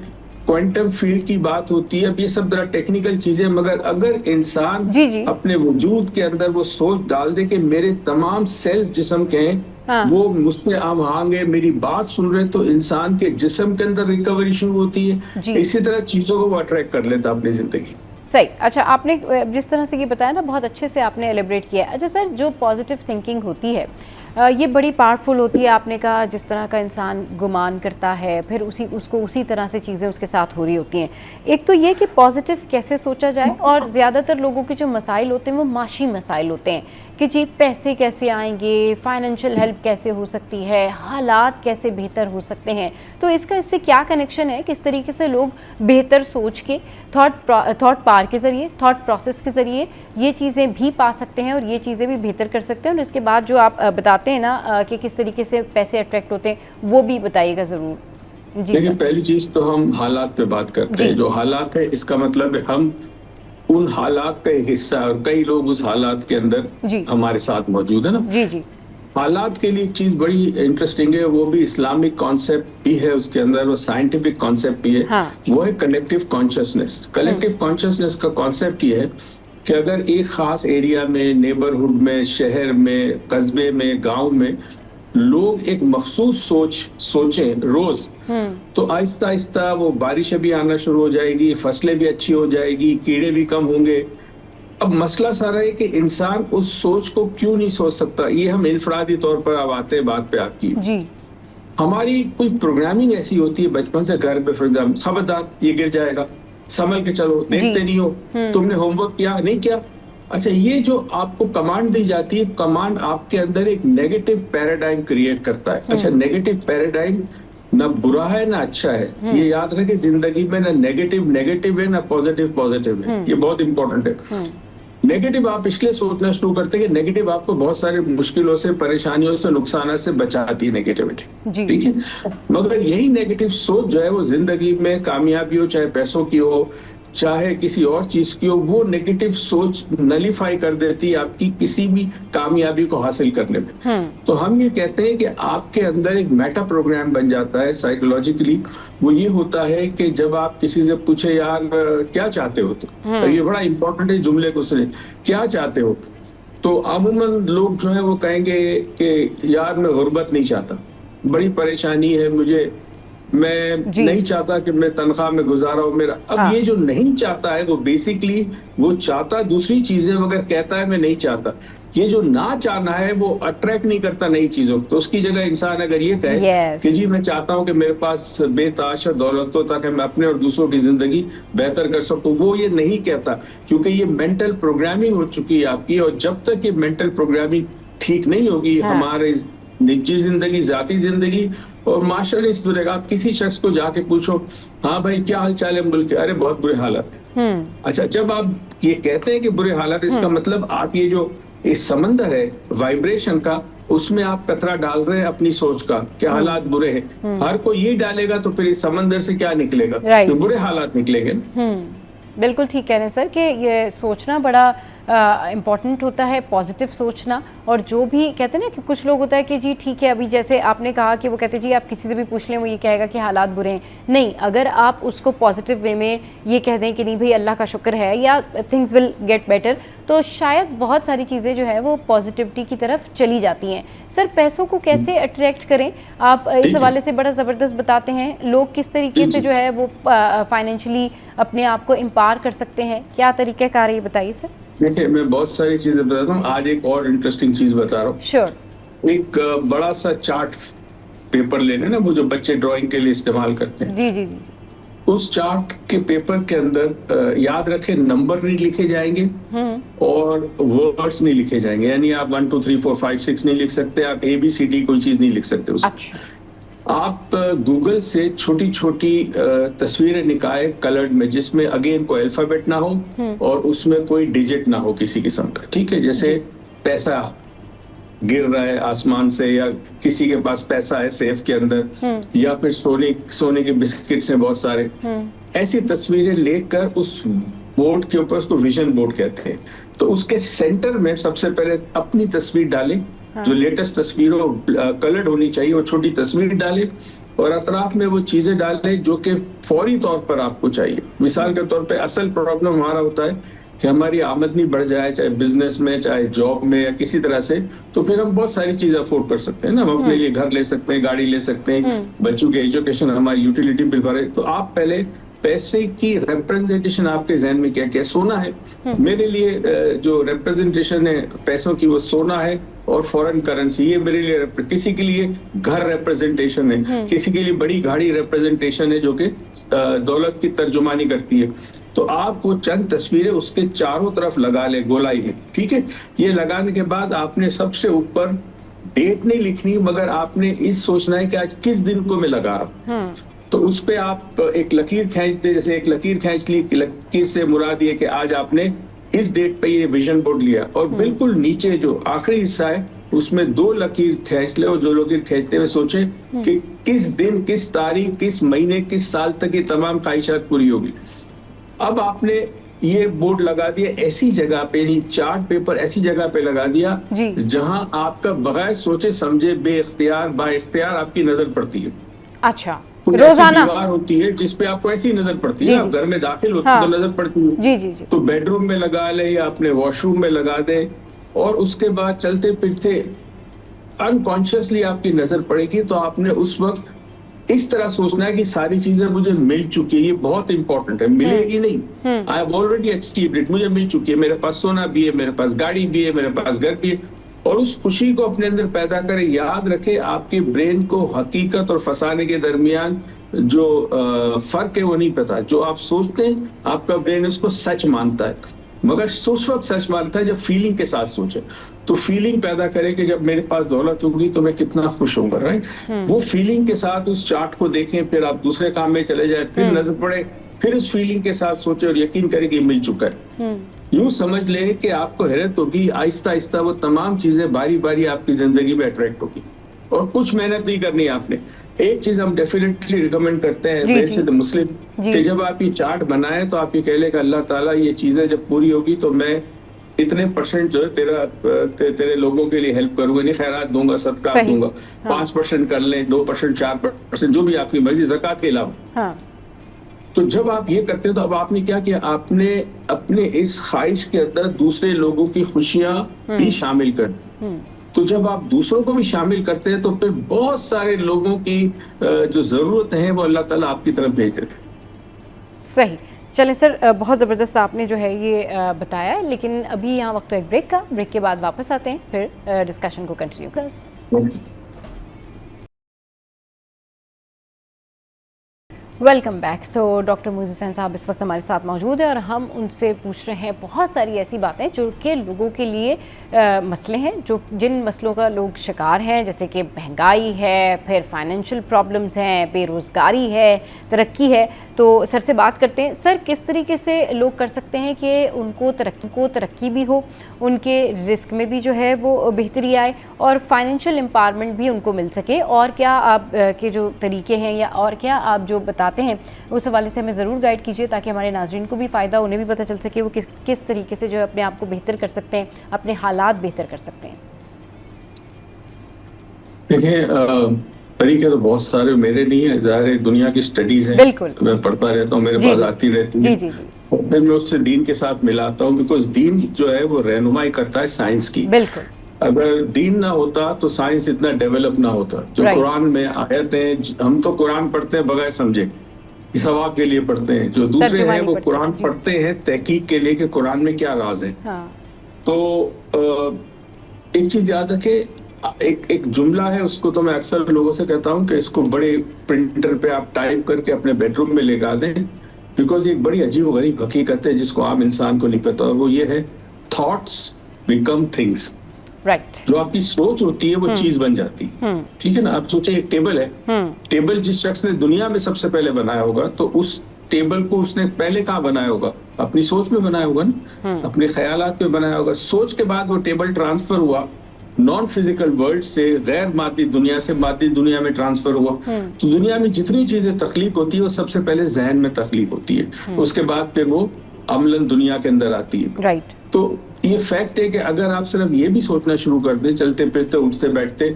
क्वांटम फील्ड की बात होती है। अब ये सब जरा टेक्निकल चीजें, मगर अगर इंसान
जी, जी।
अपने वजूद के अंदर वो सोच डाल दे कि मेरे तमाम सेल्स जिस्म के हैं,
हाँ।
वो मुझसे आम हांगे, मेरी बात सुन रहे, तो इंसान के जिस्म के अंदर रिकवरी शुरू होती
जी।
है। इसी तरह चीजों को वो अट्रैक्ट कर लेता अपनी जिंदगी।
सही। अच्छा, आपने जिस तरह से ये बताया ना, बहुत अच्छे से आपने एलिब्रेट किया है। अच्छा सर, जो पॉजिटिव थिंकिंग होती है ये बड़ी पावरफुल होती है। आपने कहा जिस तरह का इंसान गुमान करता है, फिर उसी तरह से चीज़ें उसके साथ हो रही होती हैं। एक तो ये कि पॉजिटिव कैसे सोचा जाए, और ज़्यादातर लोगों के जो मसाइल होते हैं वो माशी मसाइल होते हैं कि जी पैसे कैसे आएंगे, फाइनेंशियल हेल्प कैसे हो सकती है, हालात कैसे बेहतर हो सकते हैं। तो इसका इससे क्या कनेक्शन है? किस तरीके से लोग बेहतर सोच के थॉट पार के ज़रिए, थॉट प्रोसेस के ज़रिए ये चीज़ें भी पा सकते हैं और ये चीज़ें भी बेहतर कर सकते हैं। और इसके बाद जो आप बताते हैं ना कि किस तरीके से पैसे अट्रैक्ट होते हैं, वो भी बताइएगा ज़रूर। जी
देखिए,
सर।
पहली चीज तो हम हालात पे बात करते हैं। जो हालात है, इसका मतलब है हम उन हालात का एक हिस्सा है, और कई लोग उस हालात के अंदर
जी।
हमारे साथ मौजूद है ना।
जी जी।
हालात के लिए एक चीज बड़ी इंटरेस्टिंग है, वो भी इस्लामिक कॉन्सेप्ट भी है उसके अंदर, वो साइंटिफिक कॉन्सेप्ट भी है।
हाँ।
वो है कलेक्टिव कॉन्शियसनेस। कलेक्टिव कॉन्शियसनेस का कॉन्सेप्ट ये है कि अगर एक खास एरिया में, नेबरहुड में, शहर में, कस्बे में, गांव में लोग एक मखसूस सोचें रोज, तो आहिस्ता आहिस्ता वो बारिशें भी आना शुरू हो जाएगी, फसलें भी अच्छी हो जाएगी, कीड़े भी कम होंगे। अब मसला सारा है कि इंसान उस सोच को क्यों नहीं सोच सकता। ये हम इनफरादी तौर पर अब आते हैं बात पे आपकी।
जी।
हमारी कोई प्रोग्रामिंग ऐसी होती है बचपन से घर पे, फॉर एग्जाम्पल, खबरदार ये गिर जाएगा, संभल के चलो, देखते नहीं हो, तुमने होमवर्क किया नहीं किया। अच्छा, ये जो आपको कमांड दी जाती है, कमांड आपके अंदर एक नेगेटिव पैराडाइम क्रिएट करता है। अच्छा, नेगेटिव पैराडाइम ना बुरा है ना अच्छा है। ये याद रखें, जिंदगी में ना नेगेटिव नेगेटिव है ना पॉजिटिव पॉजिटिव है। ये बहुत इंपॉर्टेंट है। नेगेटिव आप इसलिए सोचना शुरू करते हैं कि नेगेटिव आपको बहुत सारी मुश्किलों से, परेशानियों से, नुकसान से बचाती है नेगेटिविटी। ठीक है, मगर यही नेगेटिव सोच जो है वो जिंदगी में कामयाबी हो, चाहे पैसों की हो, चाहे किसी और चीज की हो, वो नेगेटिव सोच नलीफाई कर देती है आपकी किसी भी कामयाबी को हासिल करने में। तो हम ये कहते हैं कि आपके अंदर एक मेटा प्रोग्राम बन जाता है साइकोलॉजिकली। वो ये होता है कि जब आप किसी से पूछे, यार क्या चाहते हो, तो ये बड़ा इंपॉर्टेंट है जुमले को सुने, क्या चाहते हो, तो अमूमन लोग जो है वो कहेंगे कि यार मैं गुर्बत नहीं चाहता, बड़ी परेशानी है मुझे, मैं नहीं चाहता कि मैं तनख्वाह में गुजारा हो मेरा। अब ये जो नहीं चाहता है वो बेसिकली वो चाहता दूसरी चीजें, मगर कहता है मैं नहीं चाहता। ये जो ना चाहना है वो अट्रैक्ट नहीं करता नई चीजों को। तो उसकी जगह इंसान अगर ये कहे कि जी मैं चाहता हूं कि मेरे पास बेताशा दौलत हो ताकि मैं अपने और दूसरों की जिंदगी बेहतर कर सकूं, वो ये नहीं कहता, क्योंकि ये मेंटल प्रोग्रामिंग हो चुकी है आपकी। और जब तक ये मेंटल प्रोग्रामिंग ठीक नहीं होगी, हमारे निजी जिंदगी, जाती जिंदगी और माशरे नहीं सुधरेगा। आप किसी शख्स को जाके पूछो, हाँ भाई क्या हाल चाल है मुल्क के, अरे बहुत बुरे हालात है। अच्छा, जब आप ये कहते हैं कि बुरे हालात, इसका मतलब आप ये जो इस समंदर है वाइब्रेशन का, उसमें आप कतरा डाल रहे हैं अपनी सोच का कि हालात बुरे हैं। हर कोई ये डालेगा तो फिर इस समंदर से क्या निकलेगा, तो बुरे हालात निकलेंगे।
बिल्कुल ठीक कह रहे हैं सर कि ये सोचना बड़ा इम्पॉर्टेंट होता है, पॉजिटिव सोचना। और जो भी कहते हैं ना कि कुछ लोग होता है कि जी ठीक है, अभी जैसे आपने कहा कि वो कहते हैं जी आप किसी से भी पूछ लें वो ये कहेगा कि हालात बुरे हैं। नहीं, अगर आप उसको पॉजिटिव वे में ये कह दें कि नहीं भाई अल्लाह का शुक्र है या थिंग्स विल गेट बेटर, तो शायद बहुत सारी चीज़ें जो है वो पॉजिटिविटी की तरफ चली जाती हैं। सर, पैसों को कैसे अट्रैक्ट करें, आप इस हवाले से बड़ा ज़बरदस्त बताते हैं। लोग किस तरीके से जो है वो फाइनेंशियली अपने आप को एम्पावर कर सकते हैं, क्या तरीक़ाकार है ये बताइए सर।
देखिए, मैं बहुत सारी चीजें बताता हूँ, आज एक और इंटरेस्टिंग चीज बता रहा हूँ।
श्योर।
एक बड़ा सा चार्ट पेपर लेने ना, वो जो बच्चे ड्राइंग के लिए इस्तेमाल करते हैं,
जी जी जी।
उस चार्ट के पेपर के अंदर याद रखें नंबर नहीं लिखे जाएंगे और वर्ड्स नहीं लिखे जाएंगे। यानी आप 1 2 3 4 5 6 नहीं लिख सकते, आप ABCD कोई चीज नहीं लिख सकते उसमें।
अच्छा।
आप गूगल से छोटी छोटी तस्वीरें निकाले कलर्ड में, जिसमें अगेन कोई अल्फाबेट ना हो और उसमें कोई डिजिट ना हो किसी किस्म का। ठीक है, जैसे पैसा गिर रहा है आसमान से, या किसी के पास पैसा है सेफ के अंदर, या फिर सोने के बिस्किट्स हैं बहुत सारे। ऐसी तस्वीरें लेकर उस बोर्ड के ऊपर, उसको विजन बोर्ड कहते हैं, तो उसके सेंटर में सबसे पहले अपनी तस्वीर डालें। जो लेटेस्ट तस्वीर हो, कलर्ड होनी चाहिए, वो छोटी तस्वीर डालें और अतराफ में वो चीजें डालें जो कि फौरी तौर पर आपको चाहिए। मिसाल के तौर पे असल प्रॉब्लम हमारा होता है कि हमारी आमदनी बढ़ जाए, चाहे बिजनेस में, चाहे जॉब में या किसी तरह से, तो फिर हम बहुत सारी चीजें अफोर्ड कर सकते हैं ना। हम अपने लिए घर ले सकते हैं, गाड़ी ले सकते हैं, बच्चों के एजुकेशन, हमारी यूटिलिटी बिल भरे। तो आप पहले पैसे की रिप्रेजेंटेशन आपके जहन में क्या क्या? सोना है मेरे लिए, जो रिप्रेजेंटेशन है पैसों की वो सोना है और फॉरेन करेंसी, ये मेरे लिए। किसी के लिए घर रिप्रेजेंटेशन है, किसी के लिए बड़ी गाड़ी रिप्रेजेंटेशन है जो कि दौलत की तर्जुमानी करती है। तो आप वो चंद तस्वीरें उसके चारों तरफ लगा ले गोलाई में, ठीक है। ये लगाने के बाद आपने सबसे ऊपर डेट नहीं लिखनी, मगर आपने इस सोचना है कि आज किस दिन को मैं लगा रहा हूँ। तो उस पे आप एक लकीर खींच दे, जैसे एक लकीर खींच ली, लकीर से मुराद ये कि आज आपने इस डेट पे ये विजन बोर्ड लिया, और बिल्कुल नीचे जो आखिरी हिस्सा है उसमें 2 लकीर खींच ले, और जो लकीर खींचते हुए सोचे कि किस दिन, किस तारीख, किस महीने, किस साल तक ये तमाम ख्वाहिशात पूरी होगी। अब आपने ये बोर्ड लगा दिया ऐसी जगह पे, नहीं चार्ट पेपर ऐसी जगह पे लगा दिया जहां आपका बगैर सोचे समझे बेइख्तियार बाइख्तियार आपकी नजर पड़ती है।
अच्छा,
रोजाना दीवार होती है जिसपे आपको ऐसी नजर पड़ती है, आप घर में दाखिल होते तो नजर पड़ती है।
जी जी जी।
तो बेडरूम में लगा ले या अपने वॉशरूम में लगा दे, और उसके बाद चलते फिरते अनकॉन्शियसली आपकी नजर पड़ेगी। तो आपने उस वक्त इस तरह सोचना है कि सारी चीजें मुझे मिल चुकी है। ये बहुत इंपॉर्टेंट है, मिलेगी नहीं, I have already achieved it, मुझे मिल चुकी है। मेरे पास सोना भी है, मेरे पास गाड़ी भी है, मेरे पास घर भी है, और उस खुशी को अपने अंदर पैदा करें। याद रखें, आपके ब्रेन को हकीकत और फसाने के दरमियान जो फर्क है वो नहीं पता। जो आप सोचते हैं आपका ब्रेन उसको सच मानता है, मगर उस वक्त सच मानता है जब फीलिंग के साथ सोचे। तो फीलिंग पैदा करे कि जब मेरे पास दौलत होगी तो मैं कितना खुश होऊंगा, राइट। वो फीलिंग के साथ उस चार्ट को देखें, फिर आप दूसरे काम में चले जाए, फिर नजर पड़े, फिर उस फीलिंग के साथ सोचे और यकीन करें कि मिल चुका है। यूं समझ ले कि आपको हैरत होगी, आहिस्ता आहिस्ता वो तमाम चीजें बारी बारी आपकी जिंदगी में अट्रैक्ट होगी, और कुछ मेहनत नहीं करनी है आपने। एक चीज हम डेफिनेटली रिकमेंड करते हैं वैसे तो मुस्लिम, कि जब आप ये चार्ट बनाए तो आप ये कह ले कि अल्लाह ताला ये चीजें जब पूरी होगी तो मैं इतने % जो है तेरे लोगों के लिए हेल्प करूंगा, नहीं खैरात दूंगा, सदका दूंगा। 5% कर लें, 2%, 4%, जो भी आपकी मर्जी, ज़कात के अलावा। तो जब आप ये करते हैं तो अब आपने क्या किया, आपने अपने इस ख्वाहिश के अंदर दूसरे लोगों की खुशियां भी शामिल कर। तो जब आप दूसरों को भी शामिल करते हैं तो फिर बहुत सारे लोगों की जो जरूरत है वो अल्लाह ताला आपकी तरफ भेज देते हैं।
सही। चलें सर, बहुत ज़बरदस्त आपने जो है ये बताया, लेकिन अभी यहाँ वक्त तो एक ब्रेक का, ब्रेक के बाद वापस आते हैं, फिर डिस्कशन को कंटिन्यू कर। Welcome back. तो डॉक्टर मोइज़ हुसैन साहब इस वक्त हमारे साथ मौजूद है और हम उनसे पूछ रहे हैं बहुत सारी ऐसी बातें जो कि लोगों के लिए मसले हैं, जो जिन मसलों का लोग शिकार हैं, जैसे कि महंगाई है, फिर फाइनेंशियल प्रॉब्लम्स हैं, बेरोज़गारी है, तरक्की है। तो सर से बात करते हैं, सर किस तरीके से लोग कर सकते हैं कि उनको तरक्की भी हो, उनके रिस्क में भी जो है वो बेहतरी आए और फाइनेंशियल एम्पावरमेंट भी उनको मिल सके, और क्या आप के जो तरीके हैं या और क्या आप जो बताते हैं उस हवाले से हमें ज़रूर गाइड कीजिए, ताकि हमारे नाज़रीन को भी फ़ायदा, उन्हें भी पता चल सके वो किस तरीके से जो है अपने आप को बेहतर कर सकते हैं, अपने हालात बेहतर कर सकते हैं।
देखिए, तरीके तो बहुत सारे, मेरे नहीं है, ज़ाहिर है दुनिया की स्टडीज हैं,
बिल्कुल
मैं पढ़ता रहता हूँ, मेरे पास आती रहती है, फिर मैं उससे दीन के साथ मिलाता हूँ, बिकॉज दीन जो है वो रहनुमाई करता है साइंस की।
बिल्कुल।
अगर दीन ना होता तो साइंस इतना डेवलप ना होता। जो कुरान में आयतें, हम तो कुरान पढ़ते हैं बगैर समझे, सवाब के लिए पढ़ते हैं, जो दूसरे हैं वो कुरान पढ़ते हैं तहकीक के लिए कि कुरान में क्या राज है। तो एक चीज याद रखे, एक जुमला है, उसको तो मैं अक्सर लोगों से कहता हूँ कि इसको बड़े प्रिंटर पे आप टाइप करके अपने बेडरूम में लगा दें, बिकॉज एक बड़ी अजीब व गरीब हकीकत है जिसको आम इंसान को नहीं पता, और वो ये है, थॉट्स बिकम थिंग्स।
राइट।
जो आपकी सोच होती है वो चीज बन जाती है। ठीक है ना। आप सोचे एक टेबल है, टेबल जिस शख्स ने दुनिया में सबसे पहले बनाया होगा, तो उस टेबल को उसने पहले कहाँ बनाया होगा? अपनी सोच में बनाया होगा ना, अपने ख्यालात में बनाया होगा। सोच के बाद वो टेबल ट्रांसफर हुआ नॉन फिजिकल वर्ल्ड से गैर मादी दुनिया से मादी दुनिया में ट्रांसफर हुआ। तो दुनिया में जितनी चीजें तख्लीक होती है वो सबसे पहले जहन में तख्लीक होती है, उसके बाद फिर वो अमलन दुनिया के अंदर आती है।
राइट।
तो ये फैक्ट है कि अगर आप सिर्फ ये भी सोचना शुरू कर दें, चलते फिरते उठते बैठते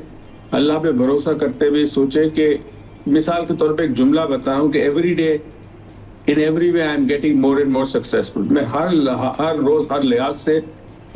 अल्लाह पे भरोसा करते हुए सोचे कि मिसाल के तौर पे एक जुमला बता रहा हूँ कि every day in every way I am getting more and more successful. मैं हर रोज हर लिहाज से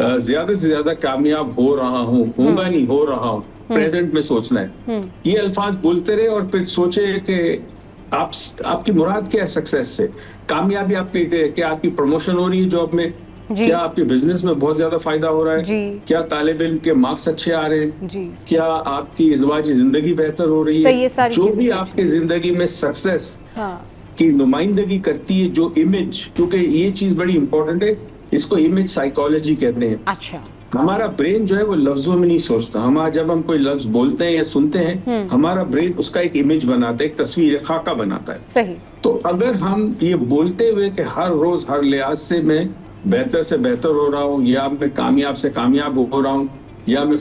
ज्यादा से ज्यादा कामयाब हो रहा हूँ, होऊंगा नहीं, हो रहा हूँ। प्रेजेंट में सोचना है, ये अल्फाज बोलते रहे और फिर सोचे कि आपकी मुराद क्या है सक्सेस से। कामयाबी आपकी क्या, आपकी प्रमोशन हो रही है जॉब में, क्या आपके बिजनेस में बहुत ज्यादा फायदा हो रहा है, क्या तालिब इल्म के मार्क्स अच्छे आ रहे हैं, क्या आपकी इज़्वाजी जिंदगी बेहतर हो रही है। जो भी आपके जिंदगी में सक्सेस की नुमाइंदगी करती है, जो इमेज, क्योंकि ये चीज बड़ी इंपॉर्टेंट है, इसको इमेज साइकोलॉजी कहते हैं।
अच्छा,
हमारा ब्रेन जो है वो लफ्जों में नहीं सोचता। हम जब हम कोई लफ्ज बोलते हैं या सुनते हैं, हमारा ब्रेन उसका एक इमेज बनाता है, एक तस्वीर, एक खाका बनाता है।
सही।
तो अगर हम ये बोलते हुए कि हर रोज हर लिहाज से मैं बेहतर से बेहतर हो रहा हूँ, या मैं कामयाब से कामयाब हो रहा हूँ, या मैं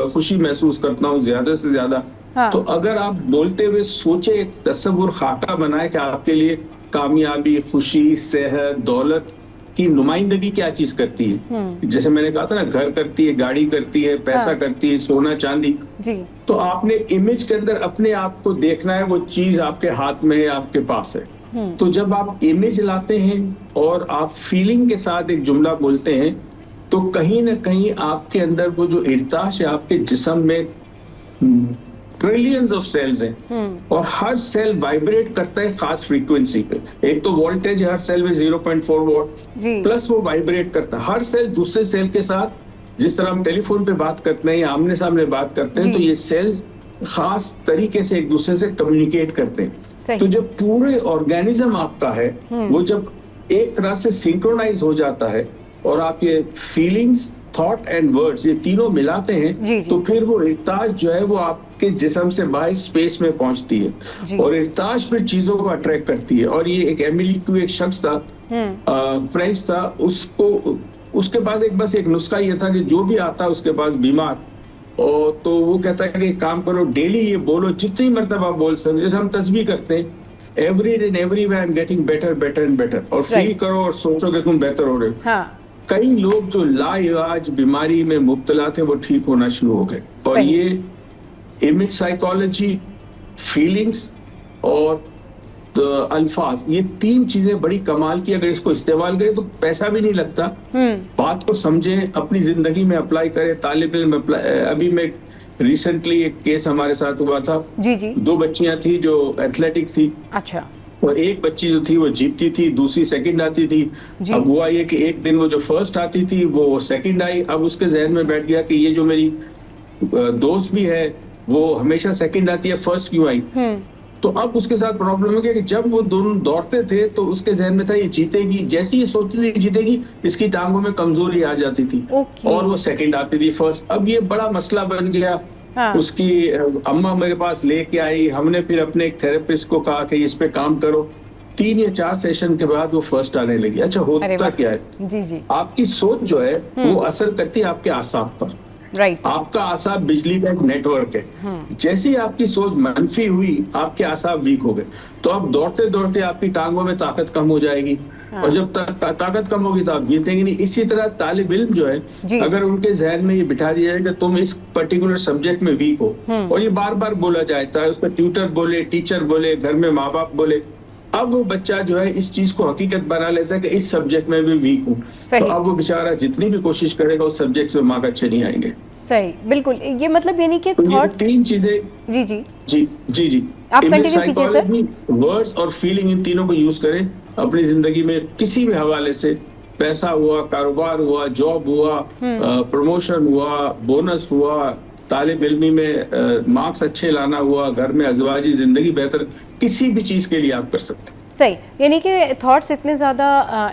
खुशी महसूस करता हूँ ज्यादा से ज्यादा, तो अगर आप बोलते हुए सोचे, एक तस्वुर खाका बनाए कि आपके लिए कामयाबी, खुशी, सेहत, दौलत की नुमाइंदगी क्या चीज करती है। जैसे मैंने कहा था ना, घर करती है, गाड़ी करती है, पैसा करती है, सोना चांदी
जी।
तो आपने इमेज के अंदर अपने आप को देखना है, वो चीज आपके हाथ में है, आपके पास है। तो जब आप इमेज लाते हैं और आप फीलिंग के साथ एक जुमला बोलते हैं, तो कहीं ना कहीं आपके अंदर वो जो इर्ताश है, आपके जिस्म में ट्रिलियंस ऑफ सेल्स हैं और हर सेल वाइब्रेट करता है खास फ्रीक्वेंसी पे। एक तो वोल्टेज हर सेल में 0.4 वोल्ट, प्लस वो वाइब्रेट करता है। हर सेल दूसरे सेल के साथ, जिस तरह हम टेलीफोन पे बात करते हैं या आमने सामने बात करते हैं, तो ये सेल्स खास तरीके से एक दूसरे से कम्युनिकेट करते हैं। तो जब पूरे ऑर्गेनिज्म आपका है, वो जब एक तरह से सिंक्रोनाइज हो जाता है और आप ये फीलिंग्स, थॉट एंड वर्ड्स, ये तीनों मिलाते हैं, तो फिर वो इर्ताश जो है वो आपके जिस्म से बाहर स्पेस में पहुंचती है और इर्ताश फिर चीजों को अट्रैक्ट करती है। और ये एक एमिली क्यू, एक शख्स था, फ्रेंच था, उसके पास बस एक नुस्खा ये था कि जो भी आता है उसके पास बीमार, और तो वो कहता है कि काम करो, डेली ये बोलो, जितनी मर्तबा बोल सकते। जैसे हम तस्बीह करते हैं, every day every way I am getting better better and better, और फील करो और सोचो कि तुम बेहतर हो रहे हो। कई लोग जो लाइलाज बीमारी में मुब्तला थे, वो ठीक होना शुरू हो गए। और ये इमेज साइकोलॉजी, फीलिंग्स और अल्फाज, ये तीन चीजें बड़ी कमाल की, अगर इसको इस्तेमाल करें तो पैसा भी नहीं लगता। बात को समझें, अपनी जिंदगी में अप्लाई करें, तालिब इल्म अभी मैं रिसेंटली एक केस हमारे साथ हुआ था। जी। 2 बच्चियां थी जो एथलेटिक थी। अच्छा। और एक बच्ची जो थी वो जीतती थी, दूसरी सेकंड आती थी। अब हुआ ये कि एक दिन वो जो फर्स्ट आती थी वो सेकंड आई। अब उसके जहन में बैठ गया कि ये जो मेरी दोस्त भी है वो हमेशा सेकंड आती है, फर्स्ट क्यों आई। तो अब उसके साथ प्रॉब्लम है कि जब वो दोनों दौड़ते थे तो उसके जहन में था ये जीतेगी। जैसे ही सोचती थी जीतेगी, इसकी टांगों में कमजोरी आ जाती थी और वो सेकंड आती थी, फर्स्ट। अब ये बड़ा मसला बन गया। उसकी अम्मा मेरे पास लेके आई, हमने फिर अपने एक थेरेपिस्ट को कहा कि इस पे काम करो। 3 या 4 सेशन के बाद वो फर्स्ट आने लगी। अच्छा, होता क्या है, जी। आपकी सोच जो है वो असर करती है आपके आसाब पर। आपका आसाब बिजली का एक नेटवर्क है। जैसी आपकी सोच मनफी हुई, आपके आसाब वीक हो गए, तो अब दौड़ते दौड़ते आपकी टांगों में ताकत कम हो जाएगी। और जब ताकत कम होगी तो आप जीतेंगे नहीं। इसी तरह तालिब इल्म जो है, अगर उनके जहन में ये बिठा दिया जाए कि तुम इस पर्टिकुलर सब्जेक्ट में वीक हो, और ये बार बार बोला जाता है, उसका ट्यूटर बोले, टीचर बोले, घर में माँ बाप बोले, अब वो बच्चा जो है इस चीज को हकीकत बना लेता है कि इस सब्जेक्ट में भी वीक हूँ। तो अब वो बेचारा जितनी भी कोशिश करेगा उस सब्जेक्ट से मार्क्स अच्छे नहीं आएंगे।
सही, बिल्कुल। ये मतलब यानी कि
थॉट, 3 चीजें। जी
आप कंटिन्यू कीजिए सर।
वर्ड्स और फीलिंग, इन तीनों को यूज करें अपनी जिंदगी में किसी भी हवाले से। पैसा हुआ, कारोबार हुआ, जॉब हुआ, प्रमोशन हुआ, बोनस हुआ, तालिब इल्मी में मार्क्स अच्छे लाना हुआ, घर में अज़वाजी जिंदगी बेहतर, किसी भी चीज के लिए आप कर सकते हैं।
सही, यानी कि थॉट्स इतने ज़्यादा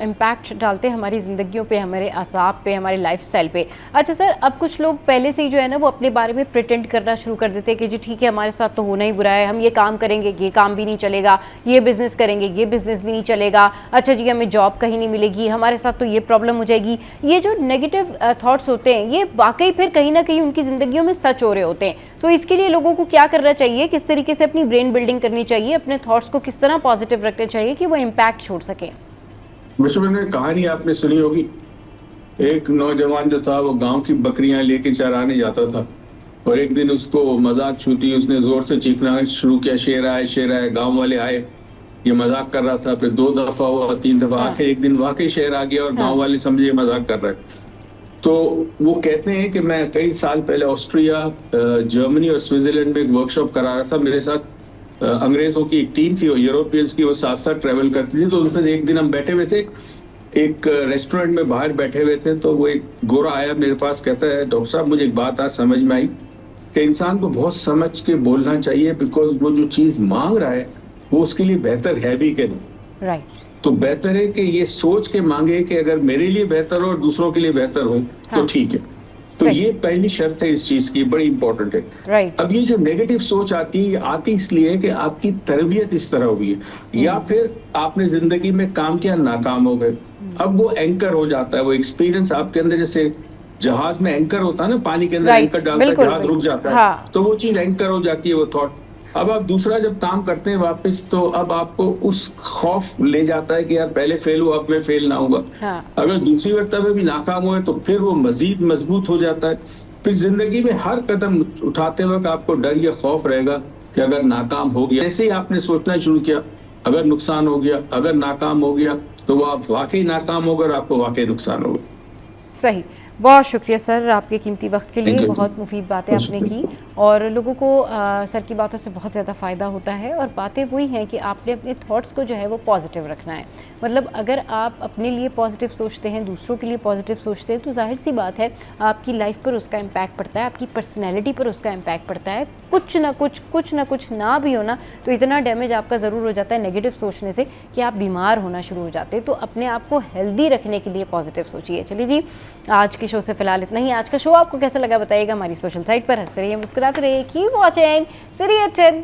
इम्पैक्ट डालते हैं हमारी ज़िंदगियों पे, हमारे आसाब पे, हमारे लाइफस्टाइल पे। अच्छा सर, अब कुछ लोग पहले से ही जो है ना वो अपने बारे में प्रिटेंड करना शुरू कर देते हैं कि जी ठीक है, हमारे साथ तो होना ही बुरा है, हम ये काम करेंगे, ये काम भी नहीं चलेगा, ये बिज़नेस करेंगे, ये बिज़नेस भी नहीं चलेगा, अच्छा जी हमें जॉब कहीं नहीं मिलेगी, हमारे साथ तो ये प्रॉब्लम हो जाएगी। ये जो नेगेटिव थॉट्स होते हैं, ये वाकई फिर कहीं ना कहीं उनकी ज़िंदगियों में सच हो रहे होते हैं। तो इसके लिए लोगों को क्या करना चाहिए, किस तरीके से अपनी ब्रेन बिल्डिंग करनी चाहिए, अपने थॉट्स को किस तरह पॉजिटिव रखना चाहिए कि वो इम्पैक्ट छोड़ सके?
में कहानी आपने सुनी होगी, एक नौजवान जो था वो गांव की बकरियां लेके चराने जाता था। और एक दिन उसको मजाक छूटी, उसने जोर से चीखना शुरू किया, शेर आए शेर आए। गांव वाले आए, ये मजाक कर रहा था, फिर 2 दफा हुआ, 3 दफा, आखिर एक दिन वाकई शेर आ गया और गांव वाले समझे ये मजाक कर रहे हैं। तो वो कहते हैं कि मैं कई साल पहले ऑस्ट्रिया, जर्मनी और स्विट्जरलैंड में एक वर्कशॉप करा रहा था। मेरे साथ अंग्रेजों की एक टीम थी और यूरोपियंस की, वो साथ साथ ट्रेवल करती थी। तो उनसे एक दिन हम बैठे हुए थे एक रेस्टोरेंट में, बाहर बैठे हुए थे, तो वो एक गोरा आया मेरे पास, कहता है डॉक्टर साहब मुझे एक बात आज समझ में आई कि इंसान को बहुत समझ के बोलना चाहिए, बिकॉज वो जो चीज मांग रहा है वो उसके लिए बेहतर है भी कि नहीं।
राइट।
तो बेहतर है कि ये सोच के मांगे कि अगर मेरे लिए बेहतर हो और दूसरों के लिए बेहतर हो तो ठीक है। तो
सही।
ये पहली शर्त है इस चीज की, बड़ी इंपॉर्टेंट है।
राइट।
अब ये जो नेगेटिव सोच आती है, ये आती इसलिए कि आपकी तरबियत इस तरह हुई है, या फिर आपने जिंदगी में काम किया, नाकाम हो गए। अब वो एंकर हो जाता है, वो एक्सपीरियंस आपके अंदर, जैसे जहाज में एंकर होता है ना, पानी के अंदर
Right,
एंकर डालता है,
बिल्कुल,
जहाज रुक जाता है।
हाँ।
तो वो चीज एंकर हो जाती है, वो थॉट। अब आप दूसरा जब काम करते हैं वापस, तो अब आपको उस खौफ ले जाता है कि यार पहले फेल हुआ, अब मैं फेल ना होगा।
हाँ।
अगर दूसरी मरतबा भी नाकाम हुए तो फिर वो मजीद मजबूत हो जाता है। फिर जिंदगी में हर कदम उठाते वक्त आपको डर या खौफ रहेगा कि अगर नाकाम हो गया, जैसे ही आपने सोचना शुरू किया अगर नुकसान हो गया, अगर नाकाम हो गया, तो वो आप वाकई नाकाम होगा और आपको वाकई नुकसान होगा।
सही। बहुत शुक्रिया सर आपके कीमती वक्त के लिए,
Thank you.
बहुत मुफीद बातें आपने की और लोगों को सर की बातों से बहुत ज़्यादा फ़ायदा होता है। और बातें वही हैं कि आपने अपने थॉट्स को जो है वो पॉजिटिव रखना है। मतलब अगर आप अपने लिए पॉजिटिव सोचते हैं, दूसरों के लिए पॉजिटिव सोचते हैं, तो जाहिर सी बात है आपकी लाइफ पर उसका इम्पैक्ट पड़ता है, आपकी पर्सनैलिटी पर उसका इम्पैक्ट पड़ता है। कुछ ना कुछ ना भी होना तो इतना डैमेज आपका ज़रूर हो जाता है नेगेटिव सोचने से कि आप बीमार होना शुरू हो जाते हैं। तो अपने आप को हेल्दी रखने के लिए पॉजिटिव सोचिए। चलिए जी, आज के शो से फिलहाल इतना ही। आज का शो आपको कैसा लगा बताइएगा हमारी सोशल साइट पर। हंसते रहिए, मुस्कुराते रहिए, कीप वॉचिंग City at 10।